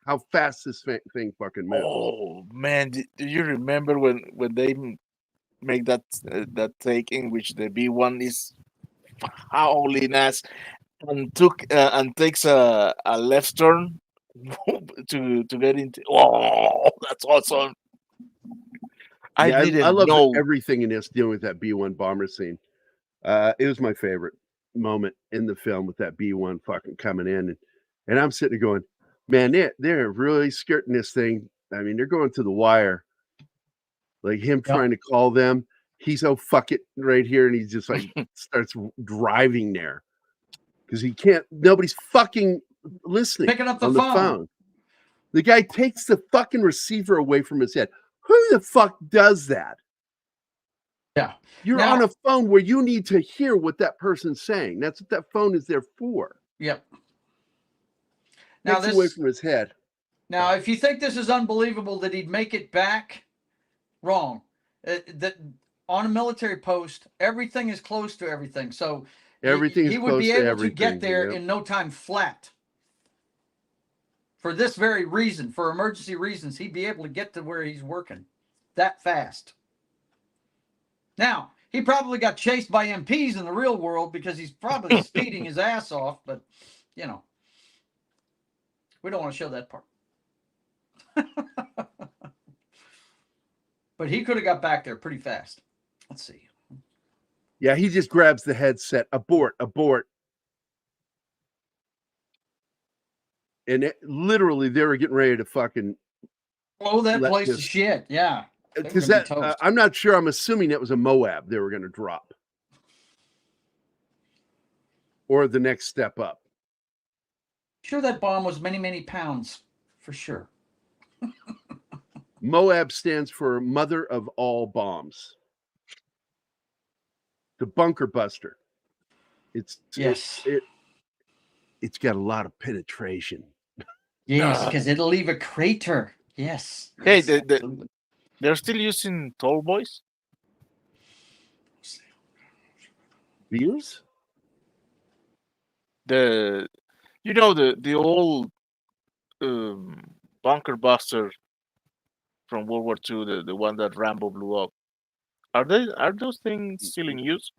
S2: how fast this thing fucking moves.
S5: Oh man, do you remember when they make that take in which the B1 is howling ass and takes a left turn to get into? Oh, that's awesome! I
S2: love
S5: know.
S2: everything in this dealing with that B-1 bomber scene. It was my favorite moment in the film with that B-1 fucking coming in, and I'm sitting there going, man, they're really skirting this thing. I mean, they're going to the wire. Like him trying to call them, he's fuck it right here, and he just like starts driving there because he can't. Nobody's fucking listening.
S3: Picking up the
S2: on
S3: phone.
S2: the phone. The guy takes the fucking receiver away from his head. Who the fuck does that?
S3: Yeah.
S2: You're
S3: Now-
S2: on a phone where you need to hear what that person's saying. That's what that phone is there for.
S3: Yep. Now
S2: Takes away from his head.
S3: Now, if you think this is unbelievable that he'd make it back, wrong. That on a military post, everything is close to everything. So
S2: Everything
S3: he
S2: is
S3: would
S2: close
S3: be
S2: to
S3: able to
S2: everything,
S3: get there
S2: yep.
S3: in no time flat. For this very reason, for emergency reasons, he'd be able to get to where he's working that fast. Now, he probably got chased by MPs in the real world because he's probably speeding his ass off, but, we don't want to show that part. But he could have got back there pretty fast. Let's see.
S2: Yeah, he just grabs the headset. Abort. And literally, they were getting ready to fucking.
S3: Oh, that
S2: let
S3: place
S2: this-
S3: is shit. Yeah.
S2: Because
S3: They were gonna be toast.
S2: I'm not sure. I'm assuming that was a Moab they were going to drop, or the next step up.
S3: Sure, that bomb was many, many pounds for sure.
S2: Moab stands for Mother of All Bombs. The bunker buster. It's it's got a lot of penetration.
S3: Yes, because it'll leave a crater. Yes.
S5: Hey,
S3: yes, absolutely.
S5: they're still using tall boys.
S2: Beers?
S5: The old bunker buster from World War II, the one that Rambo blew up. Are those things still in use?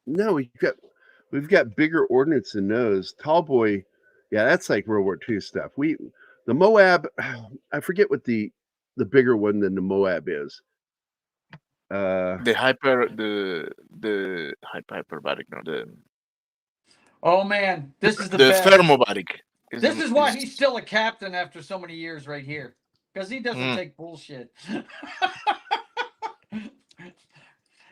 S2: No, we've got bigger ordnance than those. Tall boy, yeah, that's like World War II stuff. The Moab, I forget what the bigger one than the Moab is.
S5: The hyperbaric, no,
S3: Oh man, this is the
S5: the
S3: best.
S5: thermobaric.
S3: This is why he's still a captain after so many years, right here, because he doesn't take bullshit.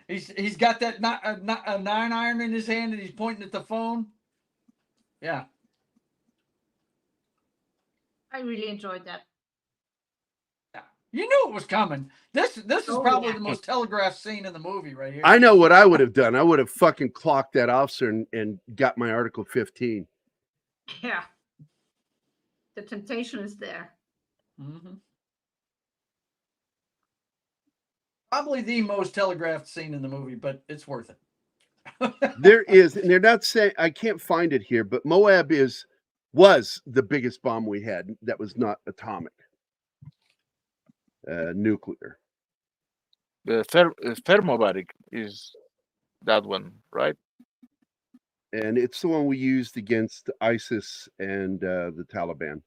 S3: He's got that a 9-iron in his hand, and he's pointing at the phone. Yeah,
S4: I really enjoyed that.
S3: you knew it was coming. This is probably
S4: yeah.
S3: the most telegraphed scene in the movie, right here.
S2: I know what I would have done. I would have fucking clocked that officer and got my Article 15.
S4: Yeah. The temptation is there.
S3: Mm-hmm. Probably the most telegraphed scene in the movie, but it's worth it.
S2: There is, and they're not saying, I can't find it here, but Moab was the biggest bomb we had that was not atomic, nuclear.
S5: The thermobaric is that one, right?
S2: And it's the one we used against ISIS and the Taliban.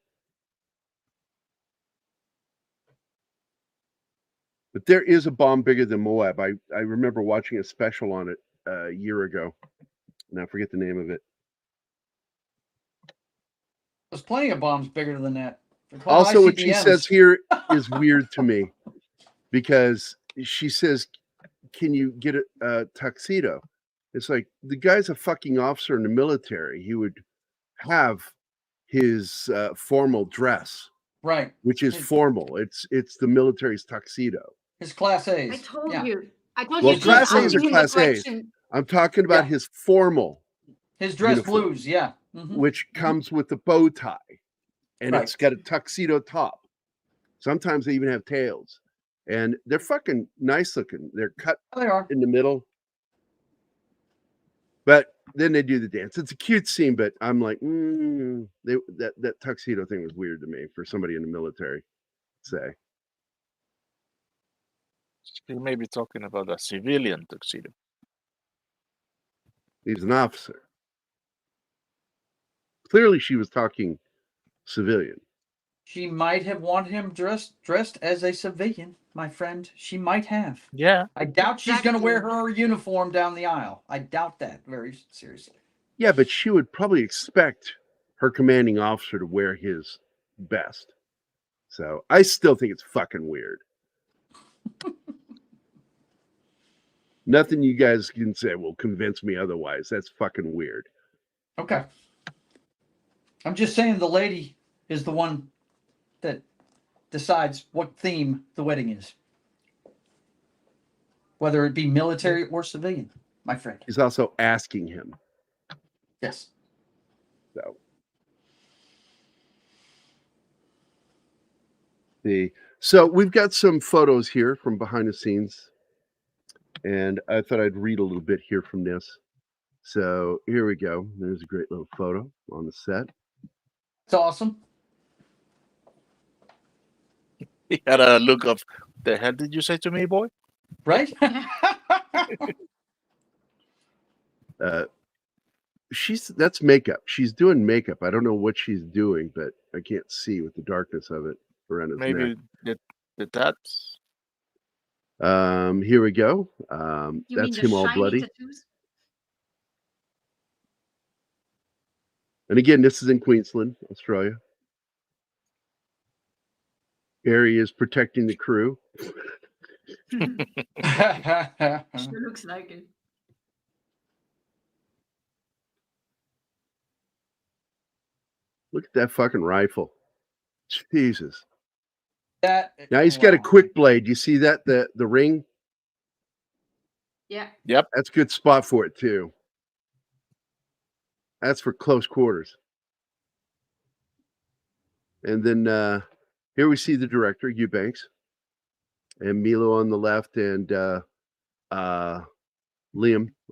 S2: But there is a bomb bigger than Moab. I remember watching a special on it a year ago, and I forget the name of it.
S3: There's plenty of bombs bigger than that.
S2: Also, what she says here is weird to me, because she says, "Can you get a tuxedo?" It's like, the guy's a fucking officer in the military. He would have his formal dress,
S3: right,
S2: which is formal. It's the military's tuxedo.
S3: His Class A's.
S4: I told
S3: yeah.
S4: you.
S2: Well, Class A's are Class A's. I'm talking about his formal.
S3: His dress
S2: uniform,
S3: blues, yeah. Mm-hmm.
S2: Which comes with the bow tie, and
S3: Right.
S2: it's got a tuxedo top. Sometimes they even have tails, and they're fucking nice looking. They're cut
S3: They are.
S2: in the middle, but then they do the dance. It's a cute scene, but I'm like, that tuxedo thing was weird to me for somebody in the military. Say,
S5: You may be talking about a civilian tuxedo.
S2: he's an officer. Clearly, she was talking civilian.
S3: She might have wanted him dressed as a civilian, my friend. She might have.
S5: Yeah.
S3: I doubt she's going to wear her uniform down the aisle. I doubt that very seriously.
S2: Yeah, but she would probably expect her commanding officer to wear his best. So I still think it's fucking weird. Nothing you guys can say will convince me otherwise. That's fucking weird.
S3: Okay. I'm just saying the lady is the one that decides what theme the wedding is. Whether it be military or civilian, my friend.
S2: He's also asking him.
S3: Yes.
S2: So we've got some photos here from behind the scenes, and I thought I'd read a little bit here from this. So here we go. There's a great little photo on the set.
S3: It's awesome.
S5: He had a look of, the hell did you say to me, boy?
S3: Right?
S2: That's makeup. She's doing makeup. I don't know what she's doing, but I can't see with the darkness of it around his
S5: Maybe
S2: neck.
S5: the tats.
S2: Here we go.
S4: You
S2: That's
S4: mean the
S2: him all
S4: shiny
S2: bloody.
S4: tattoos?
S2: And again, this is in Queensland, Australia. Gerry is protecting the crew.
S4: Sure looks like it.
S2: Look at that fucking rifle. Jesus.
S3: That
S2: Now he's got a
S3: wow.
S2: quick blade. You see that? The ring?
S4: Yeah.
S5: Yep.
S2: That's a good spot for it too. That's for close quarters. And then here we see the director, Eubanks, and Milo on the left, and Liam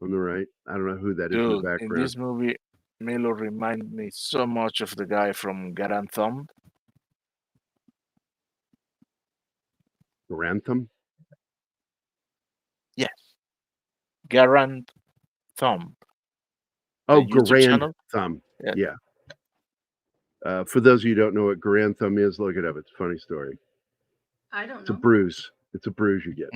S2: on the right. I don't know who that is in the
S5: Dude, in
S2: background.
S5: this movie, Milo reminded me so much of the guy from Garand Thumb.
S2: Grantham?
S5: Yes. Garand Thumb.
S2: Oh,
S5: YouTube
S2: Grand
S5: channel?
S2: Thumb.
S5: Yeah.
S2: Yeah. For those of you who don't know what Grand Thumb is, look it up. It's a funny story.
S4: I don't
S2: It's a
S4: know.
S2: bruise. It's a bruise you get.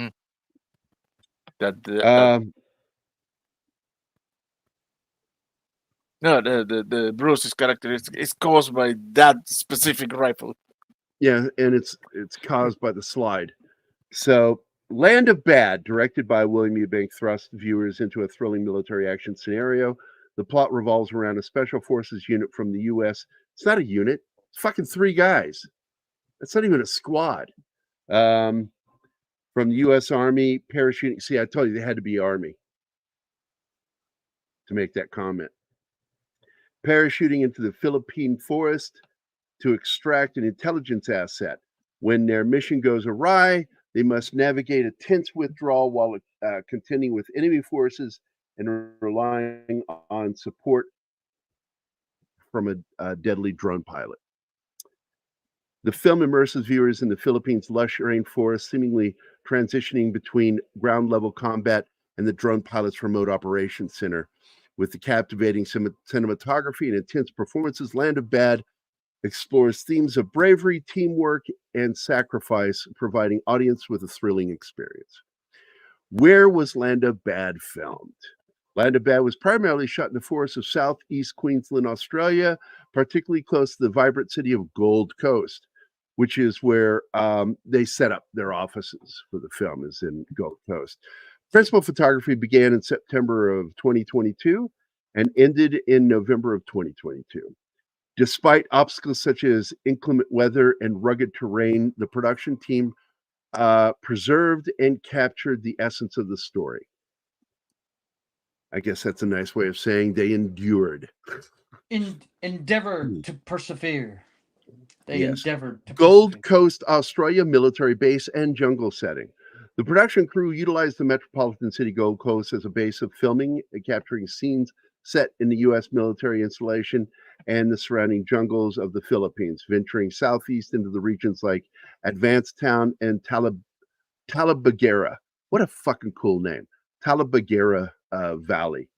S5: No, the bruise is characteristic. It's caused by that specific rifle.
S2: Yeah, and it's caused by the slide. So, Land of Bad, directed by William Eubanks, thrust viewers into a thrilling military action scenario. The plot revolves around a special forces unit from the U.S. It's not a unit. It's fucking 3 guys. That's not even a squad. From the U.S. Army, parachuting. See, I told you they had to be Army to make that comment. Parachuting into the Philippine forest to extract an intelligence asset. When their mission goes awry, they must navigate a tense withdrawal while contending with enemy forces and relying on support from a deadly drone pilot. The film immerses viewers in the Philippines' lush rainforest, seemingly transitioning between ground-level combat and the drone pilot's remote operations center. With the captivating cinematography and intense performances, Land of Bad explores themes of bravery, teamwork, and sacrifice, providing audience with a thrilling experience. Where was Land of Bad filmed? Land of Bad was primarily shot in the forests of southeast Queensland, Australia, particularly close to the vibrant city of Gold Coast, which is where they set up their offices for the film, is in Gold Coast. Principal photography began in September of 2022 and ended in November of 2022. Despite obstacles such as inclement weather and rugged terrain, the production team preserved and captured the essence of the story. I guess that's a nice way of saying they endured.
S3: Endeavor to persevere. They
S2: Yes.
S3: endeavored to
S2: Gold
S3: persevere.
S2: Coast, Australia, military base and jungle setting. The production crew utilized the metropolitan city Gold Coast as a base of filming and capturing scenes set in the U.S. military installation and the surrounding jungles of the Philippines, venturing southeast into the regions like Advanced Town and Talabagera. What a fucking cool name. Talabagera Valley.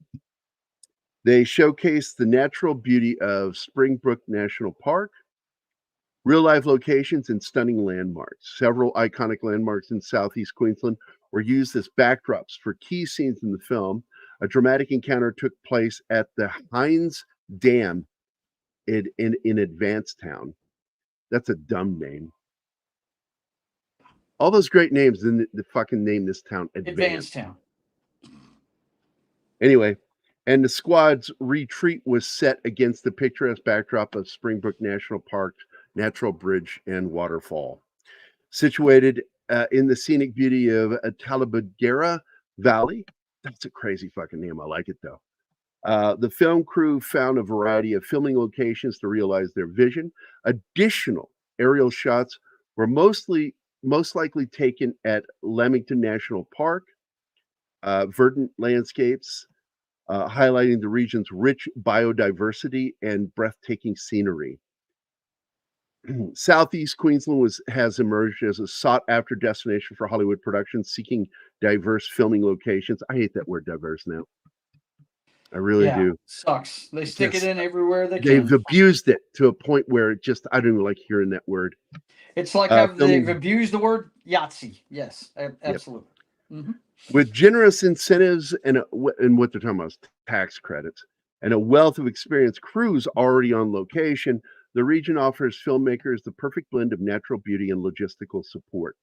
S2: They showcase the natural beauty of Springbrook National Park, real-life locations, and stunning landmarks. Several iconic landmarks in southeast Queensland were used as backdrops for key scenes in the film. A dramatic encounter took place at the Hines Dam in Advanced Town. That's a dumb name. All those great names, then the fucking name this town
S3: Advanced Town.
S2: Anyway, and the squad's retreat was set against the picturesque backdrop of Springbrook National Park's natural bridge and waterfall. Situated in the scenic beauty of Talabagera Valley. That's a crazy fucking name. I like it though. The film crew found a variety of filming locations to realize their vision. Additional aerial shots were most likely taken at Lamington National Park, verdant landscapes, highlighting the region's rich biodiversity and breathtaking scenery. Southeast Queensland has emerged as a sought-after destination for Hollywood productions seeking diverse filming locations. I hate that word diverse now. I really do.
S3: Sucks. They stick
S2: Just-
S3: it in everywhere they
S2: They've
S3: can.
S2: abused it to a point where it just, I don't even like hearing that word.
S3: It's like how
S2: filming-
S3: they've abused the word Yahtzee. Yes, absolutely. Mm-hmm.
S2: With generous incentives and what they're talking about is tax credits and a wealth of experienced crews already on location, the region offers filmmakers the perfect blend of natural beauty and logistical support.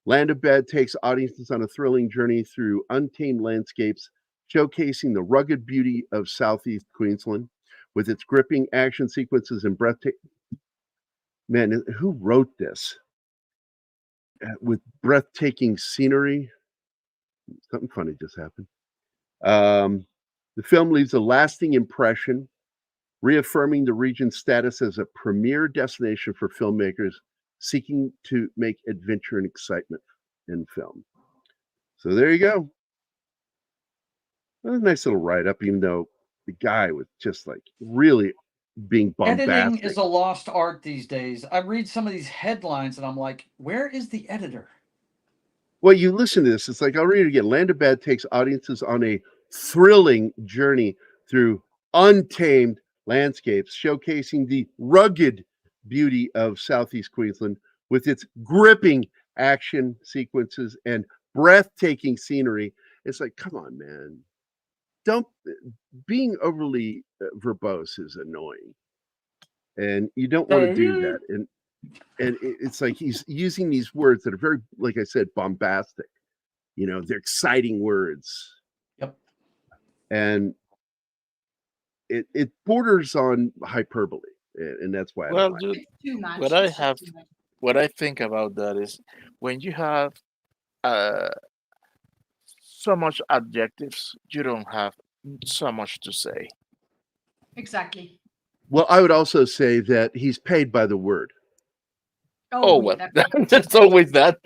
S2: Land of Bad takes audiences on a thrilling journey through untamed landscapes, showcasing the rugged beauty of southeast Queensland with its gripping action sequences and breathtaking Man, who wrote this? With breathtaking scenery. Something funny just happened. The film leaves a lasting impression, reaffirming the region's status as a premier destination for filmmakers seeking to make adventure and excitement in film. So there you go. A nice little write-up, even though the guy was just like really being
S3: Editing
S2: bombastic.
S3: is a lost art these days. I read some of these headlines and I'm like, where is the editor?
S2: Well, you listen to this, it's like, I'll read it again. Land of Bad takes audiences on a thrilling journey through untamed landscapes, showcasing the rugged beauty of Southeast Queensland with its gripping action sequences and breathtaking scenery. It's like, come on, man. Don't being overly verbose is annoying. And you don't want to do that. And it's like he's using these words that are very, like I said, bombastic. You know, they're exciting words.
S3: Yep.
S2: And it borders on hyperbole, and that's why I
S5: Well,
S2: don't like
S5: dude,
S2: it.
S4: Too much.
S5: what I
S4: It's just
S5: have,
S4: too much.
S5: what I think about that is when you have uh, so much adjectives, you don't have so much to say.
S4: Exactly.
S2: Well, I would also say that he's paid by the word.
S5: Oh,
S4: yeah,
S5: well,
S4: that's
S5: there's always that.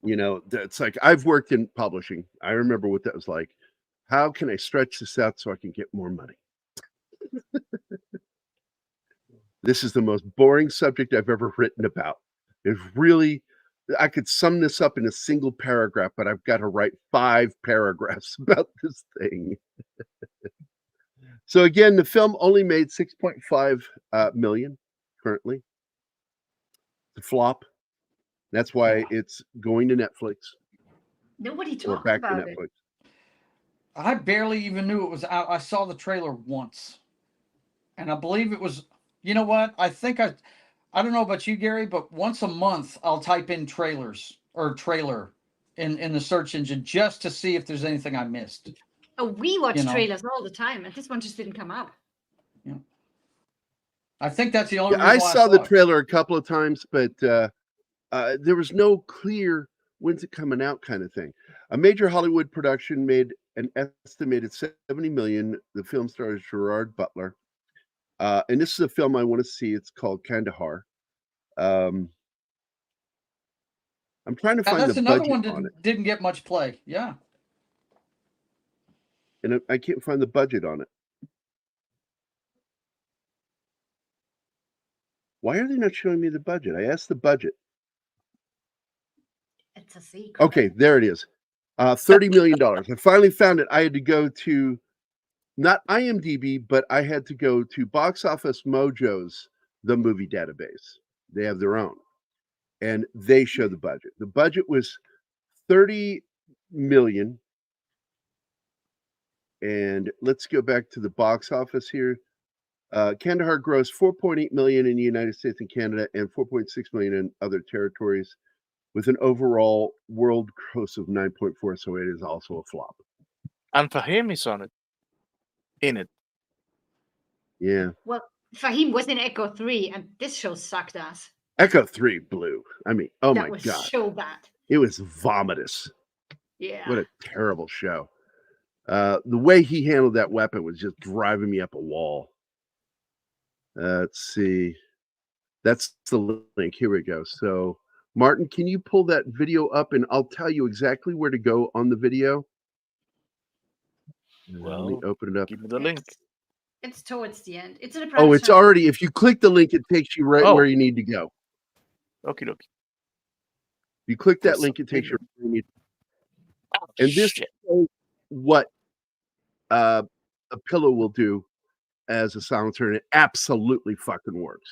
S2: You know, it's like I've worked in publishing. I remember what that was like. How can I stretch this out so I can get more money? This is the most boring subject I've ever written about. It's really, I could sum this up in a single paragraph, but I've got to write 5 paragraphs about this thing. So again, the film only made 6.5 million currently. The flop. That's why it's going to Netflix
S4: Nobody
S2: or
S4: talked
S2: back to
S4: about it.
S2: Netflix.
S3: I barely even knew it was out. I saw the trailer once. And I believe it was, you know what? I don't know about you, Gary, but once a month I'll type in trailers or trailer in the search engine just to see if there's anything I missed.
S4: Oh, we watch
S3: You know.
S4: trailers all the time, and this one just didn't come up.
S3: Yeah. I think that's the only
S2: Yeah,
S3: reason
S2: I
S3: why
S2: saw the
S3: it.
S2: trailer a couple of times, but there was no clear when's it coming out kind of thing. A major Hollywood production made an estimated 70 million. The film stars Gerard Butler. And this is a film I want to see. It's called Kandahar. I'm trying to find
S3: That's
S2: the
S3: another
S2: budget
S3: one
S2: on it,
S3: that didn't get much play. Yeah.
S2: and I can't find the budget on it. Why are they not showing me the budget? I asked the budget.
S4: It's a secret.
S2: Okay, there it is. $30 million. I finally found it. I had to go to not IMDb, but I had to go to Box Office Mojo's The Movie Database. They have their own, and they show the budget. The budget was 30 million. And let's go back to the box office here. Kandahar grossed 4.8 million in the United States and Canada and 4.6 million in other territories, with an overall world gross of 9.4. So it is also a flop.
S5: And Fahim is on it. In it.
S2: Yeah.
S4: Well, Fahim was in Echo 3, and this show sucked ass.
S2: Echo 3 blew. I mean, oh
S4: That
S2: my
S4: was
S2: God.
S4: so bad.
S2: It was vomitous.
S4: Yeah.
S2: What a terrible show. The way he handled that weapon was just driving me up a wall. Let's see. That's the link. Here we go. So, Martin, can you pull that video up and I'll tell you exactly where to go on the video? Let me
S5: Well,
S2: open it up.
S5: give me the link.
S4: It's towards the end. It's in a
S2: Oh, it's
S4: channel.
S2: already, if you click the link, it takes you right where you need to go.
S5: Okie dokie.
S2: You click that
S5: Press
S2: link, it takes you where you need to
S5: Oh,
S2: go. And this
S5: shit.
S2: is what a pillow will do as a silencer, and it absolutely fucking works.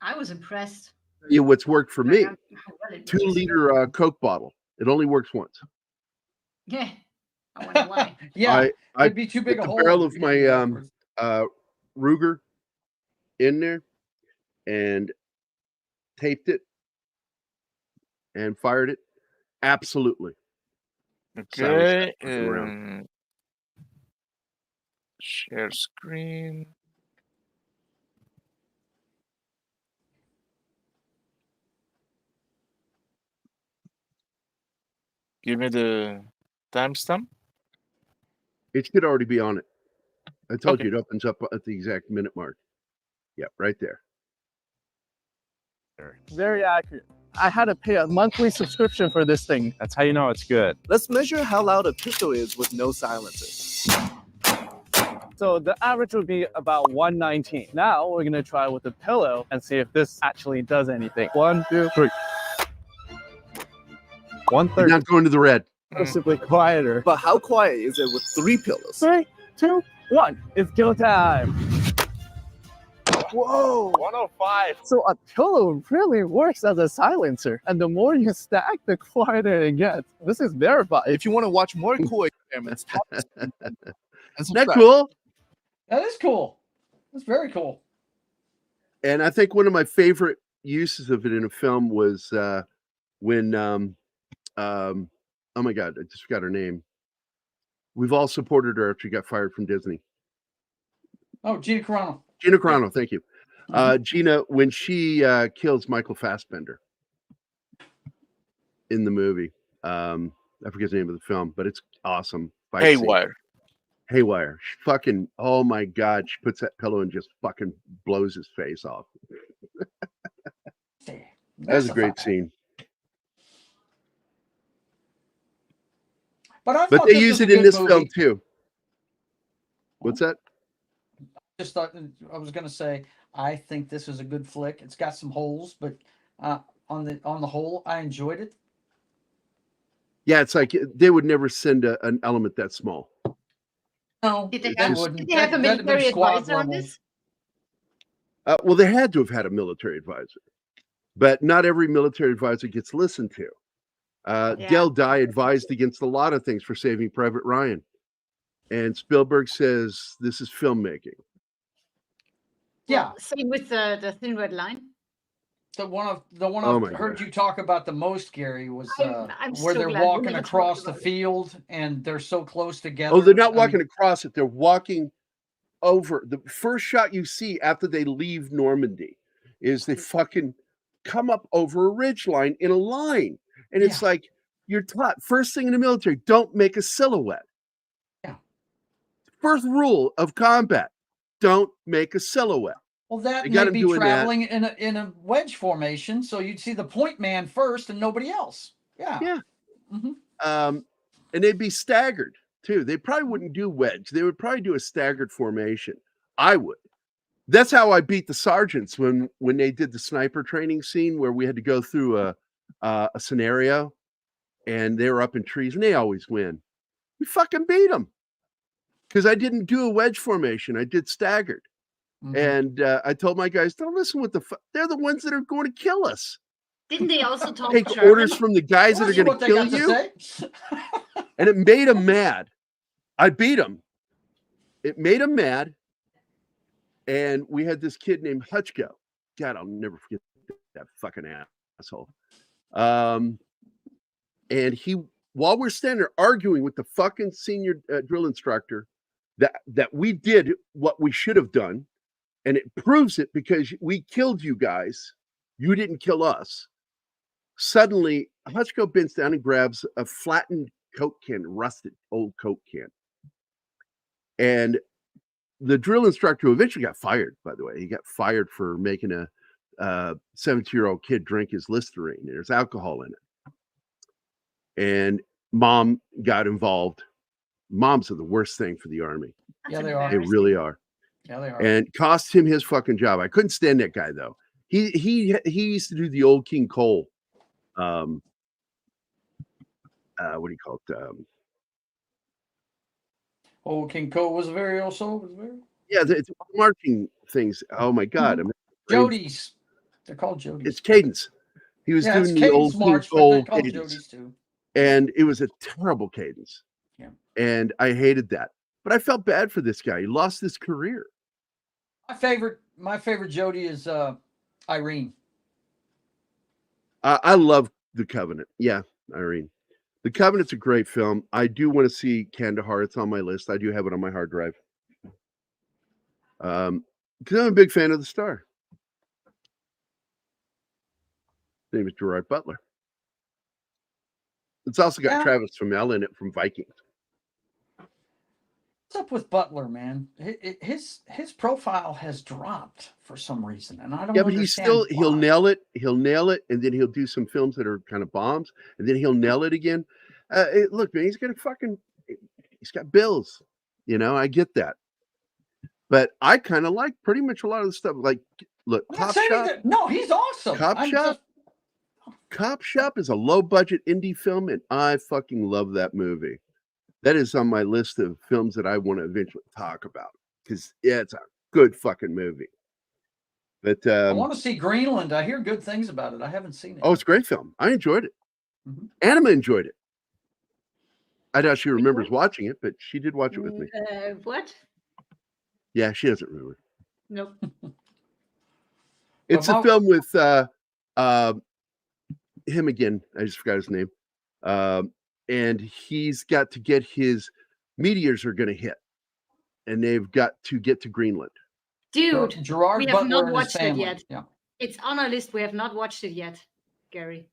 S4: I was impressed.
S2: You know what's worked for me?
S4: How well it
S2: 2
S4: works.
S2: liter Coke bottle. It only works once.
S4: Yeah. I wonder why.
S3: Yeah.
S2: I
S3: It'd be too big
S2: put
S3: a
S2: the
S3: hole.
S2: barrel
S3: if
S2: of
S3: you did it
S2: my
S3: backwards.
S2: Ruger in there and taped it and fired it. Absolutely.
S5: Okay.
S2: Fucking around.
S5: Share screen. Give me the timestamp.
S2: It should already be on it. I told
S5: Okay.
S2: you it opens up at the exact minute mark. Yeah, right there.
S10: Very accurate. I had to pay a monthly subscription for this thing.
S11: That's how you know it's good.
S12: Let's measure how loud a pistol is with no silencer.
S10: So the average would be about 119. Now we're gonna try with the pillow and see if this actually does anything. 1, 2, 3.
S2: You're
S10: 130.
S2: not going to the red.
S10: Noticeably quieter.
S12: But how quiet is it with 3 pillows?
S10: 3, 2, 1. It's kill time.
S12: Whoa!
S11: 105.
S10: So a pillow really works as a silencer, and the more you stack, the quieter it gets. This is verified.
S12: If you want to watch more cool experiments,
S2: Isn't that cool?
S3: That is cool. That's very cool.
S2: And I think one of my favorite uses of it in a film was when oh my God, I just forgot her name. We've all supported her after she got fired from Disney.
S3: Oh, Gina Carano.
S2: Gina Carano, thank you. Gina, when she kills Michael Fassbender in the movie, I forget the name of the film, but it's awesome. Fight scene. Haywire. She fucking, oh my God, she puts that pillow and just fucking blows his face off. That was a great scene.
S3: But
S2: they use it in this film too. What's that?
S3: Just thought I was going to say I think this is a good flick. It's got some holes, but on the whole, I enjoyed it.
S2: Yeah, it's like they would never send an element that small.
S3: No,
S4: Did they
S3: wouldn't.
S4: have a
S3: That'd have been
S4: military
S3: squad
S4: advisor on
S3: level.
S4: this?
S2: Well, they had to have had a military advisor, but not every military advisor gets listened to. Del Dye advised against a lot of things for Saving Private Ryan, and Spielberg says this is filmmaking.
S3: Yeah,
S4: Same with the Thin Red Line.
S3: the one
S2: Oh
S3: I've
S2: my
S3: heard
S2: God.
S3: you talk about the most, Gary, was
S4: I'm
S3: where
S4: so
S3: they're
S4: glad we
S3: walking
S4: never
S3: across
S4: talked
S3: the
S4: about it.
S3: field and they're so close together.
S2: Oh, they're not
S3: I
S2: walking
S3: mean,
S2: across it. They're walking over. The first shot you see after they leave Normandy is they fucking come up over a ridge line in a line. And it's like, you're taught first thing in the military, don't make a silhouette.
S3: Yeah.
S2: First rule of combat, don't make a silhouette.
S3: well, that
S2: They got
S3: may
S2: him
S3: be
S2: doing that.
S3: traveling in a wedge formation, so you'd see the point man first and nobody else. Yeah.
S2: Yeah.
S3: Mhm.
S2: And they'd be staggered too. They probably wouldn't do wedge. They would probably do a staggered formation. I would. That's how I beat the sergeants when they did the sniper training scene where we had to go through a scenario and they were up in trees and they always win. We fucking beat them because I didn't do a wedge formation. I did staggered.
S3: Mhm.
S2: And I told my guys, don't listen with they're the ones that are going to kill us.
S4: Didn't they also talk
S2: Take
S4: German?
S2: orders from the guys that are
S3: Wasn't
S2: going
S3: what
S2: to
S3: they
S2: kill
S3: got to
S2: you.
S3: say.
S2: And it made them mad. I beat them. It made them mad. And we had this kid named Hutchko. God, I'll never forget that fucking asshole. And he, while we're standing there arguing with the fucking senior drill instructor, that we did what we should have done, and it proves it because we killed you guys. You didn't kill us. Suddenly, Hutchko bends down and grabs a flattened Coke can, rusted old Coke can. And the drill instructor who eventually got fired, by the way, he got fired for making a 17-year-old kid drink his Listerine. There's alcohol in it. And mom got involved. Moms are the worst thing for the Army.
S3: Yeah, they are.
S2: They really are.
S3: Yeah, they are.
S2: And cost him his fucking job. I couldn't stand that guy though. He used to do the old King Cole. What do you call it?
S3: Old King Cole was very
S2: Yeah, it's marching things. Oh my God. I mean,
S3: Jody's. They're called Jody's.
S2: it's cadence. He was doing the old King
S3: March, but
S2: Cole
S3: they're called
S2: cadence.
S3: Jody's too.
S2: And it was a terrible cadence.
S3: Yeah.
S2: And I hated that. But I felt bad for this guy. He lost his career.
S3: My favorite Jody is Irene.
S2: I love The Covenant. Yeah, Irene. The Covenant's a great film. I do want to see Kandahar. It's on my list. I do have it on my hard drive. Because I'm a big fan of the star. His name is Gerard Butler. It's also got
S3: Yeah.
S2: Travis Fimmel in it from Vikings.
S3: What's up with Butler, man? His profile has dropped for some reason, and I don't.
S2: Yeah, but he's
S3: understand
S2: still he'll
S3: why.
S2: nail it. He'll nail it, and then he'll do some films that are kind of bombs, and then he'll nail it again. Look, man, he's got bills. I get that, but I kind of like pretty much a lot of the stuff. Like, look,
S3: I'm not
S2: Cop
S3: saying
S2: Shop.
S3: that- no, he's awesome.
S2: Cop Shop is a low budget indie film, and I fucking love that movie. That is on my list of films that I want to eventually talk about because it's a good fucking movie. But
S3: I want to see Greenland. I hear good things about it. I haven't seen it.
S2: oh, it's a great film. I enjoyed it.
S3: Mhm.
S2: Anima enjoyed it. I doubt she remembers watching it, but she did watch it with me.
S4: What?
S2: Yeah, she doesn't remember.
S4: Nope.
S2: It's a film with him again. I just forgot his name. And he's got to get his meteors are going to hit, and they've got to get to Greenland.
S4: Dude,
S3: Gerard
S4: we have
S3: Butler
S4: not
S3: and his
S4: watched it
S3: family.
S4: yet.
S3: Yeah.
S4: It's on our list. We have not watched it yet, Gerry.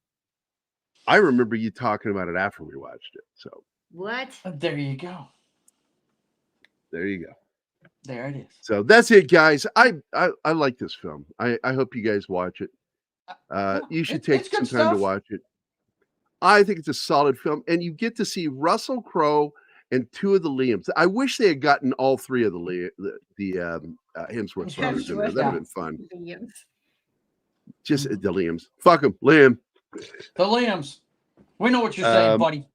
S2: I remember you talking about it after we watched it. So
S4: What?
S3: There you go.
S2: there you go.
S3: There it is.
S2: So that's it, guys. I like this film. I hope you guys watch it. You should take
S3: it's good
S2: some time to
S3: stuff.
S2: watch it. I think it's a solid film, and you get to see Russell Crowe and two of the Liams. I wish they had gotten all three of the Hemsworth brothers in there. That'd have been fun. Just the Liams. Fuck them, Liam.
S3: The Liams. We know what you're saying, buddy.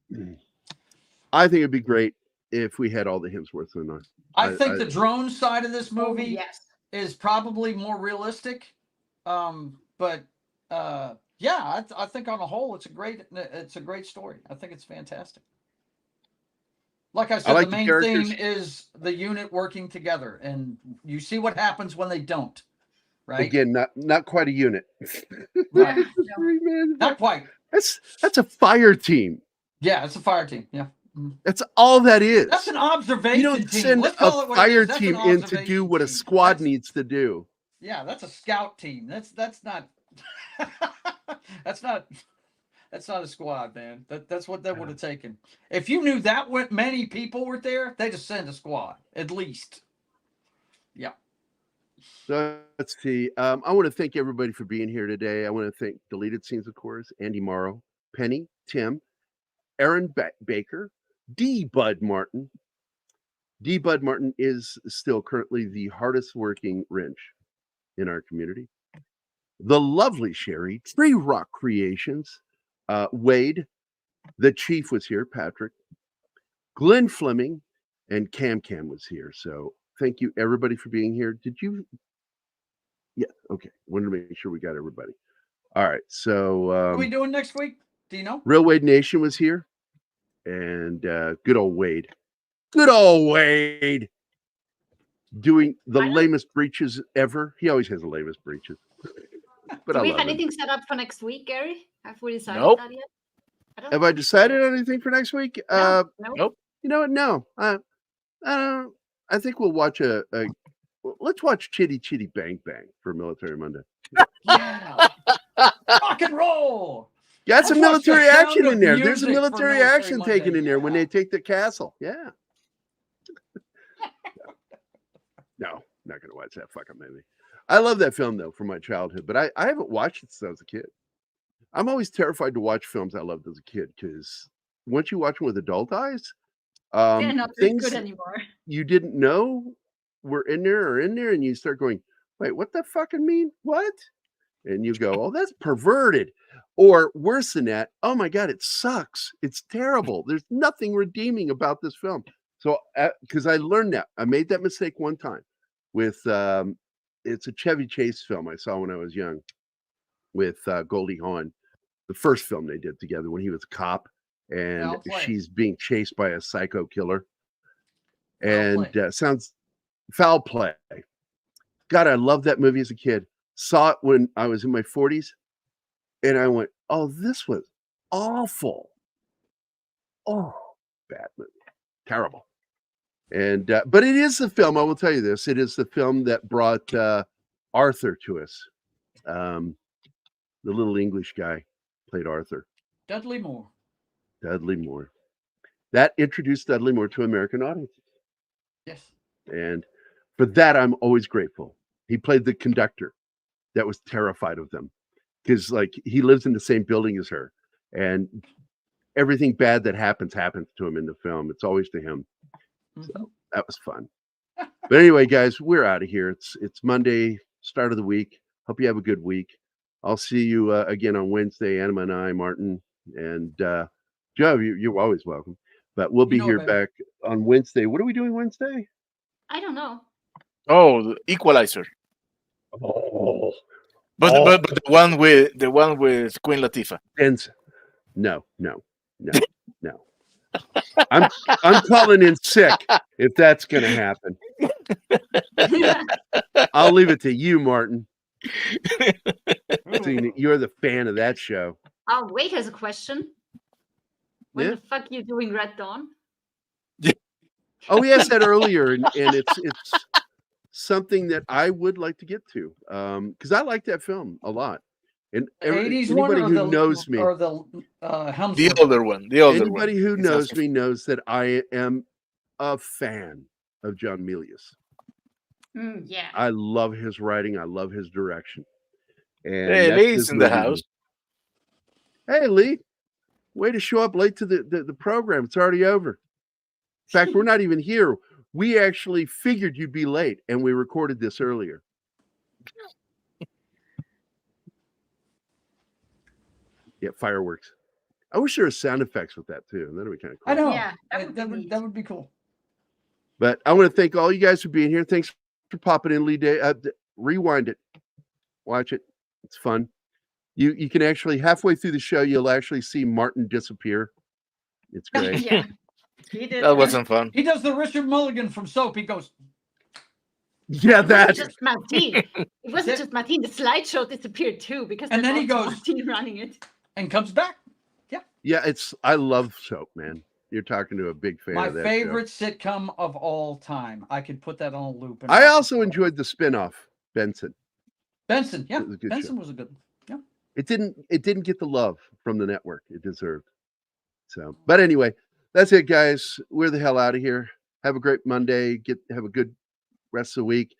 S2: I think it'd be great if we had all the Hemsworths in there.
S3: I think the drone side of this movie
S4: yes.
S3: is probably more realistic. But yeah, I think on a whole, it's a great story. I think it's fantastic. Like I said,
S2: like
S3: the
S2: the
S3: main
S2: characters.
S3: theme is the unit working together, and you see what happens when they don't. Right?
S2: Again, not quite a unit.
S3: Right.
S2: Man,
S3: Not quite.
S2: that's a fire team.
S3: Yeah, it's a fire team. Yeah.
S2: That's all that is.
S3: That's an observation
S2: You don't
S3: team.
S2: send
S3: Let's call it
S2: a
S3: what it
S2: fire
S3: is. That's
S2: team
S3: an
S2: in to
S3: observation
S2: do what a
S3: team.
S2: squad needs to do.
S3: Yeah, that's a scout team. That's not that's not a squad, man. That's what that would have taken. If you knew that many people were there, they just send a squad at least. Yeah.
S2: So let's see. I want to thank everybody for being here today. I want to thank Deleted Scenes, of course, Andy Morrow, Penny, Tim, Aaron Baker, D. Bud Martin. D. Bud Martin is still currently the hardest working wrench in our community. The lovely Sherry, Tree Rock Creations, Wade, the Chief was here, Patrick, Glenn Fleming, and Cam was here. So thank you everybody for being here. Did you? Yeah, okay. Wanted to make sure we got everybody. All right. So
S3: What are we doing next week? Do you know?
S2: Real Wade Nation was here, and good old Wade. Good old Wade. Doing the lamest breeches ever. He always has the lamest breeches. But
S4: Do we
S2: I
S4: have
S2: love him.
S4: anything set up for next week, Gerry? Have we decided
S5: Nope.
S4: that yet?
S2: Have I decided on anything for next week?
S4: No.
S5: Nope.
S2: You know what? No. I think we'll watch let's watch Chitty Chitty Bang Bang for Military Monday.
S3: Yeah. Rock and roll.
S2: Got some
S3: Let's watch
S2: military
S3: The Sound
S2: action
S3: of
S2: in there. There's a
S3: Music for
S2: military
S3: Military
S2: action
S3: Monday.
S2: taken in there when they take the castle. Yeah. No, not gonna watch that fucking movie. I love that film though from my childhood, but I haven't watched it since I was a kid. I'm always terrified to watch films I loved as a kid because once you watch them with adult eyes,
S4: They're not very
S2: things
S4: good anymore.
S2: you didn't know were in there, and you start going, wait, what the fucking mean? What? And you go, oh, that's perverted. Or worse than that, oh my God, it sucks. It's terrible. There's nothing redeeming about this film. So, because I learned that. I made that mistake one time with, it's a Chevy Chase film I saw when I was young with Goldie Hawn. The first film they did together when he was a cop and she's being chased by a psycho killer. And sounds Foul Play. God, I loved that movie as a kid. Saw it when I was in my 40s. And I went, oh, this was awful. Oh, bad movie. Terrible. And but it is the film, I will tell you this, it is the film that brought Arthur to us. The little English guy played Arthur.
S3: Dudley Moore.
S2: Dudley Moore. That introduced Dudley Moore to American audiences.
S3: Yes.
S2: And for that, I'm always grateful. He played the conductor that was terrified of them because, like, he lives in the same building as her, and everything bad that happens to him in the film. It's always to him. So that was fun. But anyway, guys, we're out of here. It's Monday, start of the week. Hope you have a good week. I'll see you again on Wednesday. Anima and I, Martin, and Joe. You're always welcome. But we'll be here back on Wednesday. What are we doing Wednesday?
S4: I don't know.
S5: Oh, the Equalizer.
S2: Oh,
S5: but the one with Queen Latifah.
S2: No. I'm calling in sick if that's going to happen. I'll leave it to you, Martin. You're the fan of that show.
S4: Oh, Wade has a question. When the fuck you doing Red Dawn?
S2: Oh, we asked that earlier, and it's something that I would like to get to because I like that film a lot. And anybody who knows me,
S3: or the Hemsworth.
S5: The older one.
S2: Anybody who knows me knows that I am a fan of John Milius.
S4: Yeah.
S2: I love his writing. I love his direction. And
S5: hey, Lee's in the house.
S2: Hey, Lee. Way to show up late to the program. It's already over. In fact, we're not even here. We actually figured you'd be late, and we recorded this earlier. Yeah, fireworks. I wish there was sound effects with that, too. That'd be kind of cool.
S3: I know.
S4: Yeah,
S3: that would be cool.
S2: But I want to thank all you guys for being here. Thanks for popping in, Lee Day. Rewind it. Watch it. It's fun. You can actually, halfway through the show, you'll actually see Martin disappear. It's great.
S4: Yeah.
S5: That wasn't fun.
S3: He does the Richard Mulligan from Soap. He goes,
S2: yeah, that's
S4: just Martine. It wasn't just Martine. The slideshow disappeared too because
S3: and then he goes
S4: Martine running it
S3: and comes back.
S2: Yeah, I love Soap, man. You're talking to a big fan of that. My
S3: favorite sitcom of all time. I could put that on a loop.
S2: I also enjoyed the spinoff, Benson.
S3: Yeah. Benson was a good one. Yeah.
S2: It didn't get the love from the network it deserved. So, but anyway, that's it, guys. We're the hell out of here. Have a great Monday. Have a good rest of the week.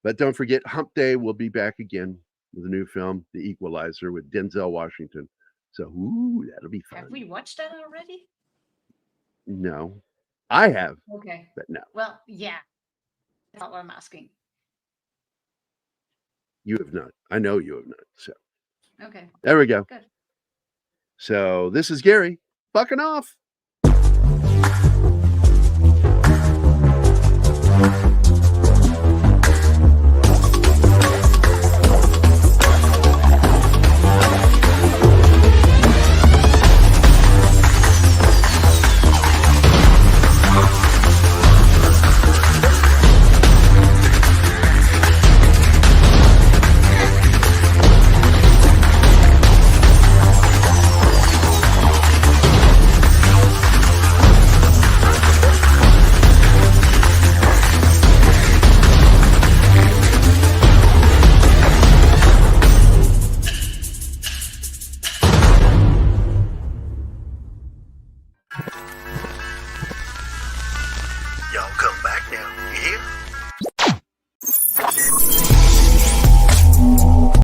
S2: But don't forget, Hump Day will be back again with a new film, The Equalizer, with Denzel Washington. So, that'll be fun.
S4: Have we watched that already?
S2: No, I have.
S4: Okay.
S2: But no.
S4: Well, yeah. That's not what I'm asking.
S2: You have not. I know you have not. So.
S4: Okay.
S2: There we go.
S4: Good.
S2: So this is Gerry. Fucking off.